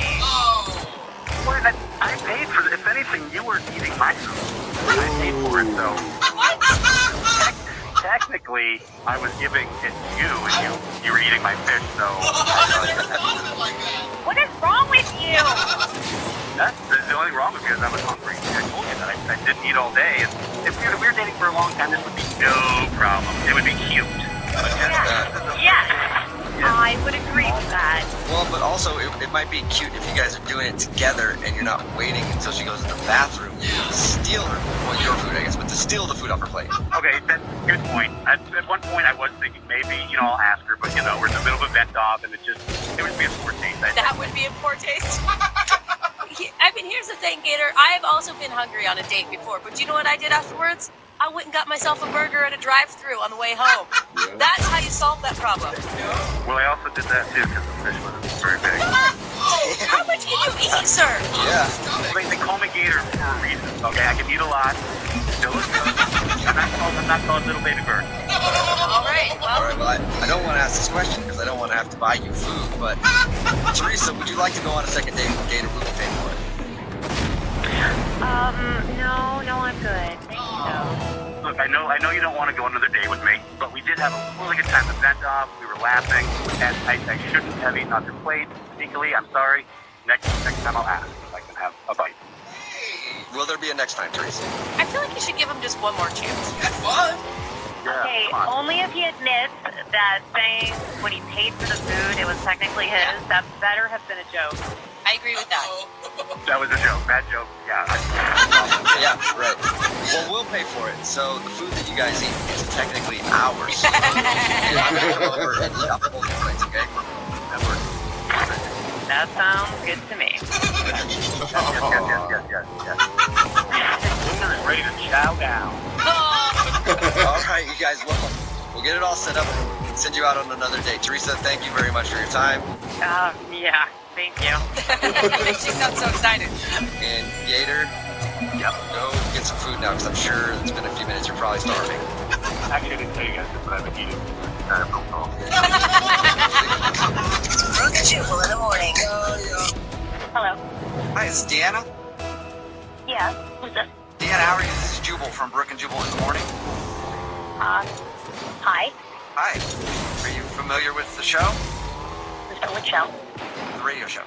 Well, I paid for it. If anything, you were eating my food. I paid for it, so. Technically, I was giving it to you, and you were eating my fish, so. What is wrong with you? That's the only thing wrong with me is I was hungry. I told you that I didn't eat all day. And if we were dating for a long time, this would be no problem. It would be cute. Yeah, I would agree with that. Well, but also it might be cute if you guys are doing it together and you're not waiting until she goes to the bathroom to steal her, well, your food, I guess, but to steal the food off her plate. Okay, that's a good point. At one point, I was thinking maybe, I'll ask her, but, we're in the middle of a vent off, and it would be a poor taste. That would be a poor taste. I mean, here's the thing, Gator. I have also been hungry on a date before, but you know what I did afterwards? I went and got myself a burger at a drive-thru on the way home. That's how you solve that problem. Well, I also did that, too, because the fish was very big. How much can you eat, sir? Yeah. They call me Gator for a reason, okay? I can eat a lot, still look good. I'm not called Little Baby Bird. All right, well, I don't want to ask this question because I don't want to have to buy you food, but Teresa, would you like to go on a second date with Gator? We will pay for it. No, I'm good. Thank you, though. Look, I know you don't want to go on another date with me, but we did have a really good time. The vent off, we were laughing, and I shouldn't have eaten off your plate sneakily. I'm sorry. Next time I'll ask if I can have a bite. Will there be a next time, Teresa? I feel like you should give him just one more chance. Have fun. Yeah, Okay, come on. only if he admits that saying when he paid for the food, it was technically his. That better have been a joke. I agree with that. That was a joke. Bad joke. Yeah. Yeah, right. Well, we'll pay for it. So the food that you guys eat is technically ours. I'm gonna come over and eat off the whole place, okay? That works. That sounds good to me. Yes. Gator is ready to chow down. All right, you guys. Well, we'll get it all set up and send you out on another date. Teresa, thank you very much for your time. Yeah, thank you. She sounds so excited. And Gator, go get some food now because I'm sure it's been a few minutes. You're probably starving. Actually, I didn't tell you guys this, but I've been eating. Brooke and Jubal in the morning. Hello. Hi, is this Deanna? Yeah, who's this? Deanna, how are you? This is Jubal from Brooke and Jubal in the morning. Hi. Hi. Are you familiar with the show? Which show? The radio show.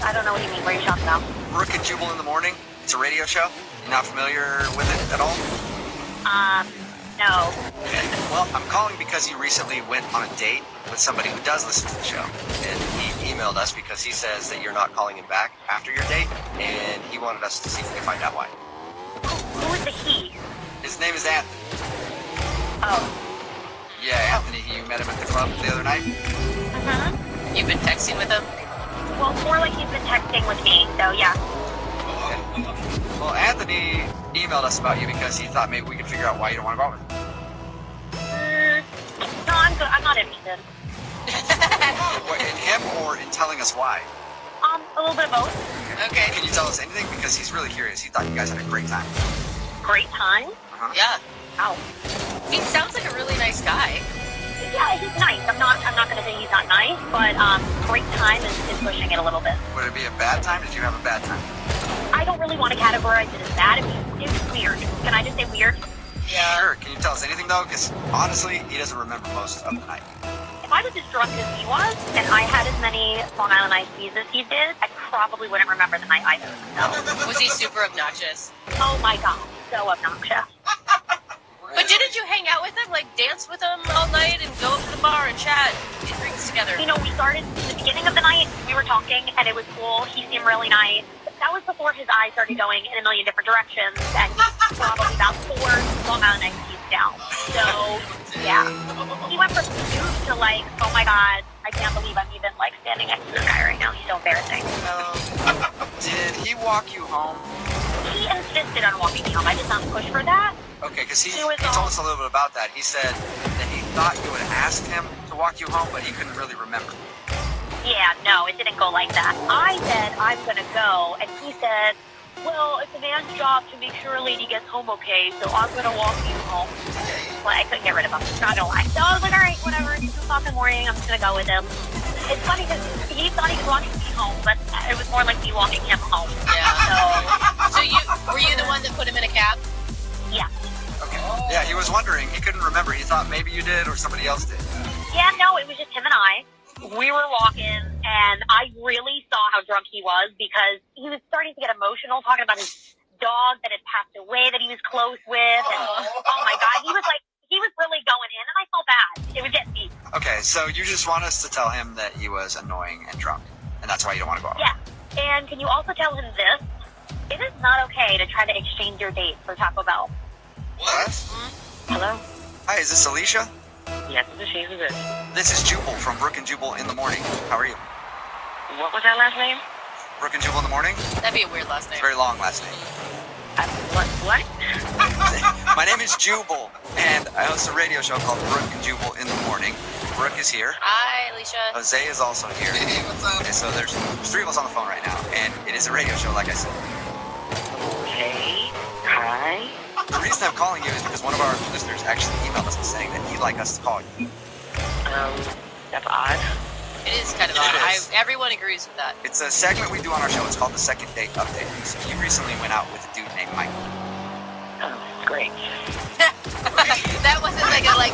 I don't know what you mean. What are you talking about? Brooke and Jubal in the morning. It's a radio show. You're not familiar with it at all? No. Well, I'm calling because he recently went on a date with somebody who does listen to the show. And he emailed us because he says that you're not calling him back after your date. And he wanted us to see if we can find out why. Who is the he? His name is Anthony. Oh. Yeah, Anthony. You met him at the club the other night? Mm-hmm. You've been texting with him? Well, more like he's been texting with me, so yeah. Well, Anthony emailed us about you because he thought maybe we could figure out why you don't want to go with him. No, I'm good. I'm not interested. In him or in telling us why? A little bit of both. Okay. Can you tell us anything? Because he's really curious. He thought you guys had a great time. Great time? Uh-huh. Yeah. Ow. He sounds like a really nice guy. Yeah, he's nice. I'm not gonna say he's not nice, but great time is pushing it a little bit. Would it be a bad time? Did you have a bad time? I don't really want to categorize it as bad. It was weird. Can I just say weird? Yeah. Sure. Can you tell us anything though? Because honestly, he doesn't remember most of the night. If I was as drunk as he was, and I had as many Long Island iced teas as he did, I probably wouldn't remember the night either. So. Was he super obnoxious? Oh my god, so obnoxious. But didn't you hang out with him, like dance with him all night and go up to the bar and chat, get drinks together? You know, we started at the beginning of the night, we were talking, and it was cool. He seemed really nice. That was before his eyes started going in a million different directions, and he's probably about 4 Long Island iced teas down. So, yeah. He went from cute to like, oh my god, I can't believe I'm even like standing next to this guy right now. He's so embarrassing. Did he walk you home? He insisted on walking me home. I did not push for that. Okay, because he told us a little bit about that. He said that he thought you had asked him to walk you home, but he couldn't really remember. Yeah, no, it didn't go like that. I said, I'm gonna go, and he said, well, it's a man's job to make sure a lady gets home okay, so I'm gonna walk you home. Well, I couldn't get rid of him, not gonna lie. So I was like, alright, whatever, it's 2 o'clock in the morning, I'm just gonna go with him. It's funny because he thought he was walking me home, but it was more like me walking him home. Yeah. So were you the one that put him in a cab? Yeah. Okay. Yeah, he was wondering. He couldn't remember. He thought maybe you did or somebody else did. Yeah, no, it was just him and I. We were walking, and I really saw how drunk he was because he was starting to get emotional, talking about his dog that had passed away that he was close with, and oh my God, he was really going in, and I felt bad. It was getting deep. Okay, so you just want us to tell him that he was annoying and drunk, and that's why you don't want to go out. Yeah, and can you also tell him this? It is not okay to try to exchange your date for Taco Bell. What? Hello? Hi, is this Alicia? Yes, this is she. Who's this? This is Jubal from Brooke and Jubal in the Morning. How are you? What was that last name? Brooke and Jubal in the Morning? That'd be a weird last name. Very long last name. What? My name is Jubal, and I host a radio show called Brooke and Jubal in the Morning. Brooke is here. Hi, Alicia. Jose is also here. Hey, what's up? Okay, so there's 3 of us on the phone right now, and it is a radio show, like I said. Okay. Hi. The reason I'm calling you is because one of our listeners actually emailed us saying that he'd like us to call you. That's odd. It is kind of It odd. is. Everyone agrees with that. It's a segment we do on our show. It's called the Second Date Update. So you recently went out with a dude named Michael. Oh, great. That wasn't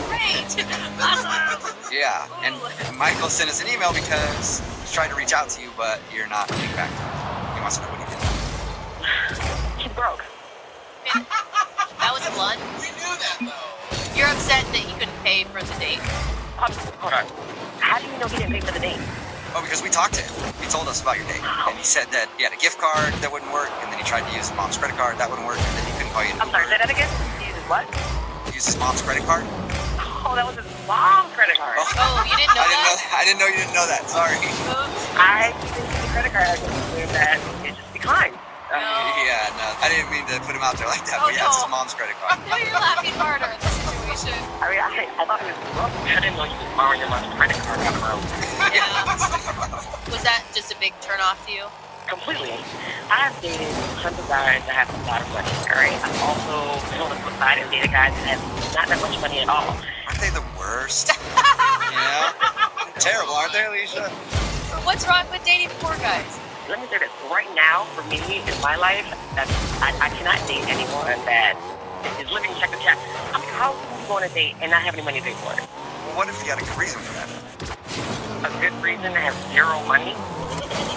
great. Awesome. Yeah, and Michael sent us an email because he's trying to reach out to you, but you're not getting back to him. He wants to know what he did. He's broke. That was blunt. We knew that, though. You're upset that you couldn't pay for the date. Hold on. How do you know he didn't pay for the date? Oh, because we talked to him. He told us about your date. And he said that he had a gift card that wouldn't work, and then he tried to use his mom's credit card, that wouldn't work, and then he couldn't call you. I'm sorry, say that again? He uses what? He used his mom's credit card? Oh, that was his mom's credit card. Oh, you didn't know that? I didn't know you didn't know that. Sorry. I didn't see the credit card. I just knew that it just declined. Yeah, no, I didn't mean to put him out there like that, Oh, but he has his no. mom's credit card. No, you're laughing harder at the situation. I mean, I thought it was broke. I didn't know you could borrow your mom's credit card on the road. Was that just a big turn off to you? Completely. I've dated tons of guys that have a lot of money, alright? I've also been on the flip side and dated guys that have not that much money at all. Aren't they the worst? You know? Terrible, aren't they, Alicia? What's wrong with dating poor guys? Let me say this, right now, for me, in my life, I cannot date anyone that is living check to check. I mean, how can you go on a date and not have any money to pay for it? Well, what if you had a good reason for that? A good reason to have zero money?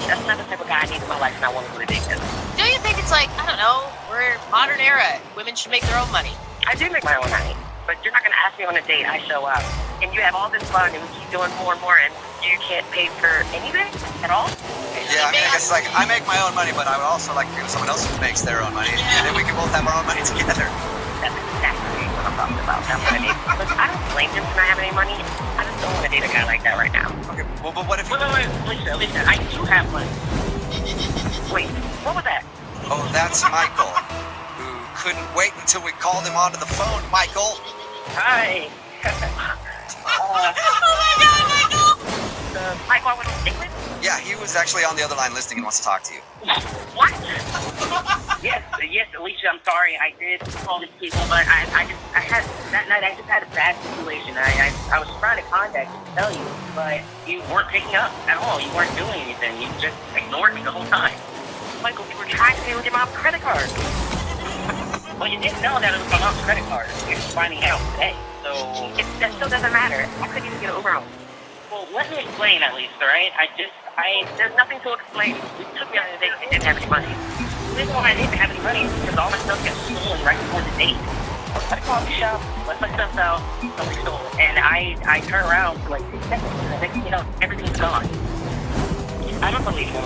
That's not the type of guy I need in my life and I want to go on a date with. Don't you think it's I don't know, we're modern era. Women should make their own money. I do make my own money, but you're not going to ask me on a date. I show up, and you have all this fun, and we keep doing more and more, and you can't pay for anything at all? Yeah, I mean, I guess I make my own money, but I would also like to give someone else who makes their own money, and then we can both have our own money together. That's exactly what I'm talking about. That's what I mean. Look, I don't blame him for not having any money. I just don't want to date a guy like that right now. Okay, well, but what if you... Wait, Lisa, I do have money. Wait, what was that? Oh, that's Michael, who couldn't wait until we called him onto the phone. Michael! Hi. Oh my God, Michael! Michael, I went on a date with? Yeah, he was actually on the other line listening and wants to talk to you. What? Yes, Alicia, I'm sorry. I did call these people, but I had that night. I just had a bad situation. I was trying to contact you to tell you, but you weren't picking up at all. You weren't doing anything. You just ignored me the whole time. Michael, you were trying to pay with your mom's credit card. Well, you didn't know that it was my mom's credit card. You're just finding out today. So that still doesn't matter. I couldn't even get over home. Well, let me explain at least, all right? There's nothing to explain. You took me on a date and didn't have any money. The reason why I didn't have any money is because all my stuff got stolen right before the date. I called the shop, let my stuff out, something stole it. And I turn around for like 6 seconds, and next thing you know, everything's gone. I don't believe him.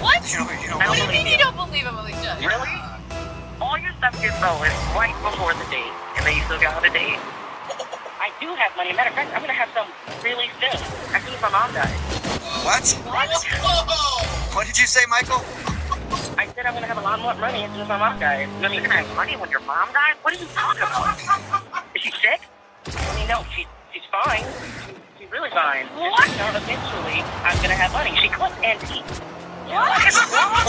What? You don't What do you mean you don't believe him, Alicia? Really? All your stuff gets stolen right before the date, and then you still got on the date. I do have money. Matter of fact, I'm gonna have some really soon. As soon as my mom dies. What? What did you say, Michael? I said I'm gonna have a lot more money as soon as my mom dies. I mean, you're gonna have money when your mom dies? What are you talking about? Is she sick? I mean, no, she's fine. She's really fine. What? You know, eventually, I'm gonna have money. She quit antique. What is wrong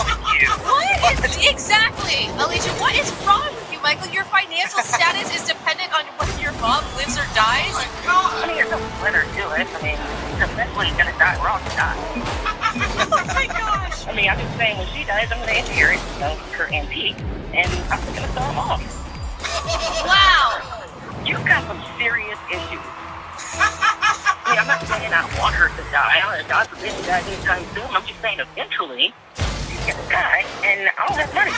with you? Exactly, Alicia, what is wrong with you, Michael? Your financial status is dependent on whether your mom lives or dies? I mean, there's no winner to it. I mean, eventually you're gonna die. We're all gonna die. Oh my gosh. I mean, I'm just saying, when she dies, I'm gonna inherit, her antique, and I'm just gonna sell them off. Wow. You've got some serious issues. I mean, I'm not saying I want her to God forbid you die anytime soon. I'm just saying eventually you're gonna die, and I don't have money.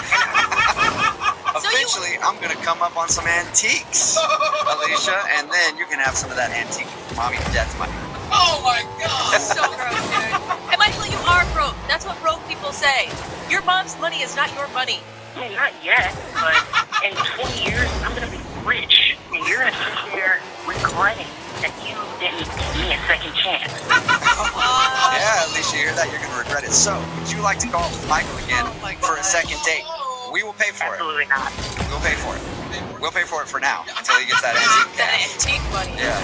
Eventually, I'm gonna come up on some antiques, Alicia, and then you can have some of that antique mommy death money. Oh my god! So gross, dude. And Michael, you are broke. That's what broke people say. Your mom's money is not your money. I mean, not yet, but in 20 years, I'm gonna be rich, and you're gonna sit there regretting that you didn't give me a second chance. Yeah, Alicia, you hear that? You're gonna regret it. So, would you like to go out with Michael again for a second date? We will pay for Absolutely it. not. We'll pay for it. We'll pay for it for now until he gets that antique That cash. antique money. Yeah.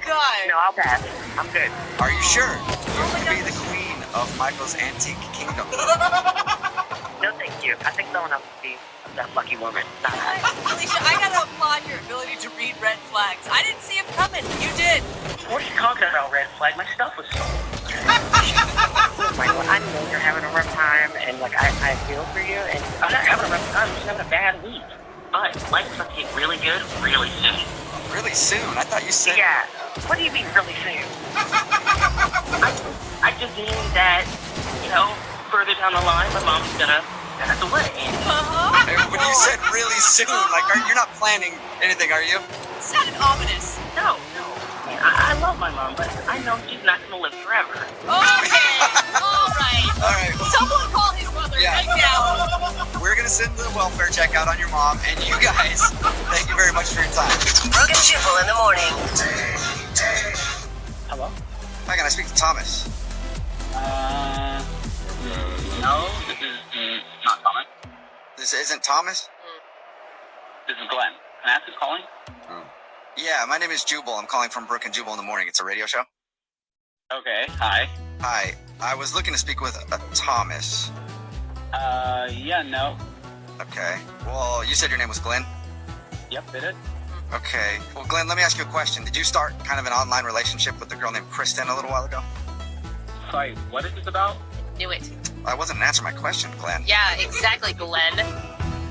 God. No, I'll pass. I'm good. Are you sure? You can be the queen of Michael's antique kingdom. No, thank you. I think someone else would be that lucky woman. Not I. Alicia, I gotta applaud your ability to read red flags. I didn't see him coming. You did. What are you talking about, red flag? My stuff was sold. Michael, I know you're having a rough time, and like I feel for you, and I'm not having a rough time. I'm just having a bad week. But life's gonna get really good really soon. Really soon? I thought you said... Yeah. What do you mean really soon? I just mean that, you know, further down the line, my mom's gonna pass away. Hey, when you said really soon, like, you're not planning anything, are you? It sounded ominous. No. I mean, I love my mom, but I know she's not gonna live forever. Okay. All right. All right. Someone call his mother right now. We're gonna send the welfare check out on your mom, and you guys, thank you very much for your time. Brooke and Jubal in the morning. Hello? Hi, can I speak to Thomas? No, this is not Thomas. This isn't Thomas? This is Glenn. Can I ask who's calling? Yeah, my name is Jubal. I'm calling from Brooke and Jubal in the morning. It's a radio show. Okay, hi. Hi, I was looking to speak with Thomas. Yeah, no. Okay. Well, you said your name was Glenn? Yep, it is. Okay. Well, Glenn, let me ask you a question. Did you start kind of an online relationship with a girl named Kristen a little while ago? Sorry, what is this about? Knew it. I wasn't answering my question, Glenn. Yeah, exactly, Glenn.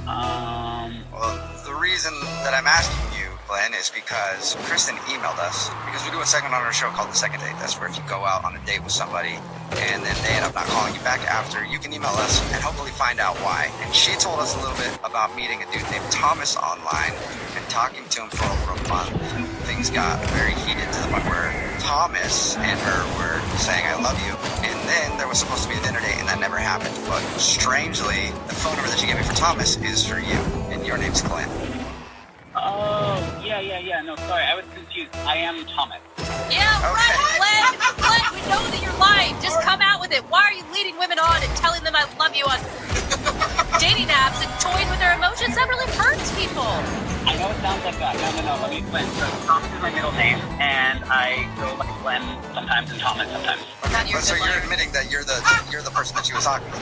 Well, the reason that I'm asking you, Glenn, is because Kristen emailed us, because we do a segment on our show called The Second Date. That's where if you go out on a date with somebody and then they end up not calling you back after, you can email us and hopefully find out why. And she told us a little bit about meeting a dude named Thomas online and talking to him for over a month. Things got very heated to the point where Thomas and her were saying, I love you. And then there was supposed to be a dinner date and that never happened. But strangely, the phone number that you gave me for Thomas is for you. And your name's Glenn. Oh, yeah. No, sorry, I was confused. I am Thomas. Yeah, right, Glenn, we know that you're lying. Just come out with it. Why are you leading women on and telling them I love you on dating apps and toying with their emotions? That really hurts people. I know it sounds like that. No, let me explain. So Thomas is my middle name, and I go by Glenn sometimes and Thomas sometimes. But so you're admitting that you're the person that she was talking to?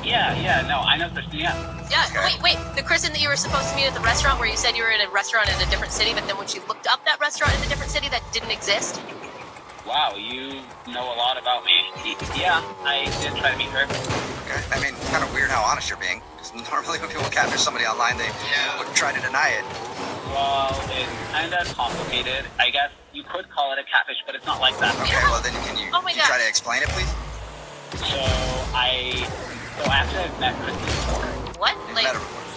Yeah, no, I know Kristen, yeah. Yeah, wait, the Kristen that you were supposed to meet at the restaurant where you said you were in a restaurant in a different city, but then when she looked up that restaurant in a different city, that didn't exist? Wow, you know a lot about me. Yeah, I did try to meet her. Okay, I mean, it's kind of weird how honest you're being, because normally when people catfish somebody online, they would try to deny it. Well, it's kind of complicated. I guess you could call it a catfish, but it's not like that. Okay, well then can you try to explain it, please? So after I've met Kristen before. What? Like,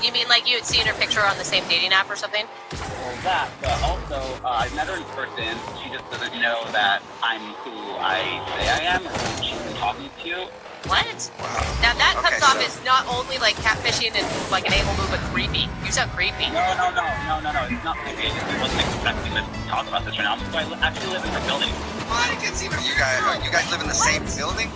you mean like you had seen her picture on the same dating app or something? Well, that, but also I've met her in person. She just doesn't know that I'm who I say I am or who she's been talking to. What? Wow. Now that comes off as not only like catfishing and like an anal move, but creepy. You sound creepy. No. It's not creepy. I just wasn't expecting to talk about this right now. So I actually live in her building. You guys live in the same building?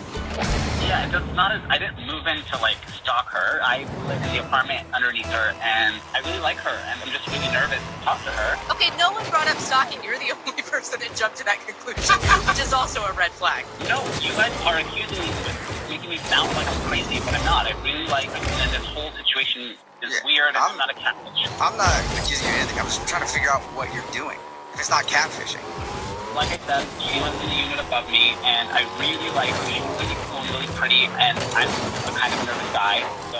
Yeah, it's not as I didn't move in to like stalk her. I live in the apartment underneath her, and I really like her, and I'm just really nervous to talk to her. Okay, no one brought up stalking. You're the only person that jumped to that conclusion, which is also a red flag. No, you guys are accusing me of making me sound like I'm crazy, but I'm not. I really like her, and this whole situation is weird, and I'm not a catfish. I'm not accusing you of anything. I'm just trying to figure out what you're doing. If it's not catfishing. Like I said, she lives in the unit above me, and I really like her. She's really cool and really pretty, and I'm a kind of nervous guy, so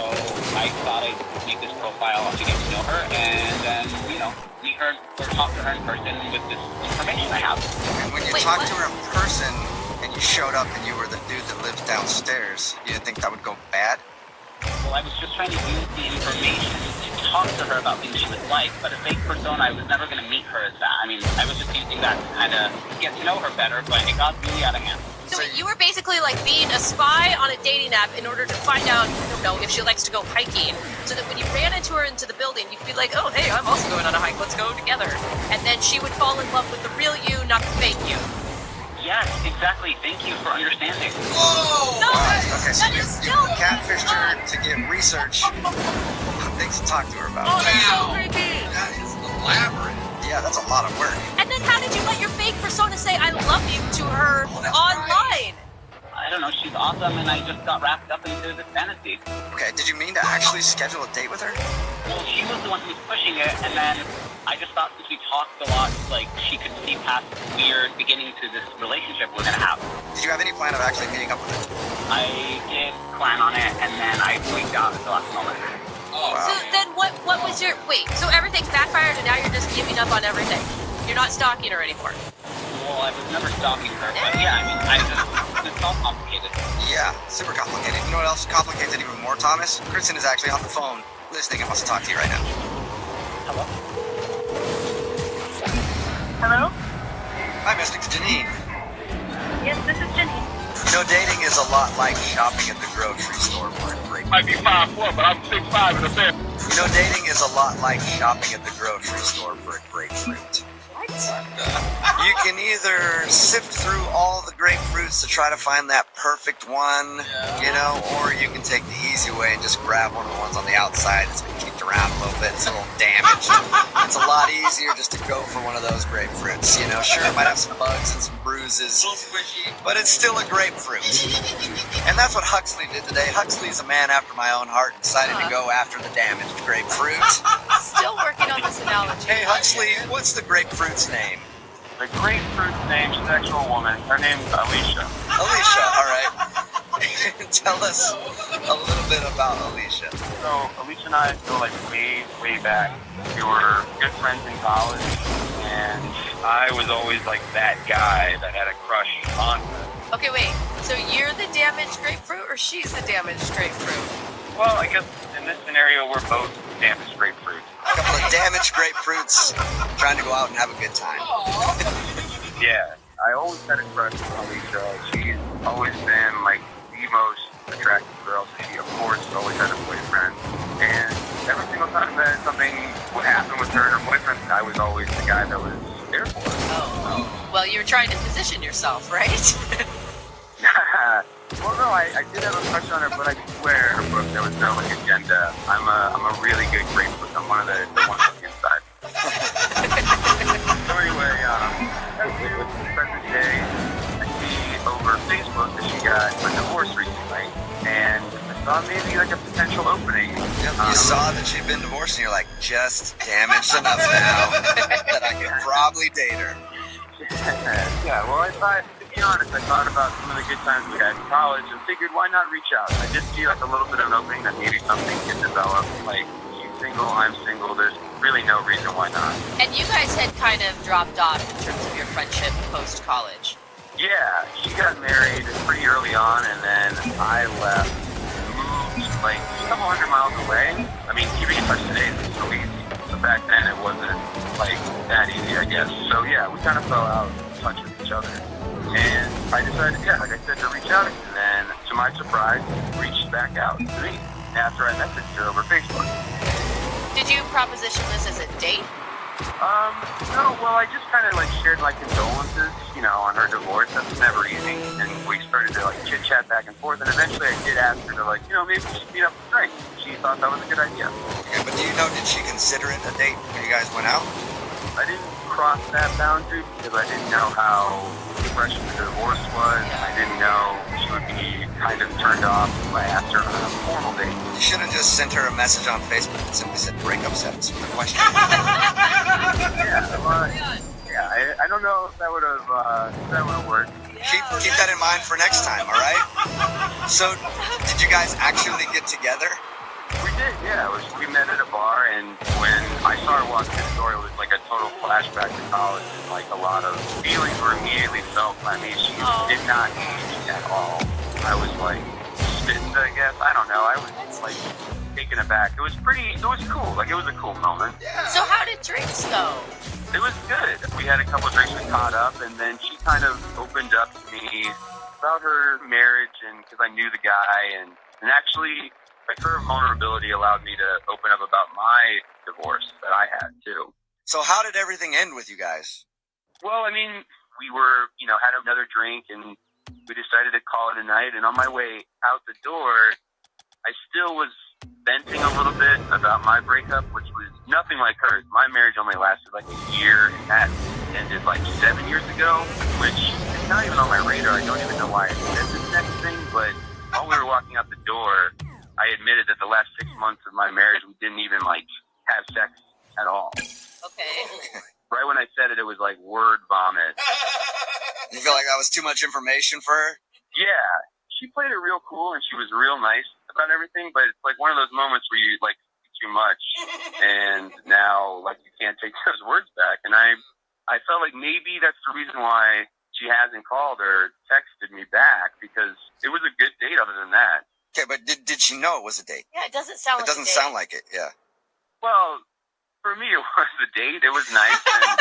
I thought I'd make this profile to get to know her, and then, meet her or talk to her in person with this information I have. And when you talk to her in person, and you showed up and you were the dude that lives downstairs, you didn't think that would go bad? Well, I was just trying to use the information to talk to her about things she would like, but a fake persona, I was never going to meet her as that. I mean, I was just using that to kind of get to know her better, but it got really out of hand. So you were basically like being a spy on a dating app in order to find out, I don't know, if she likes to go hiking, so that when you ran into her into the building, you could be like, oh, hey, I'm also going on a hike, let's go together. And then she would fall in love with the real you, not the fake you. Yes, exactly. Thank you for understanding. Whoa! No, Okay, so you catfished her to get research, things to talk to her about. Oh, that's so creepy. That is elaborate. Yeah, that's a lot of work. And then how did you let your fake persona say I love you to her online? I don't know, she's awesome, and I just got wrapped up into this fantasy. Okay, did you mean to actually schedule a date with her? Well, she was the one who was pushing it, and then I just thought since we talked a lot, like, she could see past the weird beginning to this relationship we're gonna have. Did you have any plan of actually meeting up with her? I did plan on it, and then I freaked out at the last moment. Oh, wow. So then what was your, wait, so everything backfired and now you're just giving up on everything? You're not stalking her anymore? Well, I was never stalking her, but yeah, I mean, it's all complicated. Yeah, super complicated. You know what else complicates it even more, Thomas? Kristen is actually on the phone, listening and wants to talk to you right now. Hello? Hello? Hi, Mystic. It's Janine. Yes, this is Janine. You know, dating is a lot like shopping at the grocery store for a great. Might be 5'4", but I'm 6'5" in a bed. You know, dating is a lot like shopping at the grocery store for a grapefruit. You can either sift through all the grapefruits to try to find that perfect one, you know, or you can take the easy way and just grab one of the ones on the outside that's been kicked around a little bit, it's a little damaged. It's a lot easier just to go for one of those grapefruits, you know. Sure, it might have some bugs and some bruises, but it's still a grapefruit. And that's what Huxley did today. Huxley's a man after my own heart and decided to go after the damaged grapefruit. Still working on this analogy. Hey, Huxley, what's the grapefruit's name? The grapefruit's name, she's an actual woman. Her name's Alicia. Alicia, all right. Tell us a little bit about Alicia. So, Alicia and I go like way, way back. We were good friends in college, and I was always like that guy that had a crush on her. Okay, wait, so you're the damaged grapefruit or she's the damaged grapefruit? Well, I guess in this scenario, we're both damaged grapefruit. A couple of damaged grapefruits trying to go out and have a good time. Yeah, I always had a crush on Alicia. She's always been like the most attractive girl. So she, of course, always had a boyfriend. And every single time that something would happen with her and her boyfriend, I was always the guy that was there for her. Oh, well, you were trying to position yourself, right? Well, no, I did have a crush on her, but I swear, Brooke, there was no like agenda. I'm a really good grapefruit. I'm one of the ones on the inside. So anyway, as we look at the present day, I see over Facebook that she got a divorce recently, and I saw maybe like a potential opening. You saw that she'd been divorced, and you're like, just damaged enough now that I could probably date her. Yeah, well, I thought, to be honest, I thought about some of the good times we had in college and figured why not reach out. I did see like a little bit of an opening that maybe something could develop. Like, she's single, I'm single, there's really no reason why not. And you guys had kind of dropped off in terms of your friendship post-college. Yeah, she got married pretty early on, and then I left, moved like a couple hundred miles away. I mean, keeping in touch today is so easy. But back then it wasn't like that easy, I guess. So yeah, we kind of fell out of touch with each other. And I decided, yeah, like I said, to reach out. And then, to my surprise, reached back out to me after I messaged her over Facebook. Did you proposition this as a date? No, well, I just kind of like shared my condolences, you know, on her divorce. That's never easy. And we started to like chit chat back and forth. And eventually I did ask her to like, you know, maybe we should meet up for drinks. She thought that was a good idea. Okay, but do you know, did she consider it a date when you guys went out? I didn't cross that boundary because I didn't know how fresh the divorce was. I didn't know she would be kind of turned off if I asked her on a formal date. You should have just sent her a message on Facebook that simply said breakup settings with a question. Yeah, I don't know if that would have worked. Keep that in mind for next time, all right? So, did you guys actually get together? We did, yeah. We met at a bar, and when I saw her walk through the door. It was like a total flashback to college, and like a lot of feelings were immediately felt by me. She did not age at all. I was like smitten, I guess. I don't know. I was like taken aback. It was cool. Like it was a cool moment. So how did drinks go? It was good. We had a couple of drinks, we caught up, and then she kind of opened up to me about her marriage, and because I knew the guy, and actually, like her vulnerability allowed me to open up about my divorce that I had too. So how did everything end with you guys? Well, I mean, we were, had another drink, and we decided to call it a night. And on my way out the door, I still was venting a little bit about my breakup, which was nothing like hers. My marriage only lasted like a year, and that ended like 7 years ago, which is not even on my radar. I don't even know why I said this next thing, but while we were walking out the door, I admitted that the last 6 months of my marriage, we didn't even like have sex at all. Okay. Right when I said it, it was like word vomit. You feel like that was too much information for her? Yeah. She played it real cool, and she was real nice about everything, but it's like one of those moments where you like too much, and now like you can't take those words back. And I felt like maybe that's the reason why she hasn't called or texted me back, because it was a good date other than that. Okay, but did she know it was a date? Yeah, it doesn't sound like It doesn't a date. sound like it, yeah. Well, for me, it was a date. It was nice. And,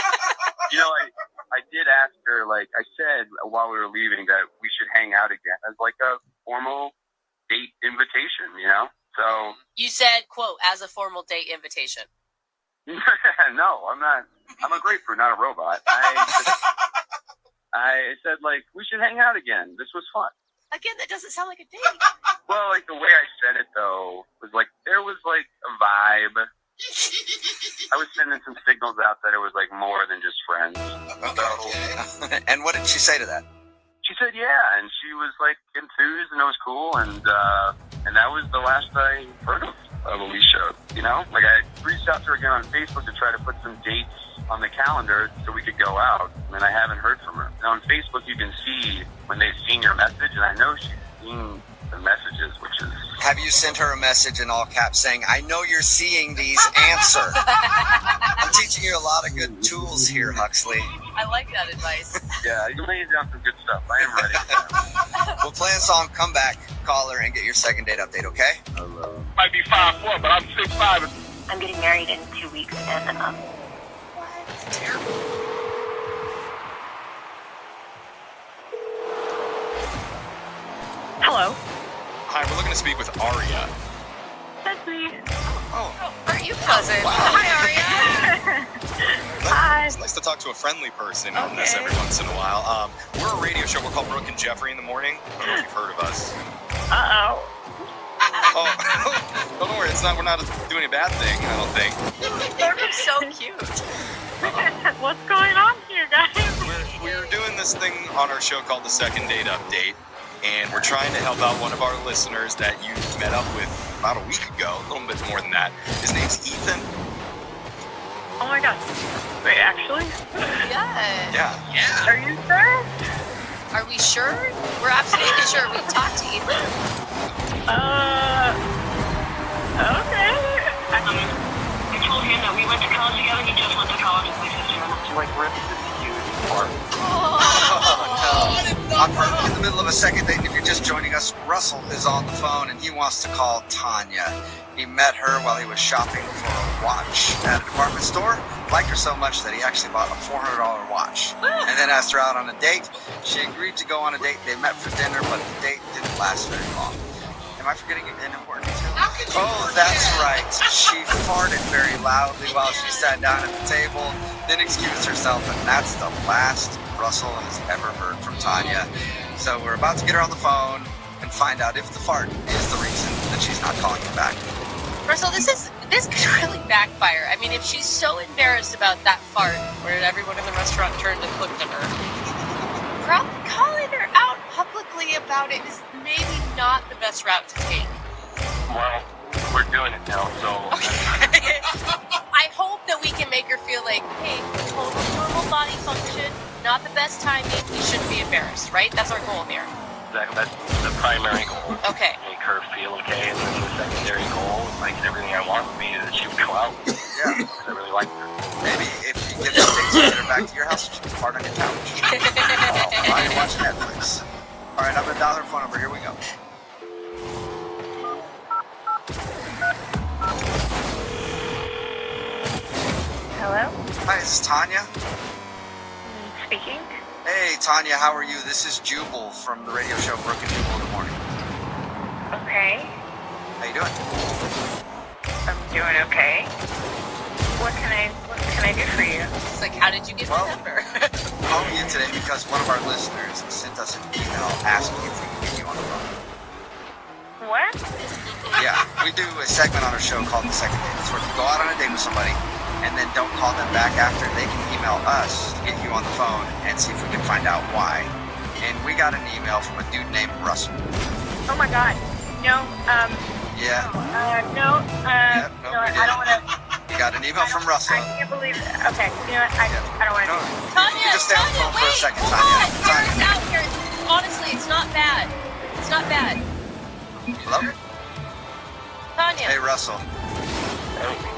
I did ask her, like I said while we were leaving, that we should hang out again as like a formal date invitation, So. You said, quote, as a formal date invitation. No, I'm not. I'm a grapefruit, not a robot. I said, like, we should hang out again. This was fun. Again, that doesn't sound like a date. Well, like, the way I said it, though, was like, there was, like, a vibe. I was sending some signals out that it was, like, more than just friends. Okay. And what did she say to that? She said, yeah, and she was, like, enthused, and it was cool, and that was the last I heard of Alicia, Like, I reached out to her again on Facebook to try to put some dates on the calendar so we could go out, and I haven't heard from her. Now, on Facebook, you can see when they've seen your message, and I know she's seen the messages, which is... Have you sent her a message in all caps saying, I know you're seeing these, answer? I'm teaching you a lot of good tools here, Huxley. I like that advice. Yeah, you laid down some good stuff. I am ready. We'll play a song, come back, call her, and get your second date update, okay? Might be 5'4", but I'm 6'5". I'm getting married in 2 weeks, and It's terrible. hello. Hi, we're looking to speak with Aria. That's me. Oh, aren't you cousin? Wow. Hi, Aria. Hi. It's nice to talk to a friendly person on this every once in a while. We're a radio show. We're called Brooke and Jeffrey in the Morning. I don't know if you've heard of us. Uh-oh. Oh, don't worry. We're not doing a bad thing, I don't think. They're so cute. What's going on here, guys? We're doing this thing on our show called the Second Date Update, and we're trying to help out one of our listeners that you met up with about a week ago, a little bit more than that. His name's Ethan. Oh my gosh. Wait, actually? Yeah. Yeah. Are you sure? Are we sure? We're absolutely sure. We talked to Ethan. Okay. I told him that we went to college together. He just went to college with my sister. She, like, ripped this huge part. I'm in the middle of a second date, and if you're just joining us, Russell is on the phone, and he wants to call Tanya. He met her while he was shopping for a watch at a department store. Liked her so much that he actually bought a $400 watch. And then asked her out on a date. She agreed to go on a date. They met for dinner, but the date didn't last very long. Am I forgetting an important detail? Oh, that's right. She farted very loudly while she sat down at the table, then excused herself, and that's the last Russell has ever heard from Tanya. So we're about to get her on the phone and find out if the fart is the reason that she's not calling him back. Russell, this could really backfire. I mean, if she's so embarrassed about that fart, where everyone in the restaurant turned and looked at her, probably calling her out publicly about it is maybe not the best route to take. Well, we're doing it now, so... Okay. I hope that we can make her feel like, hey, total normal body function, not the best timing, we shouldn't be embarrassed, right? That's our goal here. Exactly, that's the primary goal. Okay. Make her feel okay, and then the secondary goal, like everything I want would be that she would go out. Yeah, Yeah. I really like her. Maybe if you get the dates and get her back to your house, she can fart on your couch. While you're watching Netflix. All right, I'm gonna dial her phone number. Here we go. Hello? Hi, is this Tanya? Speaking? Hey, Tanya, how are you? This is Jubal from the radio show Brooke and Jubal in the Morning. Okay. How you doing? I'm doing okay. What can I do for you? It's like, how did you get my number? I'm calling you today because one of our listeners sent us an email asking if we could get you on the phone. What? Yeah, we do a segment on our show called The Second Date. It's where if you go out on a date with somebody and then don't call them back after, they can email us to get you on the phone and see if we can find out why. And we got an email from a dude named Russell. Oh my god. No, Yeah. no, Yeah, you know what, I don't want to... You got an email from Russell. I can't believe it. Okay, you know what, I don't want to... Tanya, just stay on the phone for a wait, second, hold Tanya. on. Hear us out here. Honestly, it's not bad. It's not bad. Hello? Tanya. Hey, Russell.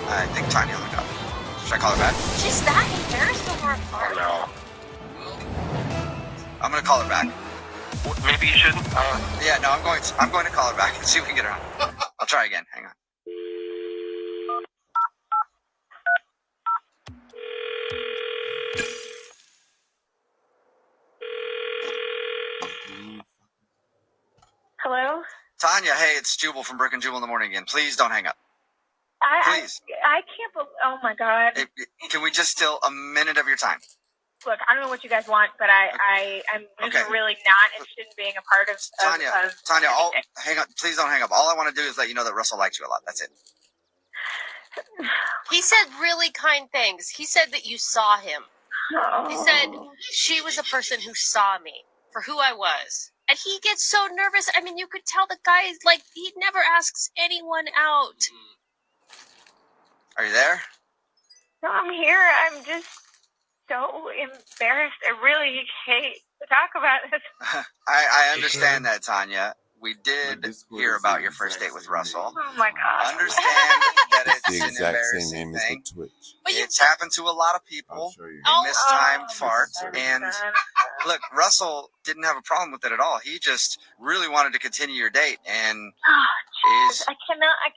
I think Tanya hung up. Should I call her back? She's that embarrassed over a fart. No. I'm gonna call her back. Maybe you shouldn't. Yeah, no, I'm going to call her back and see if we can get her on. I'll try again. Hang on. Hello? Tanya, hey, it's Jubal from Brooke and Jubal in the Morning again. Please don't hang up. Please. I can't believe... Oh my god. Can we just steal a minute of your time? Look, I don't know what you guys want, but I'm just really not interested in being a part of... Tanya, hang on. Please don't hang up. All I want to do is let you know that Russell likes you a lot. That's it. He said really kind things. He said that you saw him. He said she was a person who saw me for who I was. And he gets so nervous. I mean, you could tell the guy, like, he never asks anyone out. Are you there? No, I'm here. I'm just so embarrassed. I really hate to talk about this. I understand that, Tanya. We did hear about your first date with Russell. Oh my god. Understand that it's The an exact same embarrassing name as thing. the Twitch. It's happened to a lot of people. Mistimed farts. And look, Russell didn't have a problem with it at all. He just really wanted to continue your date, and I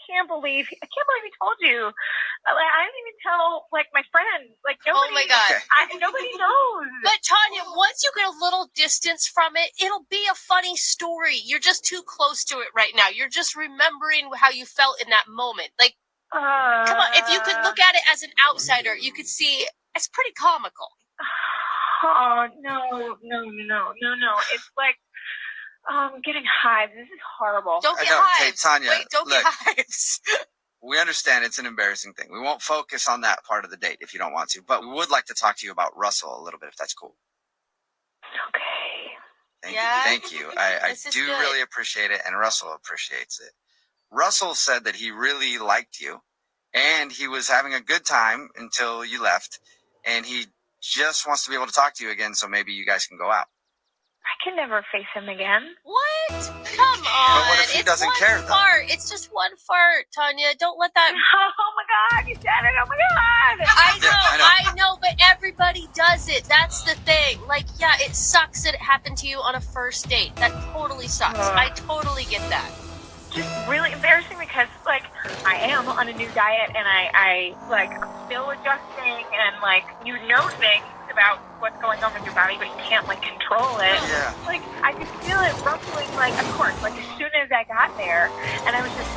can't believe he told you. I didn't even tell my friend. Nobody. Oh my god. Nobody knows. But Tanya, once you get a little distance from it, it'll be a funny story. You're just too close to it right now. You're just remembering how you felt in that moment. Come on, if you could look at it as an outsider, you could see it's pretty comical. Oh no! It's like I'm getting hives. This is horrible. Don't get hives. Hey, Tanya, Wait, don't get hives. We understand it's an embarrassing thing. We won't focus on that part of the date if you don't want to, but we would like to talk to you about Russell a little bit, if that's cool. Okay. Thank you. I do really appreciate it, and Russell appreciates it. Russell said that he really liked you, and he was having a good time until you left, and he just wants to be able to talk to you again, so maybe you guys can go out. I can never face him again. What? Come on. But what if he doesn't care, though? Fart. It's just one fart, Tanya. Don't let that... Oh my god, you said it. Oh my god. I know, but everybody does it. That's the thing. It sucks that it happened to you on a first date. That totally sucks. I totally get that. Just really embarrassing because I am on a new diet and I still adjusting and you know things about what's going on with your body, but you can't control it. Yeah. I could feel it rumbling. Of course, as soon as I got there, and I was just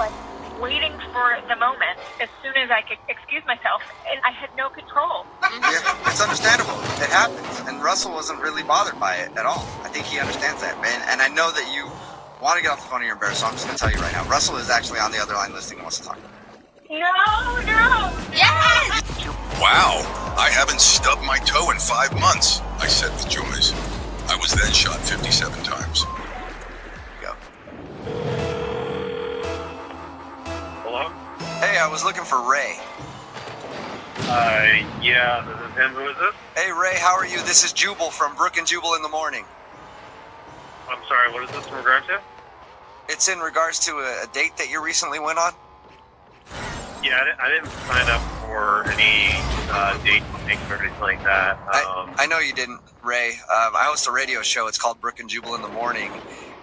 waiting for the moment. As soon as I could excuse myself, and I had no control. Yeah, it's understandable. It happens, and Russell wasn't really bothered by it at all. I think he understands that, and I know that you want to get off the phone and you're embarrassed, so I'm just going to tell you right now. Russell is actually on the other line listening and wants to talk. No! Yes! Wow, I haven't stubbed my toe in 5 months, I said with joys. I was then shot 57 times. Go. Hello? Hey, I was looking for Ray. Yeah, this is him. Who is this? Hey, Ray, how are you? This is Jubal from Brooke and Jubal in the Morning. I'm sorry, what is this in regard to? It's in regards to a date that you recently went on. Yeah, I didn't sign up for any date things or anything like that. I know you didn't, Ray. I host a radio show. It's called Brook and Jubal in the Morning,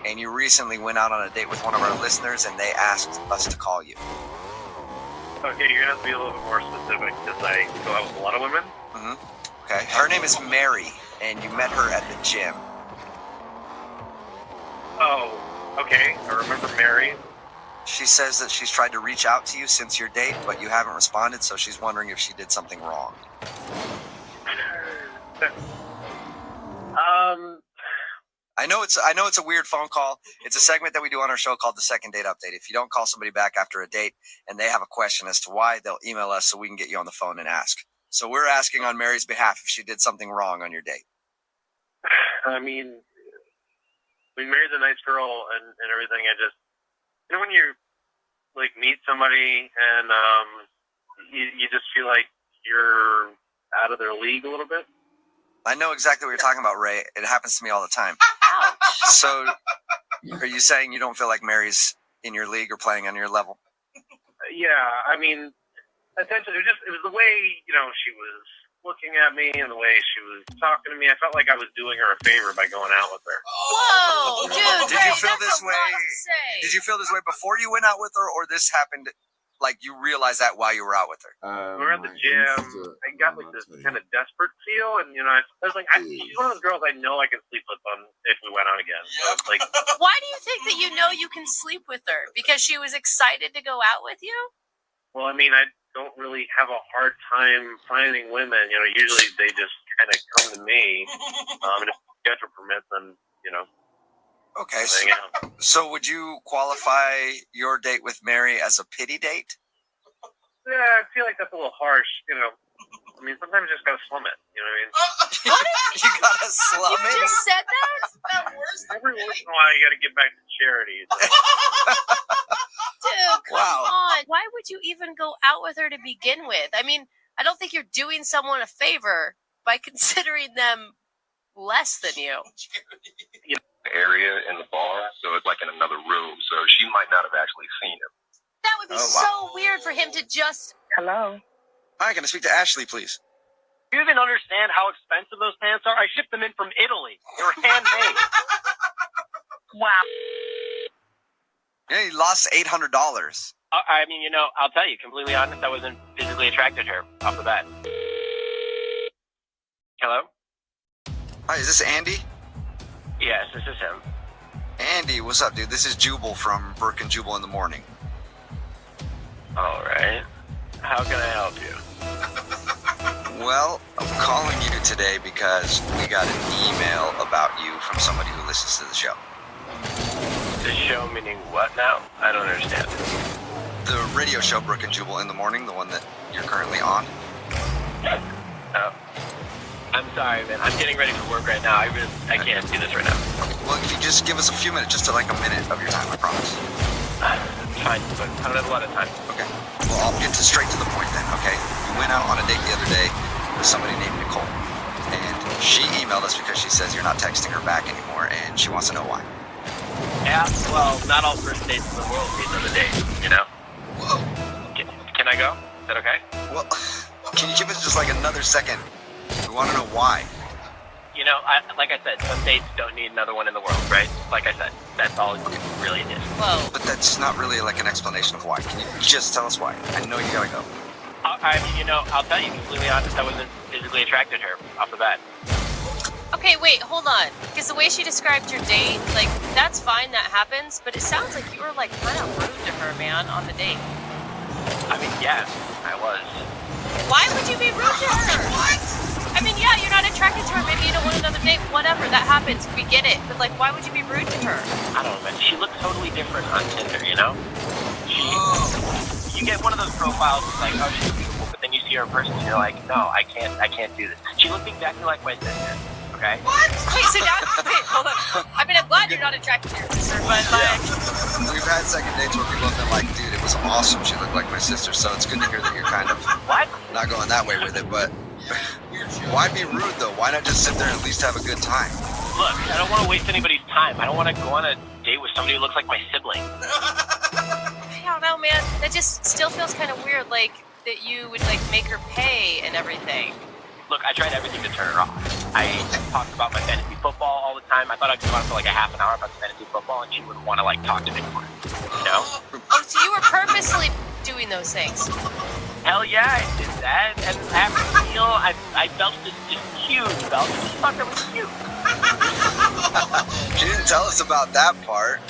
and you recently went out on a date with one of our listeners, and they asked us to call you. Okay, you're gonna have to be a little bit more specific because I go out with a lot of women. Okay. Her name is Mary, and you met her at the gym. Oh, okay. I remember Mary. She says that she's tried to reach out to you since your date, but you haven't responded, so she's wondering if she did something wrong. I know it's a weird phone call. It's a segment that we do on our show called the Second Date Update. If you don't call somebody back after a date and they have a question as to why, they'll email us so we can get you on the phone and ask. So we're asking on Mary's behalf if she did something wrong on your date. I mean, Mary's a nice girl and everything. I just, when you like meet somebody and you just feel like you're out of their league a little bit. I know exactly what you're talking about, Ray. It happens to me all the time. So, are you saying you don't feel like Mary's in your league or playing on your level? Yeah, I mean, essentially, it was the way she was looking at me and the way she was talking to me. I felt like I was doing her a favor by going out with her. Whoa, dude! Did you feel this way? Did you feel this way before you went out with her, or this happened? Like you realized that while you were out with her? We were at the gym. I got like this kind of desperate feel, and I was like, she's one of those girls I know I can sleep with if we went out again. So it's like, why do you think that you know you can sleep with her? Because she was excited to go out with you? Well, I mean, I don't really have a hard time finding women. Usually they just kind of come to me. And if the schedule permits, then Okay, so would you qualify your date with Mary as a pity date? Yeah, I feel like that's a little harsh, I mean, sometimes you just gotta slum it, you know what I mean? You gotta slum it? You just said that? Every once in a while, you gotta get back to charity. Dude, come on. Why would you even go out with her to begin with? I mean, I don't think you're doing someone a favor by considering them less than you. Area in the bar, so it's like in another room, so she might not have actually seen him. That would be so weird for him to just... Hello? Hi, can I speak to Ashley, please? Do you even understand how expensive those pants are? I shipped them in from Italy. They were handmade. Wow. Yeah, you lost $800. I mean, I'll tell you, completely honest, I wasn't physically attracted to her off the bat. Hello? Hi, is this Andy? Yes, this is him. Andy, what's up, dude? This is Jubal from Brook and Jubal in the Morning. All right. How can I help you? Well, I'm calling you today because we got an email about you from somebody who listens to the show. The show meaning what now? I don't understand. The radio show Brook and Jubal in the Morning, the one that you're currently on. Oh. I'm sorry, man. I'm getting ready for work right now. I can't do this right now. Well, if you just give us a few minutes, just like a minute of your time, I promise. Fine, but I don't have a lot of time. Okay. Well, I'll get straight to the point then, okay? We went out on a date the other day with somebody named Nicole. And she emailed us because she says you're not texting her back anymore, and she wants to know why. Yeah, well, not all first dates in the world meet on the date, Whoa. Can I go? Is that okay? Well, can you give us just like another second? We want to know why. Like I said, some dates don't need another one in the world, right? Like I said, that's all it really is. Whoa. But that's not really like an explanation of why. Can you just tell us why? I know you gotta go. I mean, I'll tell you completely honest, I wasn't physically attracted to her off the bat. Okay, wait, hold on. Because the way she described your date, like, that's fine, that happens, but it sounds like you were, like, kind of rude to her, man, on the date. I mean, yeah, I was. Why would you be rude to her? What? I mean, yeah, you're not attracted to her. Maybe you don't want another date. Whatever, that happens. We get it. But, like, why would you be rude to her? I don't know, man. She looks totally different on Tinder, You get one of those profiles that's like, oh, she's beautiful, but then you see her in person and you're like, no, I can't do this. She looked exactly like my sister, okay? What? Wait, so now, wait, hold on. I mean, I'm glad you're not attracted to your sister, but, like... We've had second dates where people have been like, dude, it was awesome. She looked like my sister, so it's good to hear that you're kind of... What? Not going that way with it, but... Why be rude, though? Why not just sit there and at least have a good time? Look, I don't want to waste anybody's time. I don't want to go on a date with somebody who looks like my sibling. I don't know, know, man. That just still feels kind of weird, like that you would like make her pay and everything. Look, I tried everything to turn her off. I talked about my fantasy football all the time. I thought I'd go on for like a half an hour about the fantasy football, and she wouldn't want to like talk to me anymore. You know? Oh, so you were purposely doing those things? Hell yeah, I did that. And after the meal, I felt this huge belt. She thought that was cute. She didn't tell us about that part.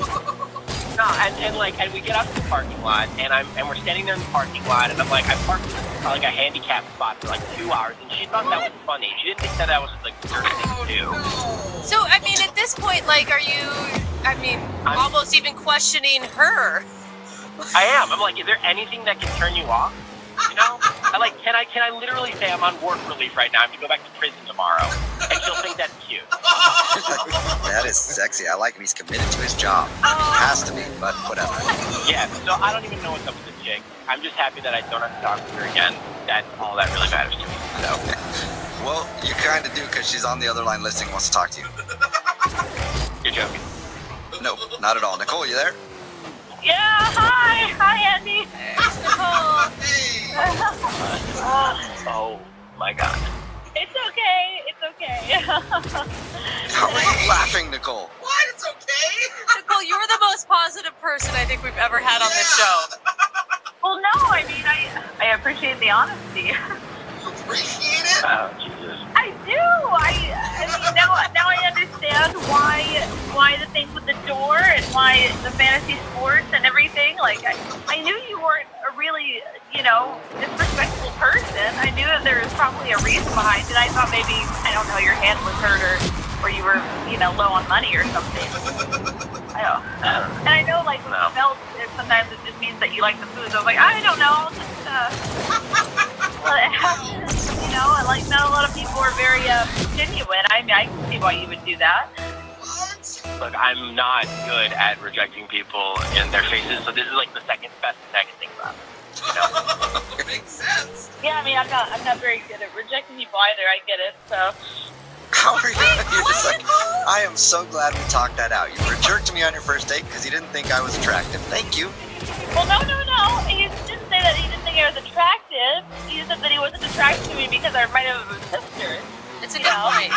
No, and we get out to the parking lot, and we're standing there in the parking lot, and I'm like, I parked in like a handicap spot for like 2 hours, and she thought that was funny. She didn't think that was like the dirty thing to do. So, I mean, at this point, like, are you, I'm almost even questioning her? I am. I'm like, is there anything that can turn you off? You know? Can I literally say I'm on work relief right now? I have to go back to prison tomorrow, and she'll think that's cute. That is sexy. I like him. He's committed to his job. Has to be, but whatever. Yeah, so I don't even know what's up with this chick. I'm just happy that I don't have to talk to her again. That's all that really matters to me. So. Well, you kind of do, because she's on the other line listening, wants to talk to you. You're joking. No, not at all. Nicole, you there? Yeah, hi. Hi, Andy. Nicole. Oh, my God. It's okay. It's okay. How are you laughing, Nicole? What? It's okay. Nicole, you are the most positive person I think we've ever had on this show. Well, no, I mean, I appreciate the honesty. You appreciate it? Oh, Jesus. I do. I mean, now I understand why the thing with the door and why the fantasy sports and everything. Like, I knew you weren't a really, disrespectful person. I knew that there was probably a reason behind it. I thought maybe, I don't know, your hand was hurt or you were, low on money or something. I don't know. And I know, like, with the belt, sometimes it just means that you like the food. So I was like, I don't know, I'll just, let it happen. Like, not a lot of people are very genuine. I mean, I can see why you would do that. Look, I'm not good at rejecting people in their faces, so this is like the second best thing I can think about. It makes sense. Yeah, I mean, I'm not very good at rejecting people either. I get it, so. How are you? You're just like, I am so glad we talked that out. You were a jerk to me on your first date because you didn't think I was attractive. Thank you. Well, no. He didn't say that he didn't think I was attractive. He said that he wasn't attracted to me because I reminded him of his sister. It's a good point.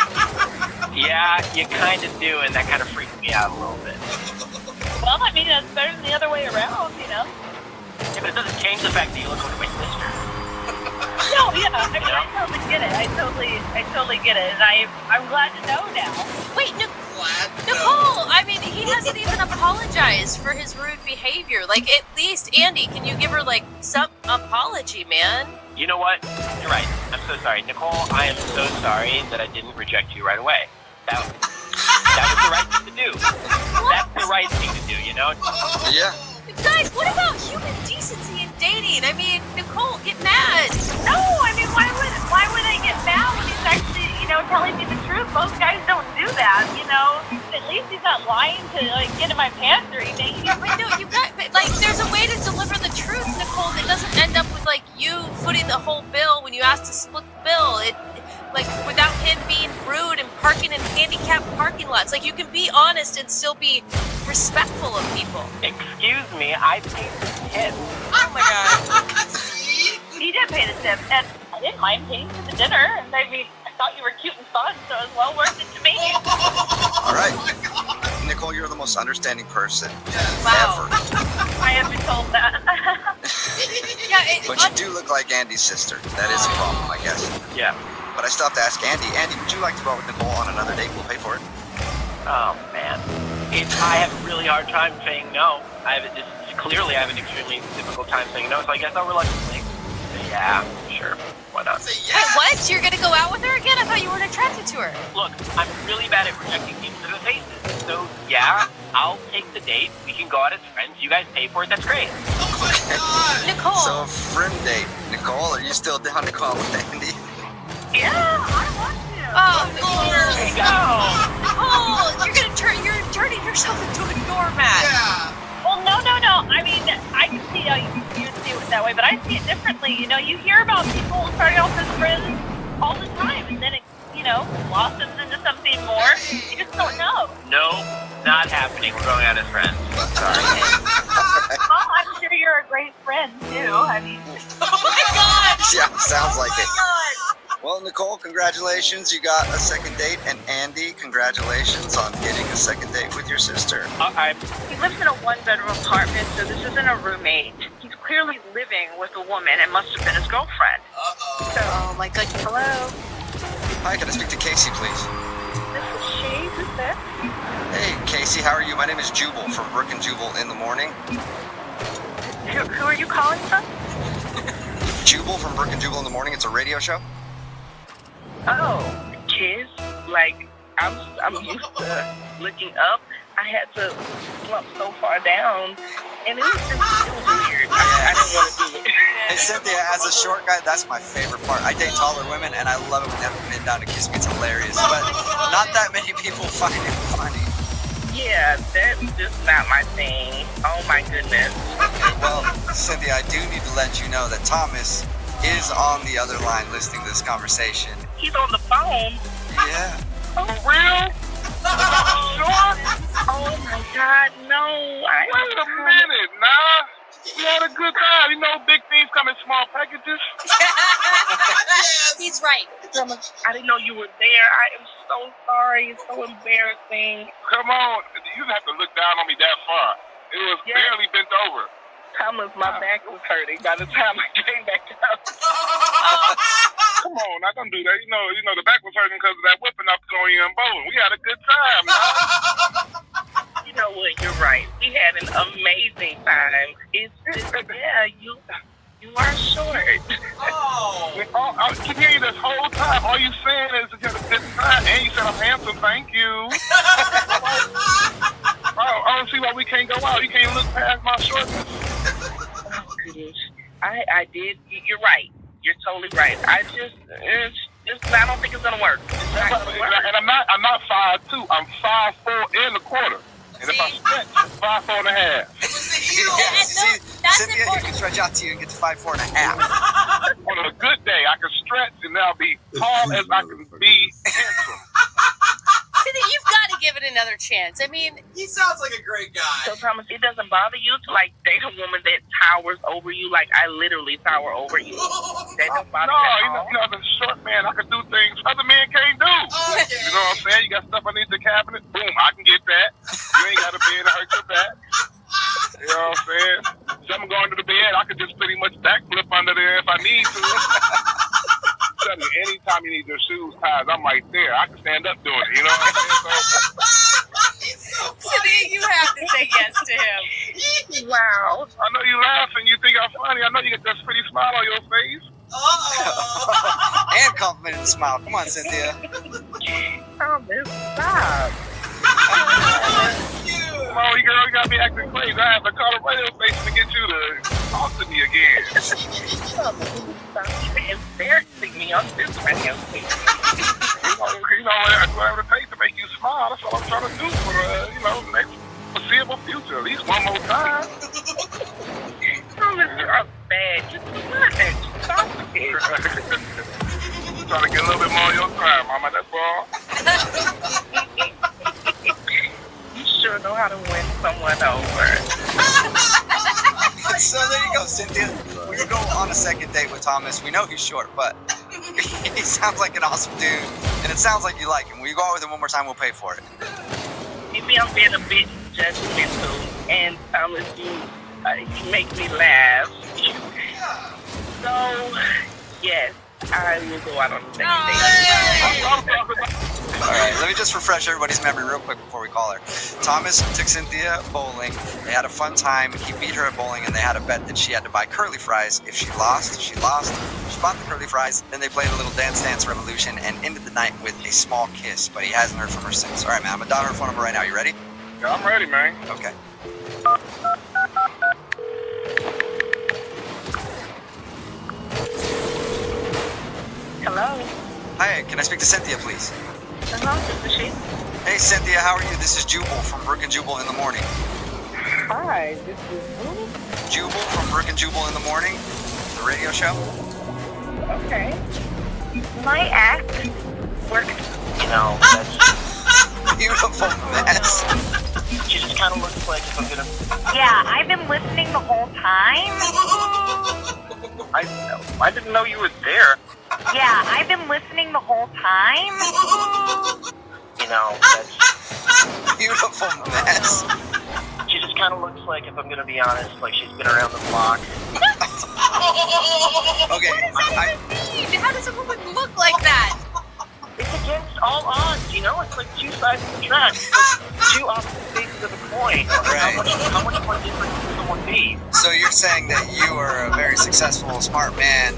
Yeah, you kind of do, and that kind of freaks me out a little bit. Well, I mean, that's better than the other way around, Yeah, but it doesn't change the fact that you look like my sister. No, yeah, I mean, I totally get it. I totally get it, and I'm glad to know now. Wait, Nicole, I mean, he hasn't even apologized for his rude behavior. Like, at least, Andy, can you give her, like, some apology, man? You know what? You're right. I'm so sorry. Nicole, I am so sorry that I didn't reject you right away. That was the right thing to do. That's the right thing to do, Yeah. Guys, what about human decency in dating? I mean, Nicole, get mad. No, I mean, why would I get mad when he's actually, telling me the truth? Most guys don't do that, At least he's not lying to, get in my pants or anything. But no, there's a way to deliver the truth, Nicole, that doesn't end up with, you footing the whole bill when you ask to split the bill. Without him being rude and parking in handicapped parking lots. You can be honest and still be respectful of people. Excuse me, I paid the tip. Oh my God. He did pay the tip, and I didn't mind paying for the dinner. And I mean, I thought you were cute and fun, so it was well worth it to me. All right. Nicole, you're the most understanding person Wow. ever. I have been told that. But you do look like Andy's sister. That is a problem, I guess. Yeah. But I still have to ask Andy. Andy, would you like to go out with Nicole on another date? We'll pay for it. Oh, man. I have a really hard time saying no. Clearly, I have an extremely difficult time saying no, so I guess I'll reluctantly say, yeah, sure, why not? Wait, what? You're gonna go out with her again? I thought you weren't attracted to her. Look, I'm really bad at rejecting people to the faces. So, yeah, I'll take the date. We can go out as friends. You guys pay for it. That's great. Nicole. So, friend date. Nicole, are you still down to go out with Andy? Yeah, I want to. Oh, Nicole. There you go. Nicole, you're turning yourself into a doormat. Yeah. Well, no. I mean, I can see how you see it that way, but I see it differently. You hear about people starting off as friends all the time, and then it, blossoms into something more. You just don't know. No, not happening. We're going out as friends. Sorry. Well, I'm sure you're a great friend too. I mean, Oh my God! Yeah, sounds like it. Well, Nicole, congratulations. You got a second date. And Andy, congratulations on getting a second date with your sister. He lives in a one-bedroom apartment, so this isn't a roommate. He's clearly living with a woman and must have been his girlfriend. Oh my God. Hello? Hi, can I speak to Casey, please? This is she. Who's this? Hey, Casey, how are you? My name is Jubal from Brook and Jubal in the Morning. Who are you calling from? Jubal from Brook and Jubal in the Morning. It's a radio show. oh, kids, like I'm used to looking up. I had to slump so far down, and it was weird. I didn't want to do it. Hey, Cynthia, as a short guy, that's my favorite part. I date taller women, and I love it when they have men down to kiss me. It's hilarious. But not that many people find it funny. Yeah, that's just not my thing. Oh my goodness. Well, Cynthia, I do need to let you know that Thomas is on the other line listening to this conversation. He's on the phone. Yeah. Oh, real? Sure? Oh my God, no. Wait a minute, nah. We had a good time. You know, big things come in small packages. He's right. I didn't know you were there. I am so sorry. It's so embarrassing. Come on. You didn't have to look down on me that far. It was barely bent over. Thomas, my back was hurting by the time I came back up. Come on, now don't do that. You know the back was hurting because of that whipping I put on you in bowling. We had a good time, man. You know what? You're right. We had an amazing time. It's just, yeah, you are short. I can hear you this whole time. All you saying is you had a good time, and you said I'm handsome. Thank you. I don't see why we can't go out. You can't look past my shortness. Oh goodness, I did. You're right. You're totally right. I don't think it's gonna work. It's not gonna work. And I'm not 5'2". I'm 5'4.25". And if I stretch, 5'4.5". Cynthia, you can stretch out to you and get to 5'4.5". On a good day, I can stretch and I'll be tall as I can be handsome. Cynthia, you've got to give it another chance. I mean, he sounds like a great guy. So Thomas, it doesn't bother you to like date a woman that towers over you? Like I literally tower over you. That don't bother you at all? You know, as a short man, I can do things other men can't do. Okay. You know what I'm saying? You got stuff underneath the cabinet. Boom, I can get that. You ain't got to be in to hurt your back. You know what I'm saying? Something going to the bed, I could just pretty much backflip under there if I need to. Tell me, anytime you need your shoes tied, I'm right there. I can stand up doing it. You know what I'm saying? Cynthia, you have to say yes to him. Wow. I know you laughing. You think I'm funny. I know you get that pretty smile on your face. And complimented the smile. Come on, Cynthia. Thomas, stop. Come on, you girl, you got me acting crazy. I have to call a radio station to get you to talk to me again. Stop embarrassing me on this radio station. You know, whatever it takes to make you smile, that's all I'm trying to do for the next foreseeable future. At least one more time. Thomas, you're bad. You're too much. Stop it. Trying to get a little bit more of your time, Mama. That's all. You sure know how to win someone over. So there you go, Cynthia. When you go on a second date with Thomas, we know he's short, but he sounds like an awesome dude, and it sounds like you like him. When you go out with him one more time, we'll pay for it. Maybe I'm being a bit judgmental, and Thomas, you make me laugh. So, yes, I will go out on a second date. All right, let me just refresh everybody's memory real quick before we call her. Thomas took Cynthia bowling. They had a fun time. He beat her at bowling, and they had a bet that she had to buy curly fries. If she lost, she lost. She bought the curly fries. Then they played a little Dance Dance Revolution and ended the night with a small kiss, but he hasn't heard from her since. All right, man, I'm going to dial her phone number right now. You ready? Yeah, I'm ready, man. Okay. Hello? Hi, can I speak to Cynthia, please? Hello, this is she. Hey, Cynthia, how are you? This is Jubal from Brook and Jubal in the Morning. Hi, this is who? Jubal from Brook and Jubal in the Morning, the radio show. Okay. My act works, Beautiful mess. She just kind of looks like if I'm gonna. Yeah, I've been listening the whole time. I didn't know you were there. Yeah, I've been listening the whole time. You know, that's Beautiful mess. She just kind of looks like, if I'm gonna be honest, like she's been around the block. Okay. How does a woman look like that? It's against all odds, you know? It's like two sides of the track. Two opposite faces of a coin. Right. How much more different can someone be? So you're saying that you are a very successful, smart man,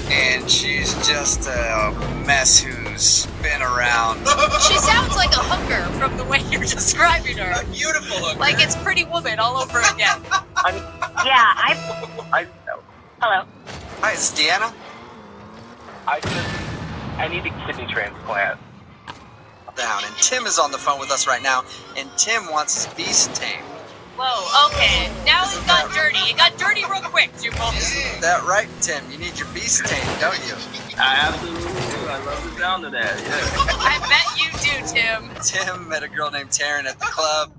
and she's just a mess who's been around. She sounds like a hooker from the way you're describing her. A beautiful hooker. Like it's Pretty Woman all over again. Yeah, Hello. Hi, is this Deanna? I need a kidney transplant. Down, and Tim is on the phone with us right now, and Tim wants his beast tamed. Whoa, okay. Now it got dirty. It got dirty real quick, Jubal. Isn't that right, Tim? You need your beast tamed, don't you? I absolutely do. I love the sound of that, yeah. I bet you do, Tim. Tim met a girl named Taryn at the club.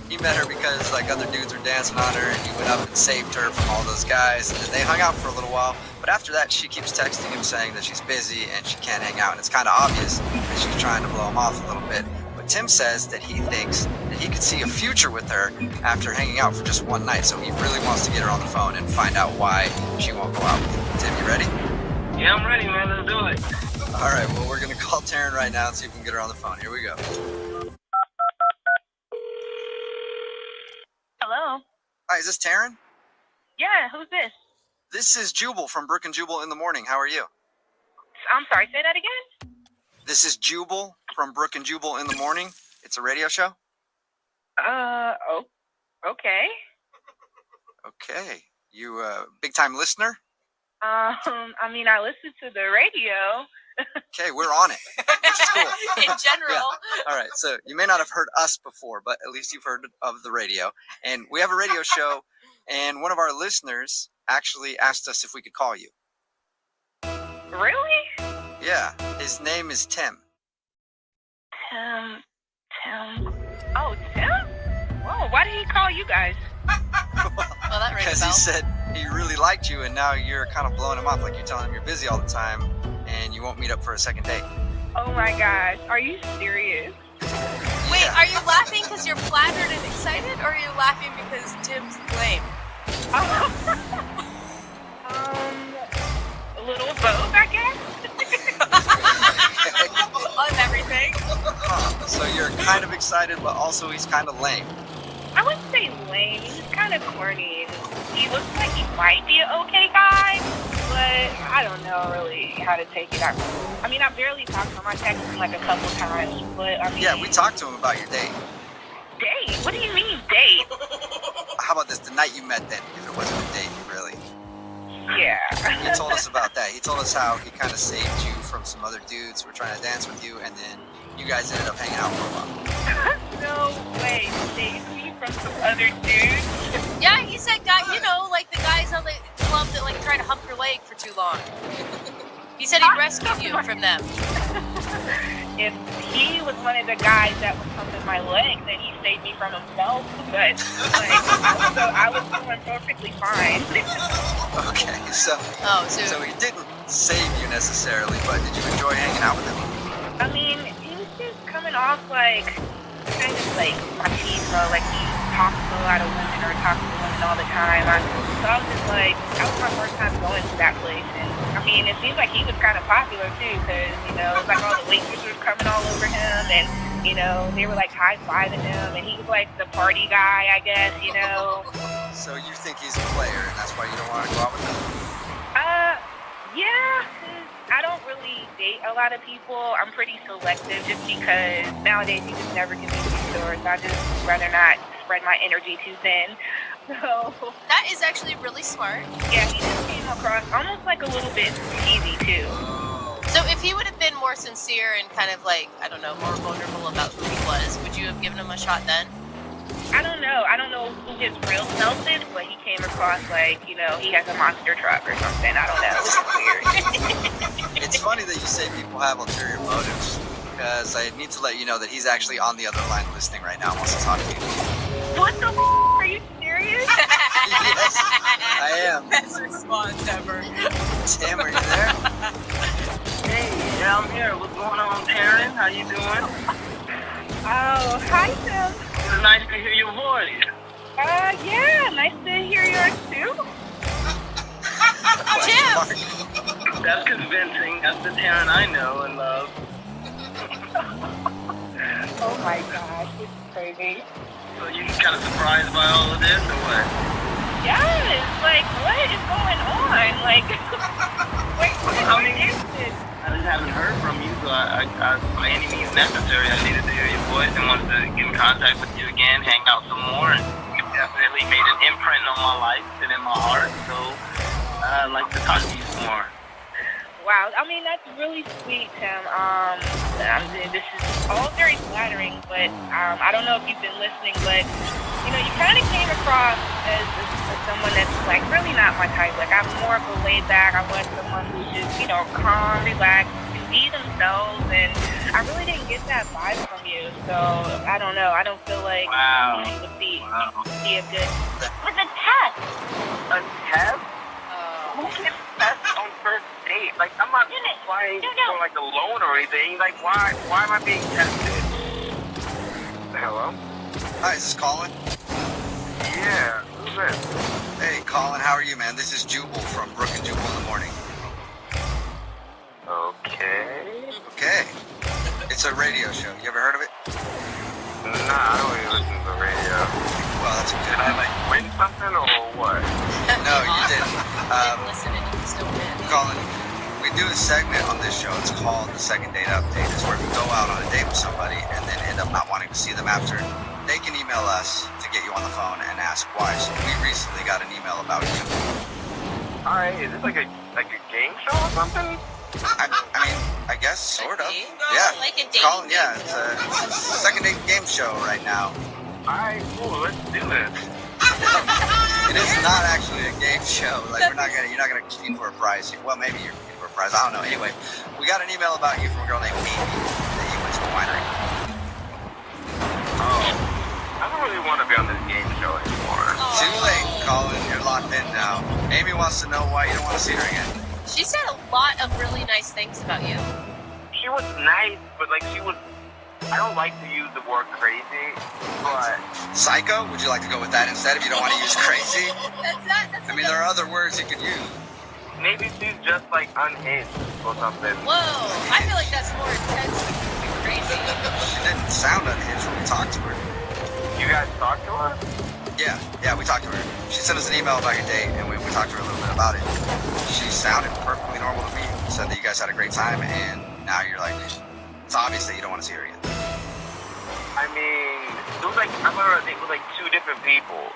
He met her because like other dudes were dancing on her, and he went up and saved her from all those guys. And they hung out for a little while, but after that, she keeps texting him saying that she's busy and she can't hang out. And it's kind of obvious that she's trying to blow him off a little bit. But Tim says that he thinks that he could see a future with her after hanging out for just one night. So he really wants to get her on the phone and find out why she won't go out with him. Tim, you ready? Yeah, I'm ready, man. Let's do it. All right. Well, we're gonna call Taryn right now and see if we can get her on the phone. Here we go. Hello? Hi, is this Taryn? Yeah, who's this? This is Jubal from Brook and Jubal in the Morning. How are you? I'm sorry, say that again? This is Jubal from Brook and Jubal in the Morning. It's a radio show. Oh, okay. Okay. You a big-time listener? I mean, I listen to the radio. Okay, we're on it, which is cool. In general. Yeah. All right, so you may not have heard us before, but at least you've heard of the radio. And we have a radio show, and one of our listeners actually asked us if we could call you. Really? Yeah, his name is Tim. Tim. Oh, Tim? Whoa, why did he call you guys? Well, that rings a Because bell. he said he really liked you, and now you're kind of blowing him off, like you're telling him you're busy all the time, and you won't meet up for a second date. Oh my gosh, are you serious? Wait, are you laughing because you're flattered and excited, or are you laughing because Tim's lame? A little of both, I guess. On everything. Huh. So you're kind of excited, but also he's kind of lame. I wouldn't say lame. He's kind of corny. He looks like he might be an okay guy, but I don't know really how to take it. I mean, I barely talked to him. I texted him like a couple times, but I mean... Yeah, we talked to him about your date. Date? What do you mean, date? How about this, the night you met then, if it wasn't a date, really? Yeah. He told us about that. He told us how he kind of saved you from some other dudes who were trying to dance with you, and then you guys ended up hanging out for a while. No way. Saved me from some other dudes? Yeah, he said, like the guys on the club that like try to hump your leg for too long. He said he rescued you from them. If he was one of the guys that was humping my leg, then he saved me from himself. But like, I was doing perfectly fine. Okay, so he didn't save you necessarily, but did you enjoy hanging out with him? I mean, he was just coming off like kind of like machismo, like he talks to a lot of women or talks to women all the time. So I was just like, that was my first time going to that place, and I mean, it seems like he was kind of popular too, because it was like all the waitresses were coming all over him, and they were like high-fiving him, and he was like the party guy, I guess. So you think he's a player, and that's why you don't want to go out with him? Yeah, 'cause I don't really date a lot of people. I'm pretty selective just because nowadays you just never can be too sure, so I just rather not spread my energy too thin. So that is actually really smart. Yeah, he just came across almost like a little bit cheesy too. So if he would have been more sincere and kind of like, I don't know, more vulnerable about who he was, would you have given him a shot then? I don't know. I don't know who his real self is, but he came across like, he has a monster truck or something. I don't know. It's weird. It's funny that you say people have ulterior motives. because I need to let you know that he's actually on the other line listening right now and wants to talk to you. What the are you serious? Yes, I am. Best response ever. Tim, are you there? Hey, yeah, I'm here. What's going on, Taryn? How you doing? Oh, hi, Tim. It's nice to hear your voice. Yeah, nice to hear yours too. Tim! That's convincing. That's the Taryn I know and love. Oh my gosh, it's crazy. So you kind of surprised by all of this, or what? Yes, like, what is going on? Like, wait, I mean, I just haven't heard from you, so I by any means necessary, I needed to hear your voice and wanted to get in contact with you again, hang out some more, and you definitely made an imprint on my life and in my heart, so I'd like to talk to you some more. wow, I mean, that's really sweet, Tim. This is all very flattering, but I don't know if you've been listening, but, you know, you kind of came across as someone that's, like, really not my type. Like, I'm more of a laid-back. I want someone who's just, you know, calm, relaxed, can be themselves, and I really didn't get that vibe from you, so I don't know. I don't feel like it would be a good... With a test! A test? Who gets test on first date? Like, I'm not flying for, like, a loan or anything. Like, why am I being tested? Hello? Hi, is this Colin? Yeah, who's this? Hey, Colin, how are you, man? This is Jubal from Brook and Jubal in the Morning. Okay. Okay. It's a radio show. You ever heard of it? Nah, I don't even listen to the radio. Well, that's okay. Did I, like, win something or what? No, you didn't. Listen, and you still win. Colin, we do a segment on this show. It's called the Second Date Update. It's where we go out on a date with somebody and then end up not wanting to see them after. They can email us to get you on the phone and ask why. So we recently got an email about you. Alright, is this like a game show or something? I mean, I guess, sort of. Yeah. Like a dating Colin, yeah, game it's a second date game show right now. Alright, cool, let's do this. It is not actually a game show. Like you're not gonna compete for a prize. Well, maybe you're competing for a prize. I don't know. Anyway, we got an email about you from a girl named Amy that you went to a winery. Oh, I don't really want to be on this game show anymore. Too late, Colin. You're locked in now. Amy wants to know why you don't want to see her again. She said a lot of really nice things about you. She was nice, but like I don't like to use the word crazy, but... Psycho? Would you like to go with that instead if you don't want to use crazy? That's I mean, there are other words you could use. Maybe she's just like unhinged or something. Whoa, I feel like that's more intense than crazy. She didn't sound unhinged when we talked to her. You guys talked to her? Yeah, we talked to her. She sent us an email about your date, and we talked to her a little bit about it. She sounded perfectly normal to me. Said that you guys had a great time, and now you're like, it's obvious that you don't want to see her again. I mean, it was like, I went on a date with like two different people.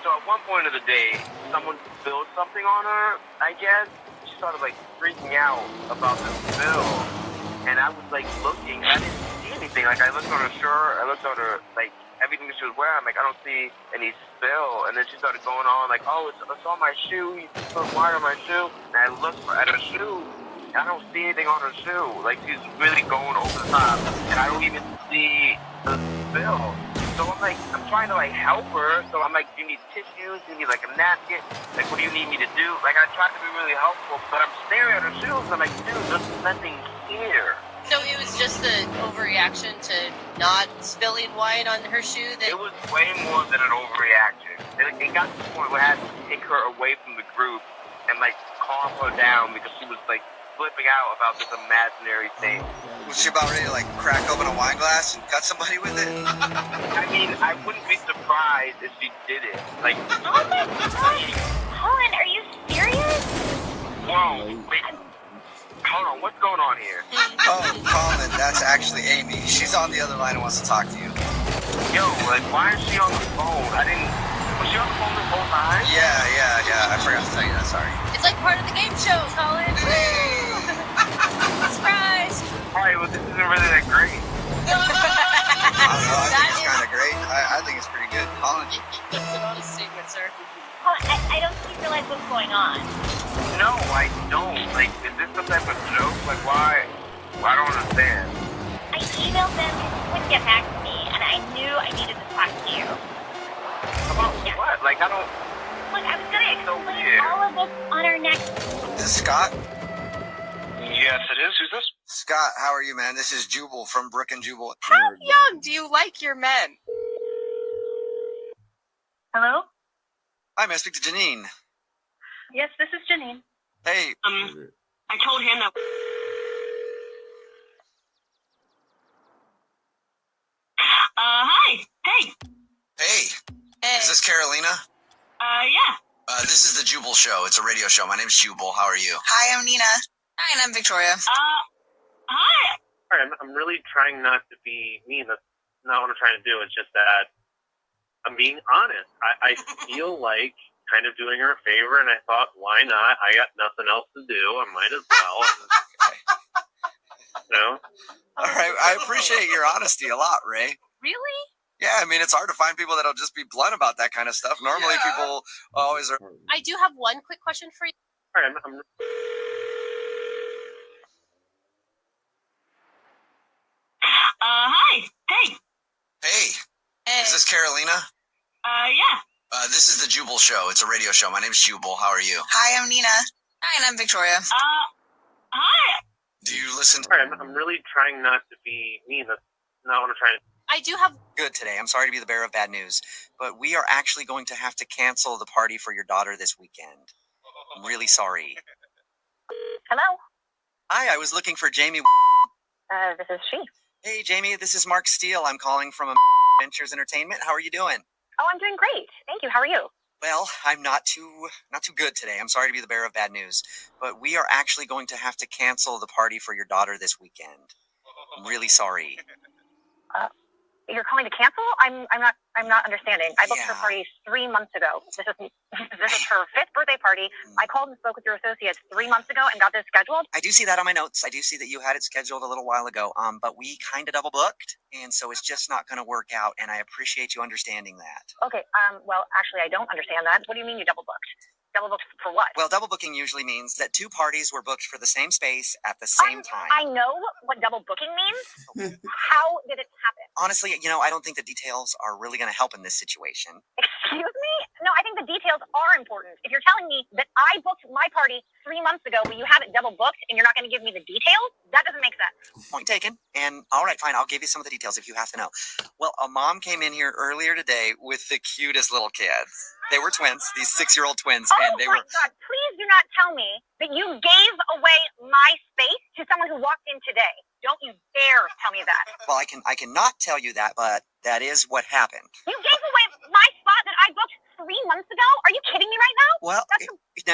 So at one point of the day, someone spilled something on her, I guess. She started like freaking out about the spill. And I was like looking, and I didn't see anything. Like I looked on her shirt, I looked on her, like everything she was wearing. I'm like, I don't see any spill. And then she started going on like, oh, it's on my shoe. You spilled water on my shoe. And I looked at her shoe. I don't see anything on her shoe. Like, she's really going over the top. And I don't even see the spill. So I'm like, I'm trying to, like, help her. So I'm like, do you need tissues? Do you need, like, a napkin? Like, what do you need me to do? Like, I tried to be really helpful, but I'm staring at her shoes. I'm like, dude, there's nothing here. So it was just an overreaction to not spilling wine on her shoe? It was way more than an overreaction. It got to the point where I had to take her away from the group and, like, calm her down because she was, like, flipping out about this imaginary thing. Was she about ready to like crack open a wine glass and cut somebody with it? I mean, I wouldn't be surprised if she did it. Like, oh my gosh, Colin, are you serious? Whoa, wait. Hold on, what's going on here? Oh, Colin, that's actually Amy. She's on the other line and wants to talk to you. Yo, like, why is she on the phone? Was she on the phone this whole time? Yeah. I forgot to tell you that, sorry. It's like part of the game show, Colin. Surprise! Alright, well, this isn't really that great. I don't know, I think it's kind of great. I think it's pretty good. Colin. That's an honest statement, sir. I don't think you realize what's going on. No, I don't. Like, is this some type of joke? Like, why? I don't understand. I emailed them because you wouldn't get back to me, and I knew I needed to talk to you. About what? Like, I don't... Look, I was gonna explain weird. all of this on our next... This is Scott. Yes, it is. Who's this? Scott, how are you, man? This is Jubal from Brick and Jubal. How young do you like your men? Hello? Hi, may I speak to Janine? Yes, this is Janine. Hey. I told him that... Hi. Hey. Hey. Is this Carolina? Yeah. This is the Jubal Show. It's a radio show. My name's Jubal. How are you? Hi, I'm Nina. Hi, and I'm Victoria. Hi. Sorry, I'm really trying not to be mean. That's not what I'm trying to do. It's just that I'm being honest. I feel like kind of doing her a favor, and I thought, why not? I got nothing else to do. I might as well. You know? All right. I appreciate your honesty a lot, Ray. Really? Yeah, I mean, it's hard to find people that'll just be blunt about that kind of stuff. Normally, people always are. I do have one quick question for you. All right, I'm Hi. Hey. Hey. Is this Carolina? Yeah. This is the Jubal Show. It's a radio show. My name's Jubal. How are you? Hi, I'm Nina. Hi, and I'm Victoria. Hi. Do you listen to... All right, I'm really trying not to be mean. That's not what I'm trying to do. I do have... Good today. I'm sorry to be the bearer of bad news, but we are actually going to have to cancel the party for your daughter this weekend. I'm really sorry. Hello. Hi, I was looking for Jamie. This is she. Hey, Jamie, this is Mark Steele. I'm calling from Ventures Entertainment. How are you doing? Oh, I'm doing great. Thank you. How are you? Well, I'm not too good today. I'm sorry to be the bearer of bad news, but we are actually going to have to cancel the party for your daughter this weekend. I'm really sorry. You're calling to cancel? I'm not understanding. I booked her party 3 months ago. This is her 5th birthday party. I called and spoke with your associates 3 months ago and got this scheduled. I do see that on my notes. I do see that you had it scheduled a little while ago. But we kind of double booked, and so it's just not going to work out. And I appreciate you understanding that. Okay. Well, actually, I don't understand that. What do you mean you double booked? Double booked for what? Well, double booking usually means that 2 parties were booked for the same space at the same time. I know what double booking means. How did it happen? Honestly, I don't think the details are really going to help in this situation. Excuse me? No, I think the details are important. If you're telling me that I booked my party 3 months ago, but you have it double booked and you're not going to give me the details, that doesn't make sense. Point taken. And all right, fine. I'll give you some of the details if you have to know. Well, a mom came in here earlier today with the cutest little kids. They were twins, these 6-year-old twins. Oh my God, please do not tell me that you gave away my space to someone who walked in today. Don't you dare tell me that. Well, I cannot tell you that, but that is what happened. You gave away my spot that I booked 3 months ago? Are you kidding me right now? Well,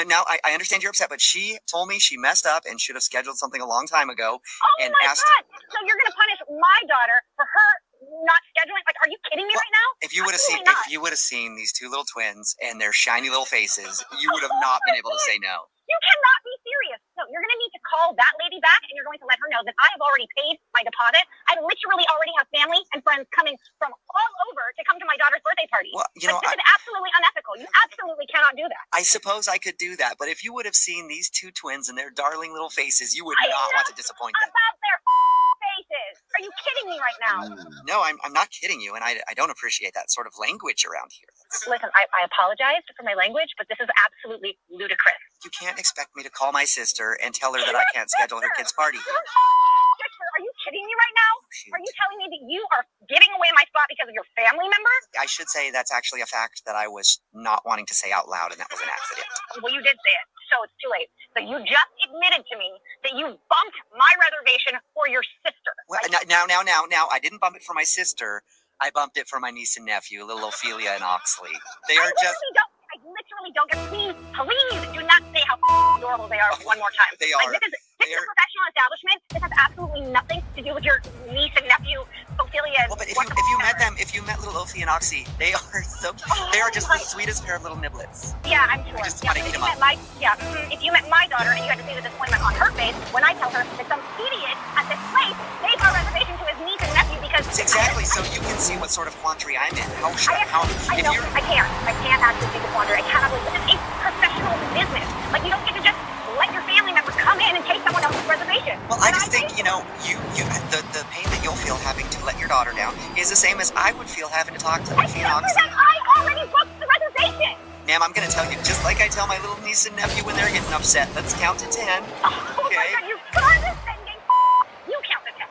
now I understand you're upset, but she told me she messed up and should have scheduled something a long time ago. Oh and my asked, God, so you're going to punish my daughter for her not scheduling? Like, are you kidding me right now? If you would have seen these 2 little twins and their shiny little faces, you would have not been able to say no. You cannot be serious. No, you're going to need to call that lady back, and you're going to let her know that I have already paid my deposit. I literally already have family and friends coming from all over to come to my daughter's birthday party. Well, this is absolutely unethical. You absolutely cannot do that. I suppose I could do that, but if you would have seen these 2 twins and their darling little faces, you would not want to disappoint them. About their faces. Are you kidding me right now? No, I'm not kidding you, and I don't appreciate that sort of language around here. Listen, I apologize for my language, but this is absolutely ludicrous. You can't expect me to call my sister and tell her that I can't schedule her kid's party. Sister, are you kidding me right now? Are you telling me that you are giving away my spot because of your family member? I should say that's actually a fact that I was not wanting to say out loud, and that was an accident. Well, you did say it, so it's too late. So you just admitted to me that you bumped my reservation for your sister. Well, now, I didn't bump it for my sister. I bumped it for my niece and nephew, little Ophelia and Oxley. I literally don't get. Please do not say how adorable they are one more time. They are. This is a professional establishment. This has absolutely nothing to do with your niece and nephew, Ophelia. Well, but if you met little Ophi and Oxy, they are so cute. They are just the sweetest pair of little niblets. Yeah, I'm sure. Just want to eat them up. If you met my daughter and you had to see the disappointment on her face when I tell her that some idiot at this place gave our reservation to his niece and nephew because... Exactly, so you can see what sort of quandary I'm in. I can't actually see the quandary. I cannot believe this is a professional business. Like, you don't get to just let your family member come in and take someone else's reservation. Well, I just think, the pain that you'll having to let your daughter down is the same as I would feel having to talk to Phoenix. I already booked the reservation. Ma'am, I'm going to tell you, just like I tell my little niece and nephew when they're getting upset, let's count to 10. Oh my God, you condescending. You count to 10.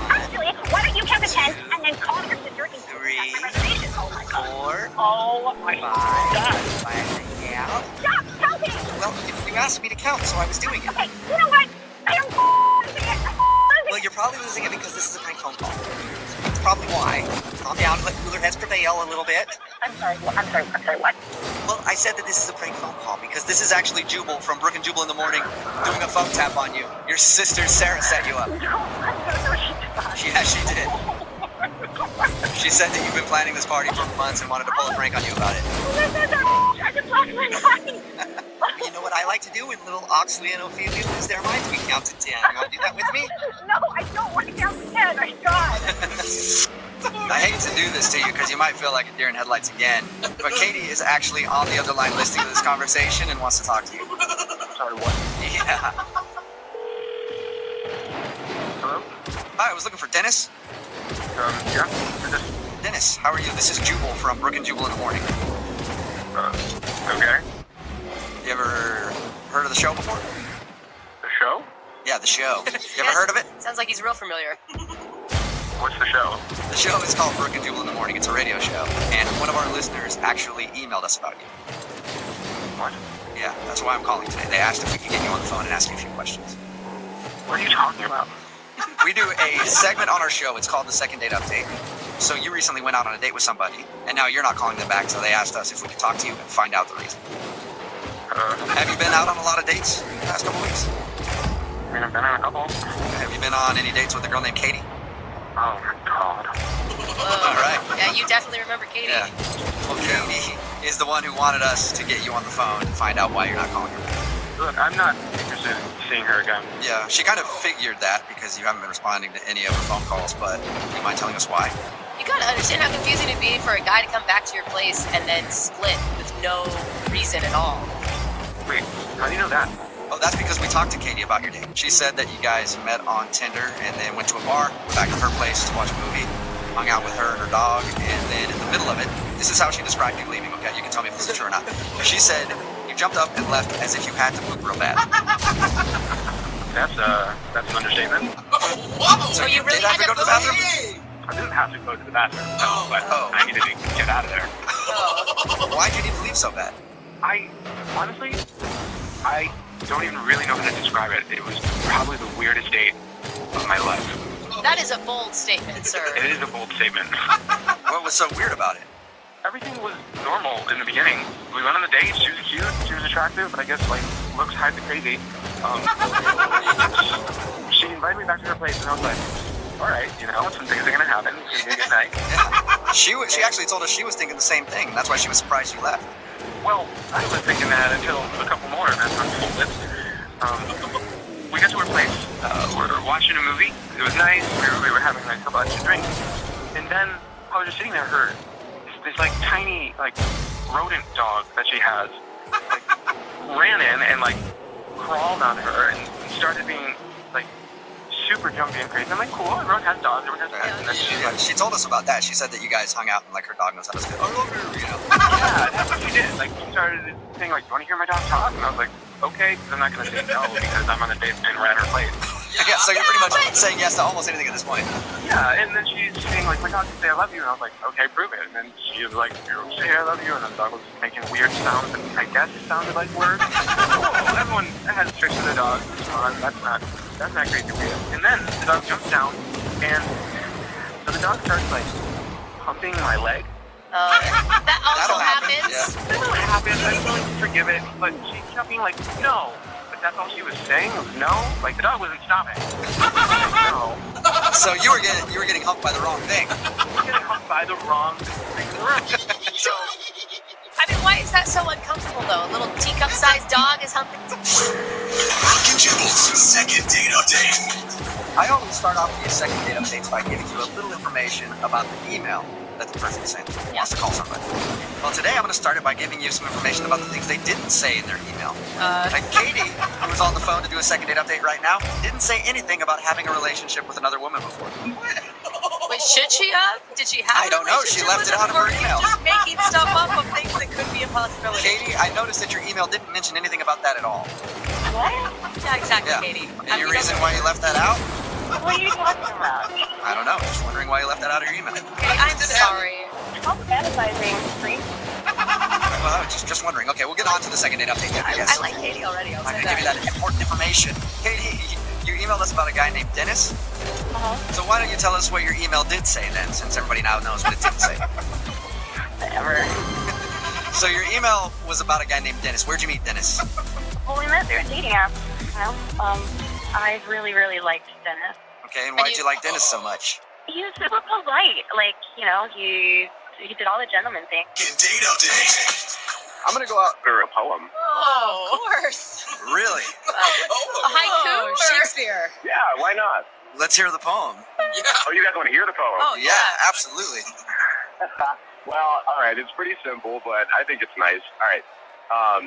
Actually, why don't you count to 10 and then call your sister and see the reservation? Oh my God. 4. Oh my God. 5. Yeah. Stop counting. Well, you asked me to count, so I was doing it. Okay, you know what? I am losing it. Well, you're probably losing it because this is a prank phone call. That's probably why. Calm down, let cooler heads prevail a little bit. I'm sorry, what? Well, I said that this is a prank phone call because this is actually Jubal from Brooke and Jubal in the Morning doing a phone tap on you. Your sister Sarah set you up. No, Yeah, she did. She said that you've been planning this party for months and wanted to pull a prank on you about it. You know what I like to do when little Oxley and Ophelia lose their minds? We count to 10. You want to do that with me? No, I don't want to count to 10. My God. I hate to do this to you because you might feel like a deer in headlights again, but Katie is actually on the other line listening to this conversation and wants to talk to you. Sorry, what? Yeah. Hello? Hi, I was looking for Dennis. Yeah? Who's this? Dennis, how are you? This is Jubal from Brooke and Jubal in the Morning. Okay. You ever heard of the show before? The show? Yeah, the show. You ever heard of it? Sounds like he's real familiar. What's the show? The show is called Brooke and Jubal in the Morning. It's a radio show. And one of our listeners actually emailed us about you. What? Yeah, that's why I'm calling today. They asked if we could get you on the phone and ask you a few questions. What are you talking about? We do a segment on our show. It's called the Second Date Update. So you recently went out on a date with somebody, and now you're not calling them back, so they asked us if we could talk to you and find out the reason. Have you been out on a lot of dates in the past couple weeks? I mean, I've been on a couple. Have you been on any dates with a girl named Katie? Oh my God. All right. Yeah, you definitely remember Katie. Yeah. Well, Katie is the one who wanted us to get you on the phone to find out why you're not calling her. Look, I'm not interested in seeing her again. Yeah, she kind of figured that because you haven't been responding to any of her phone calls, but do you mind telling us why? You gotta understand how confusing it'd be for a guy to come back to your place and then split with no reason at all. Wait, how do you know that? Oh, that's because we talked to Katie about your date. She said that you guys met on Tinder and then went to a bar, back to her place to watch a movie, hung out with her and her dog, and then in the middle of it, this is how she described you leaving, okay? You can tell me if this is true or not. She said you jumped up and left as if you had to poop real bad. That's an understatement. Whoa! So you really did have had to go to to the bathroom? I didn't have to go to the bathroom, but I needed to get out of there. Why'd you need to leave so bad? Honestly, I don't even really know how to describe it. It was probably the weirdest date of my life. That is a bold statement, sir. It is a bold statement. What was so weird about it? Everything was normal in the beginning. We went on the date. She was cute. She was attractive. But I guess looks hide the crazy. She invited me back to her place, and I was like, all right, some things are gonna happen. It's gonna be a good night. Yeah. She actually told us she was thinking the same thing. That's why she was surprised you left. Well, I was thinking that until a couple more events unfolded. We got to her place. We were watching a movie. It was nice. We were having a bunch of drinks. And then I was just sitting there. This tiny rodent dog that she has ran in and crawled on her and started being super jumpy and crazy. I'm like, cool, everyone has dogs, everyone has pets. And then She told us about that. She said that you guys hung out and her dog knows how to say, I love her, Yeah, that's what she did. She started saying, do you want to hear my dog talk? And I was like, okay, because I'm not going to say no because I'm on a date and we're at her place. Yeah, so you're pretty much saying yes to almost anything at this point. Yeah, and then she's saying, my dog can say I love you. And I was like, okay, prove it. And then she was like, say I love you. And then the dog was making weird sounds that I guess sounded like words. Cool, everyone has tricks with their dog. That's not crazy weird. And then the dog jumps down, and so the dog starts pumping my leg. That also happens. Yeah. That's what happens. I don't forgive it, but she kept being like, no. But that's all she was saying was no. The dog wasn't stopping. No. So you were getting humped by the wrong thing. Getting humped by the wrong thing. So, why is that so uncomfortable though? A little teacup-sized dog is humping. Brooke and Jubal's second date update. I always start off these second date updates by giving you a little information about the email that the person sent who wants to call somebody. Well, today I'm going to start it by giving you some information about the things they didn't say in their email. Katie, who was on the phone to do a second date update right now, didn't say anything about having a relationship with another woman before. Should she have? Did she have? I don't know. She left it out of her email. Just making stuff up of things that could be a possibility. Katie, I noticed that your email didn't mention anything about that at all. What? Yeah, exactly, Yeah. Katie. Any reason why you left that out? What are you talking about? I don't know. Just wondering why you left that out of your email. I'm sorry. Stop fantasizing, freak. Well, just wondering. Okay, we'll get on to the second date update. I like Katie already. I'll I'm say going to give you that important information. Katie, you emailed us about a guy named Dennis. So why don't you tell us what your email did say then, since everybody now knows what it didn't say. Whatever. So your email was about a guy named Dennis. Where'd you meet Dennis? Well, we met through a dating app. You know, I really, really liked Dennis. Okay, and why'd you like Dennis so much? He was super polite. Like, you know, he did all the gentleman things. Date update. I'm gonna go out for a poem. Oh, of course. Really? A haiku? Shakespeare. Yeah, why not? Let's hear the poem. Yeah. Oh, you guys want to hear the poem? Oh, Yeah, absolutely. Well, all right. It's pretty simple, but I think it's nice. All right. All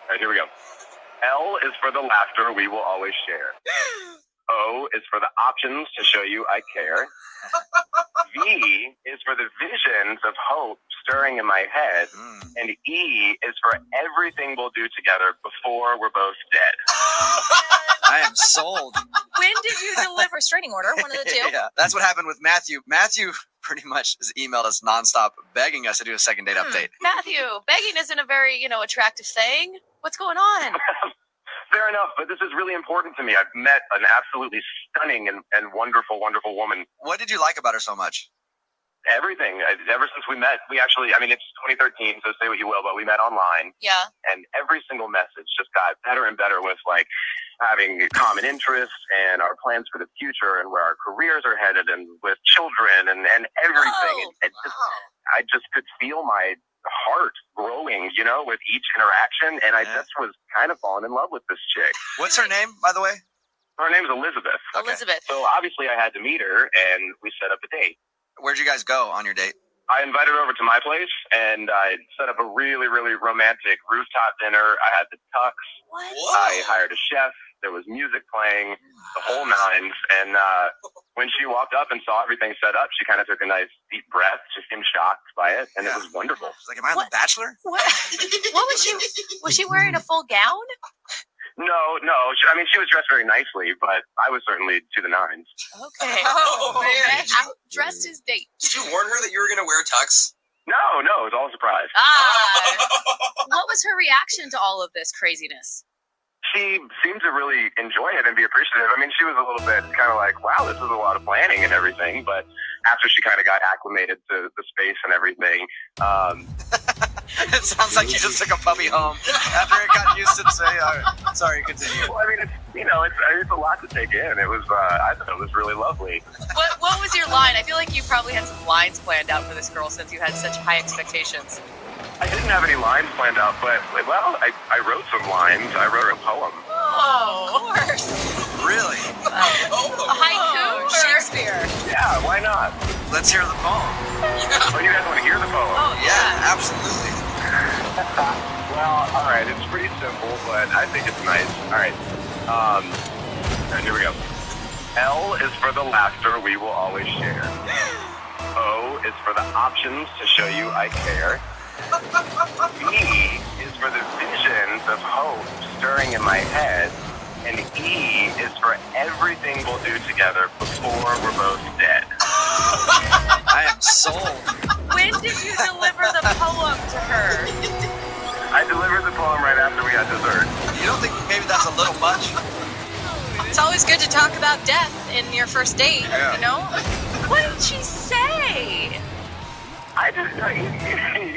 right, here we go. L is for the laughter we will always share. O is for the options to show you I care. V is for the visions of hope stirring in my head. And E is for everything we'll do together before we're both dead. I am sold. When did you deliver restraining order? One of the two? Yeah, that's what happened with Matthew. Matthew pretty much has emailed us nonstop, begging us to do a second date update. Matthew, begging isn't a very, attractive thing. What's going on? Fair enough, but this is really important to me. I've met an absolutely stunning and wonderful, wonderful woman. What did you like about her so much? Everything. Ever since we met, it's 2013, so say what you will, but we met online. Yeah. And every single message just got better and better with, like, having common interests and our plans for the future and where our careers are headed and with children and everything. I just could feel my heart growing, with each interaction, and I just was kind of falling in love with this chick. What's her name, by the way? Her name's Elizabeth. Okay. Elizabeth. So obviously I had to meet her, and we set up a date. Where'd you guys go on your date? I invited her over to my place, and I set up a really, really romantic rooftop dinner. I had the tux. What? I hired a chef. There was music playing, the whole nines. And when she walked up and saw everything set up, she kind of took a nice deep breath. She seemed shocked by it, and it was wonderful. She's like, am I on The Bachelor? What was she? Was she wearing a full gown? No. She was dressed very nicely, but I was certainly to the nines. Okay. Oh, man. Dressed as date. Did you warn her that you were going to wear a tux? No, it was all a surprise. What was her reaction to all of this craziness? She seemed to really enjoy it and be appreciative. She was a little bit kind of like, wow, this is a lot of planning and everything. But after she kind of got acclimated to the space and everything, It sounds like you just took a puppy home after it got used to say, sorry, continue. Well, it's a lot to take in. It was, I thought it was really lovely. What was your line? I feel like you probably had some lines planned out for this girl since you had such high expectations. I didn't have any lines planned out, but, I wrote some lines. I wrote a poem. Oh, of course. Really? A haiku? Shakespeare. Yeah, why not? Let's hear the poem. Oh, you guys want to hear the poem? Oh, Yeah, absolutely. Well, all right. It's pretty simple, but I think it's nice. All right. Here we go. L is for the laughter we will always share. O is for the options to show you I care. V is for the visions of hope stirring in my head. And E is for everything we'll do together before we're both dead. I am sold. When did you deliver the poem to her? I delivered the poem right after we had dessert. You don't think maybe that's a little much? It's always good to talk about death in your first date, What did she say? I just,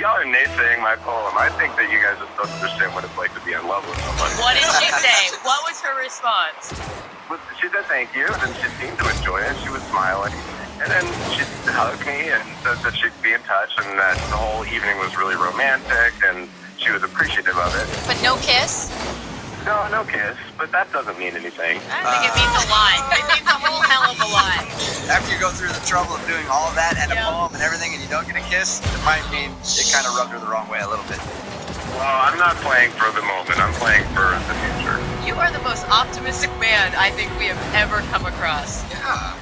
y'all are naysaying my poem. I think that you guys just don't understand what it's like to be in love with someone. What did she say? What was her response? She said thank you, and she seemed to enjoy it. She was smiling. And then she hugged me and said that she'd be in touch and that the whole evening was really romantic and she was appreciative of it. But no kiss? No kiss, but that doesn't mean anything. I think it means a lot. It means a whole hell of a lot. After you go through the trouble of doing all of that and a poem and everything and you don't get a kiss, it might mean it kind of rubbed her the wrong way a little bit. Well, I'm not playing for the moment. I'm playing for the future. You are the most optimistic man I think we have ever come across. Yeah.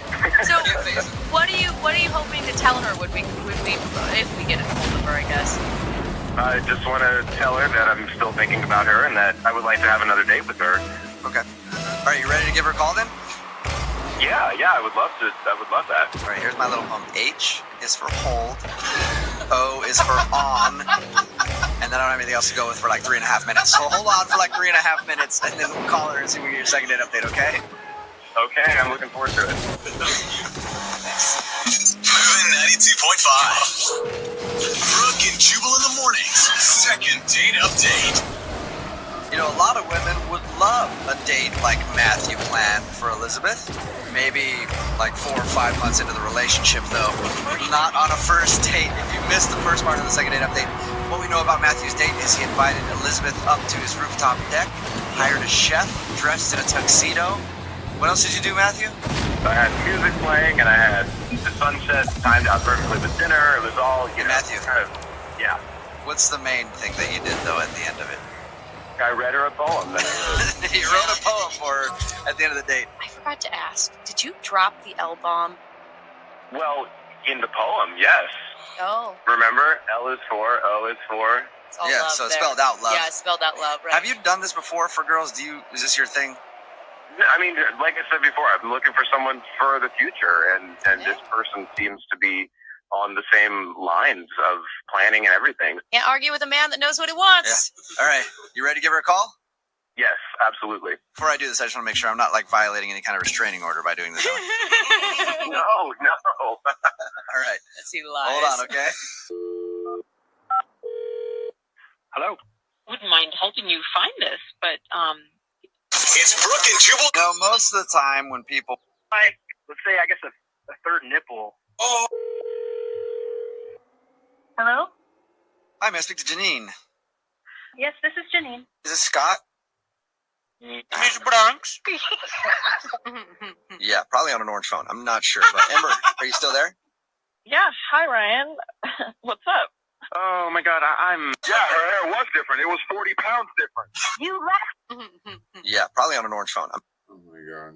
So, what do what are you hoping to tell her? Would we, if we get a hold of her, I guess? I just want to tell her that I'm still thinking about her and that I would like to have another date with her. Okay. All right, you ready to give her a call then? Yeah, I would love to. I would love that. All right, here's my little poem. H is for hold. O is for on. And then I don't have anything else to go with for like 3.5 minutes. So hold on for like 3.5 minutes, and then we'll call her and see when we get your second date update, okay? Okay, I'm looking forward to it. Moving 92.5. Brooke and Jubal in the mornings. Second date update. You know, a lot of women would love a date like Matthew planned for Elizabeth. Maybe like 4 or 5 months into the relationship, though. Not on a first date. If you missed the first part of the second date update, what we know about Matthew's date is he invited Elizabeth up to his rooftop deck, hired a chef, dressed in a tuxedo. What else did you do, Matthew? I had music playing and I had the sunset timed out perfectly with dinner. It was all, you know, Matthew. kind of, yeah. What's the main thing that you did, though, at the end of it? I read her a poem. He wrote a poem for her at the end of the date. I forgot to ask, did you drop the L-bomb? Well, in the poem, yes. Oh. Remember, L is for, O is for. It's all Yeah, love so it's there. spelled out love. Yeah, it's spelled out love, right? Have you done this before for girls? Is this your thing? I mean, like I said before, I'm looking for someone for the future, and this person seems to be on the same lines of planning and everything. Can't argue with a man that knows what he wants. Yeah. All right. You ready to give her a call? Yes, absolutely. Before I do this, I just want to make sure I'm not like violating any kind of restraining order by doing this. No. All right. Let's see lies. Hold on, okay? Hello. Wouldn't mind helping you find this, but It's Brooke and Jubal. No, most of the time when people... Like, let's say, I guess a third nipple. Oh. Hello? Hi, may I speak to Janine? Yes, this is Janine. Is this Scott? Miss Bronx. Yeah, probably on an orange phone. I'm not sure. But Ember, are you still there? yeah. Hi, Ryan. What's up? Oh my God, I'm. Yeah, her hair was different. It was 40 pounds different. You left. Yeah, probably on an orange phone. Oh my God.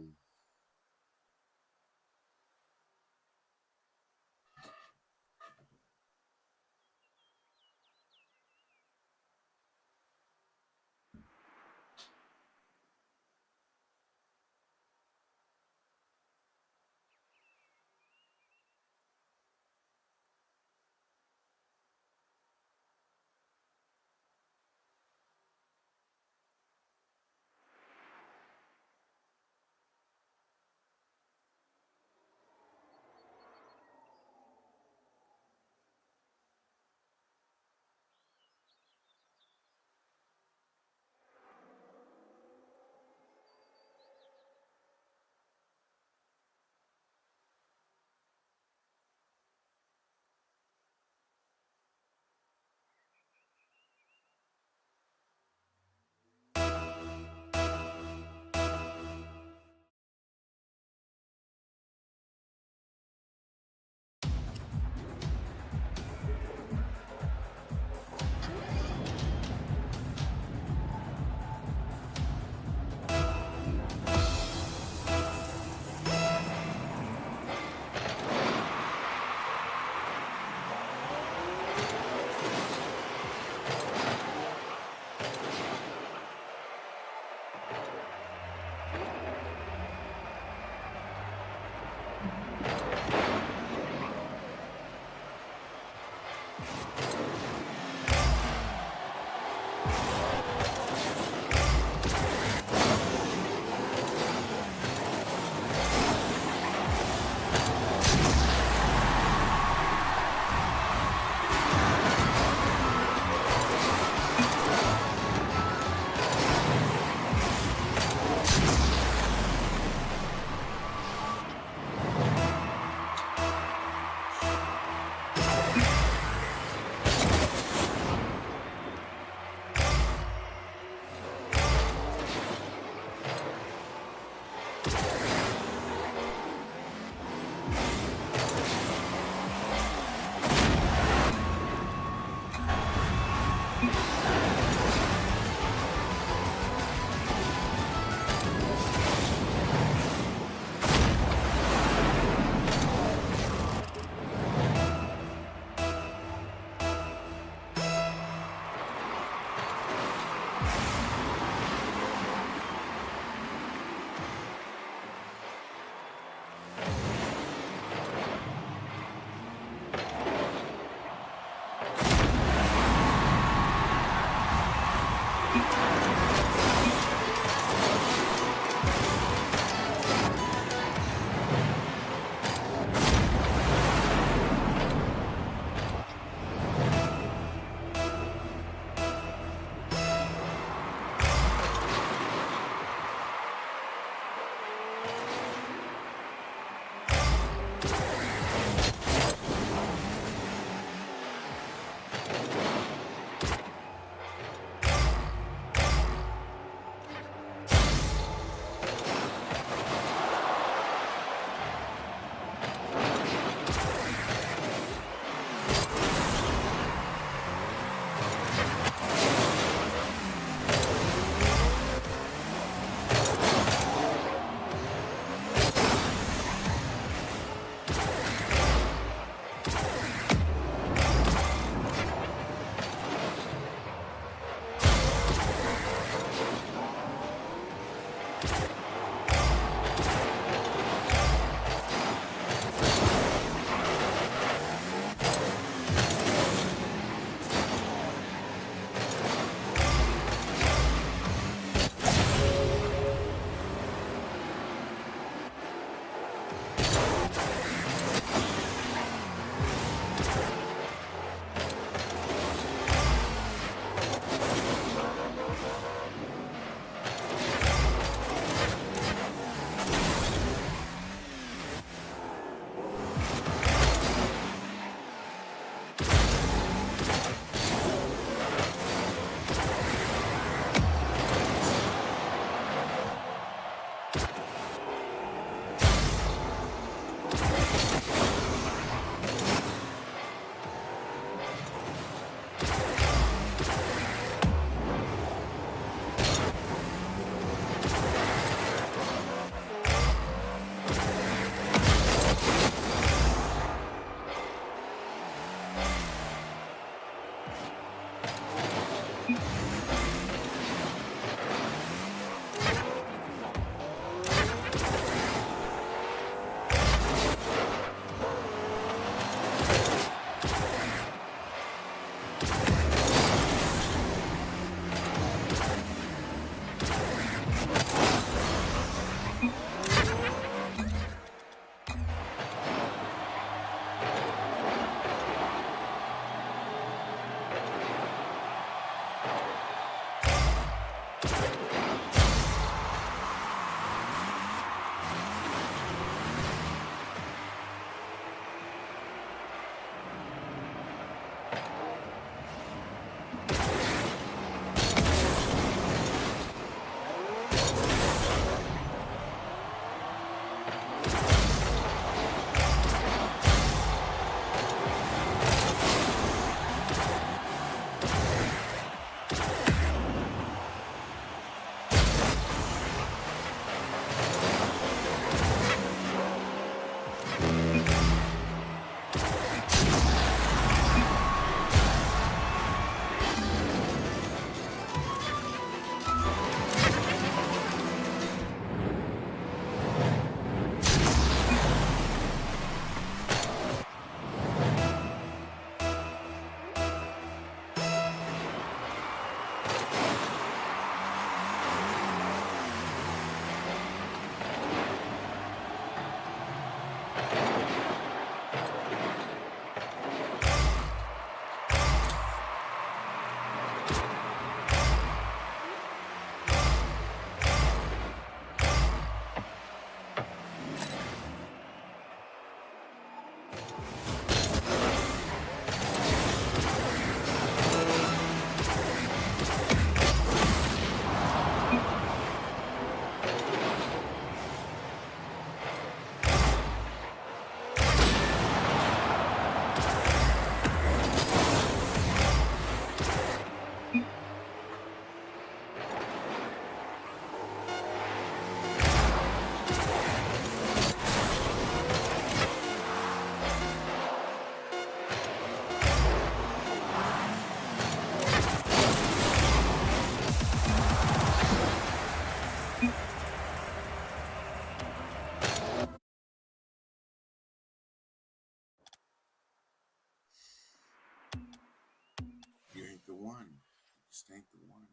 one. You just ain't the one.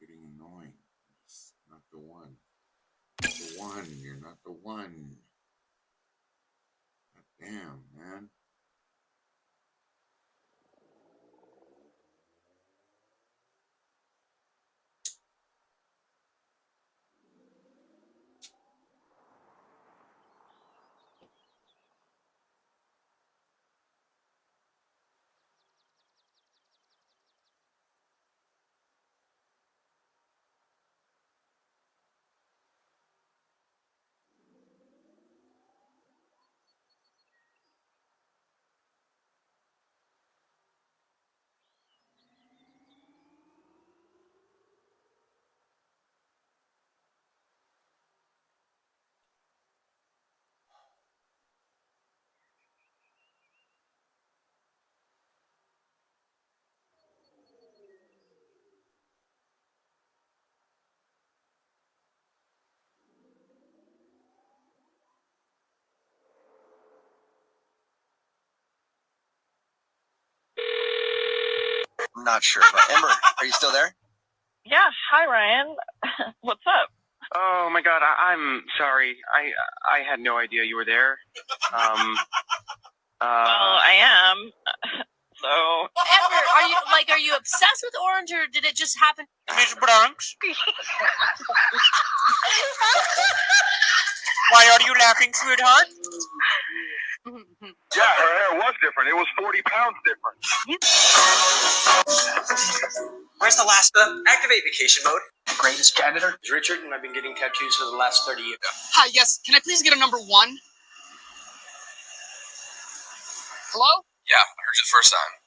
Getting annoying. You're just not the one. Not the one. You're not the one. God damn, man. I'm not sure, but Ember, are you still there? Yeah, hi Ryan. What's up? Oh my God, I'm sorry. I had no idea you were there. Well, I am. So. Amber, are you obsessed with Orange, or did it just happen? Miss Bronx. Why are you laughing, sweetheart? Yeah, her hair was different. It was 40 pounds different. Where's the last? Activate vacation mode. Greatest janitor is Richard, and I've been getting tattoos for the last 30 years. Hi, yes. Can I please get a number 1? Hello? Yeah, I heard you the first time.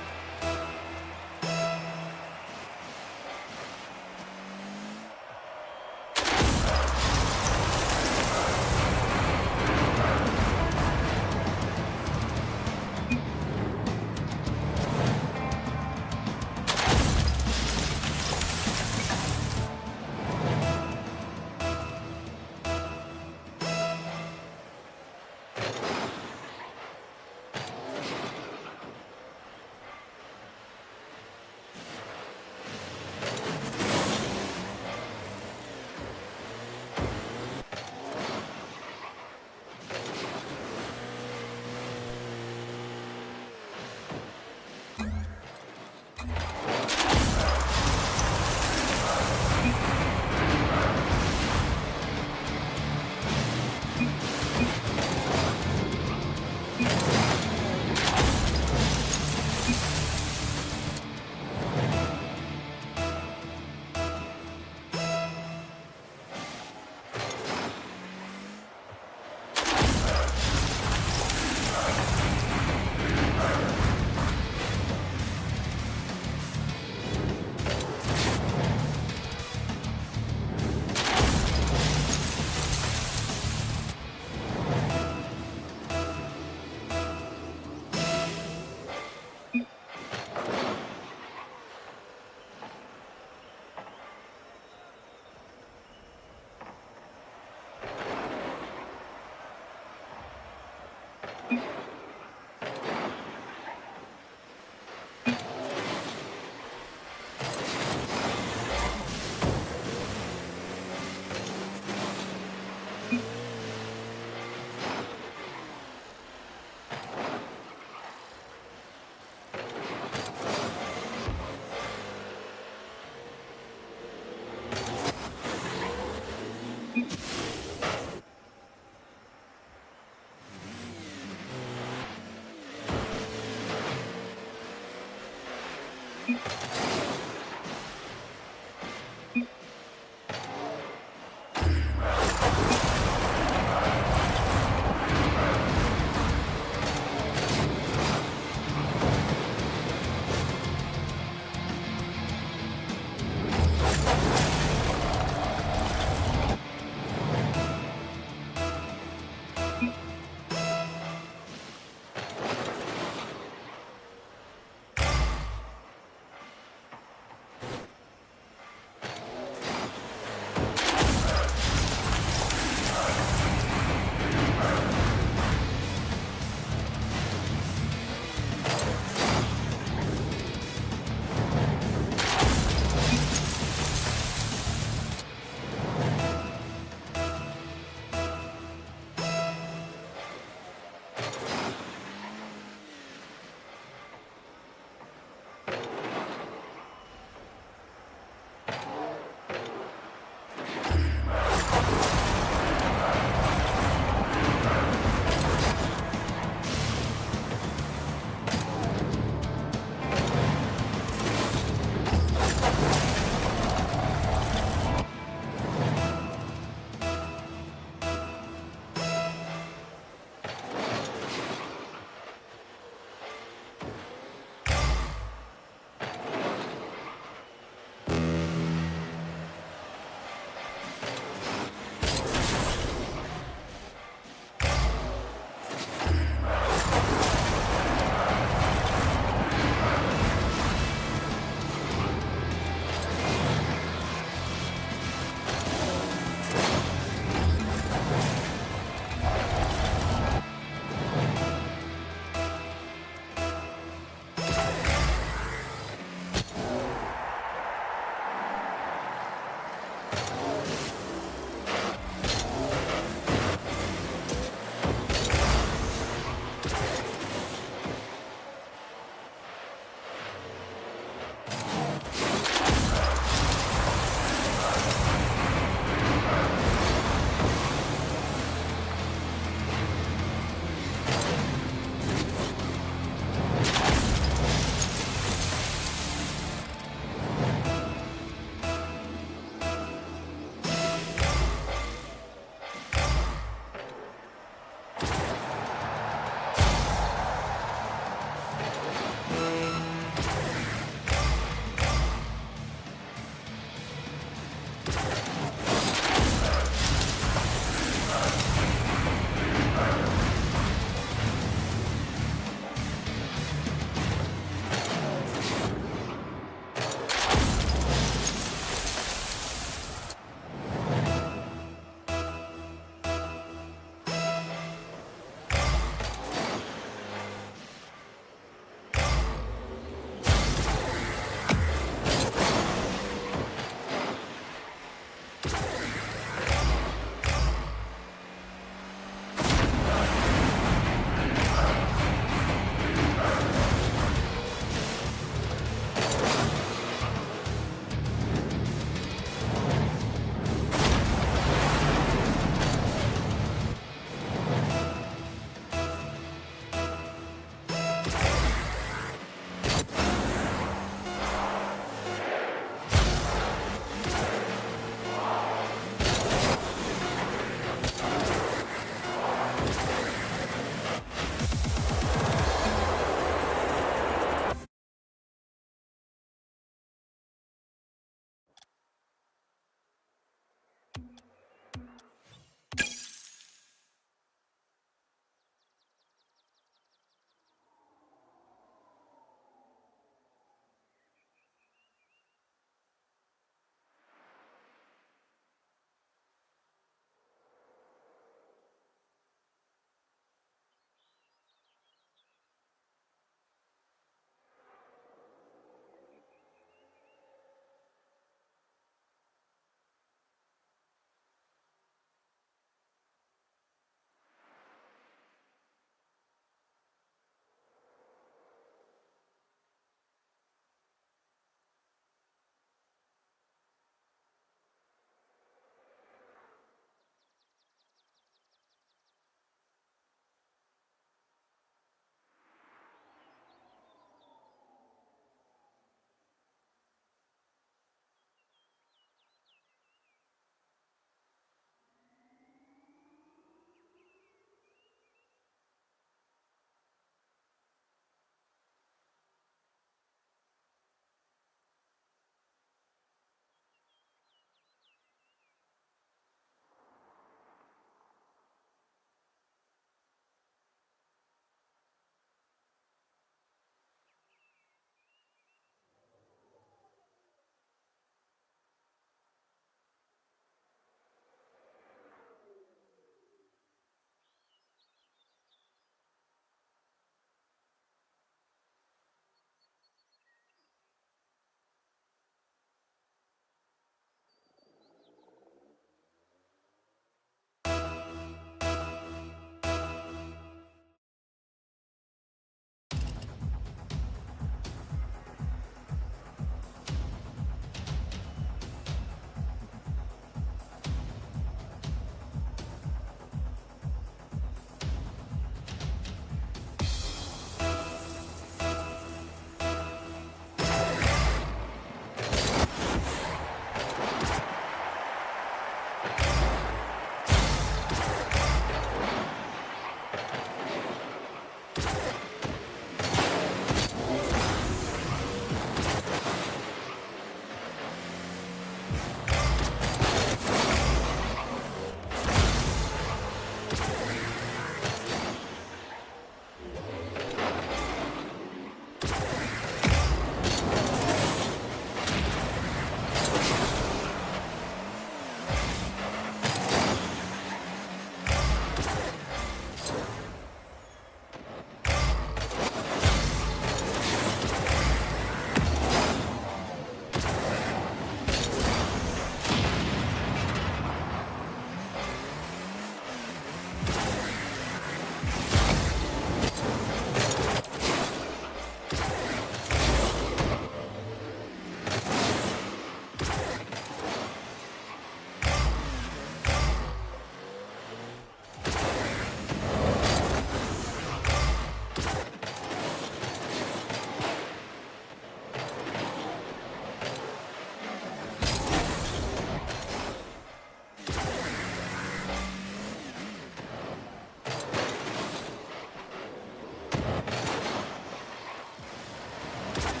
We'll be right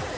back.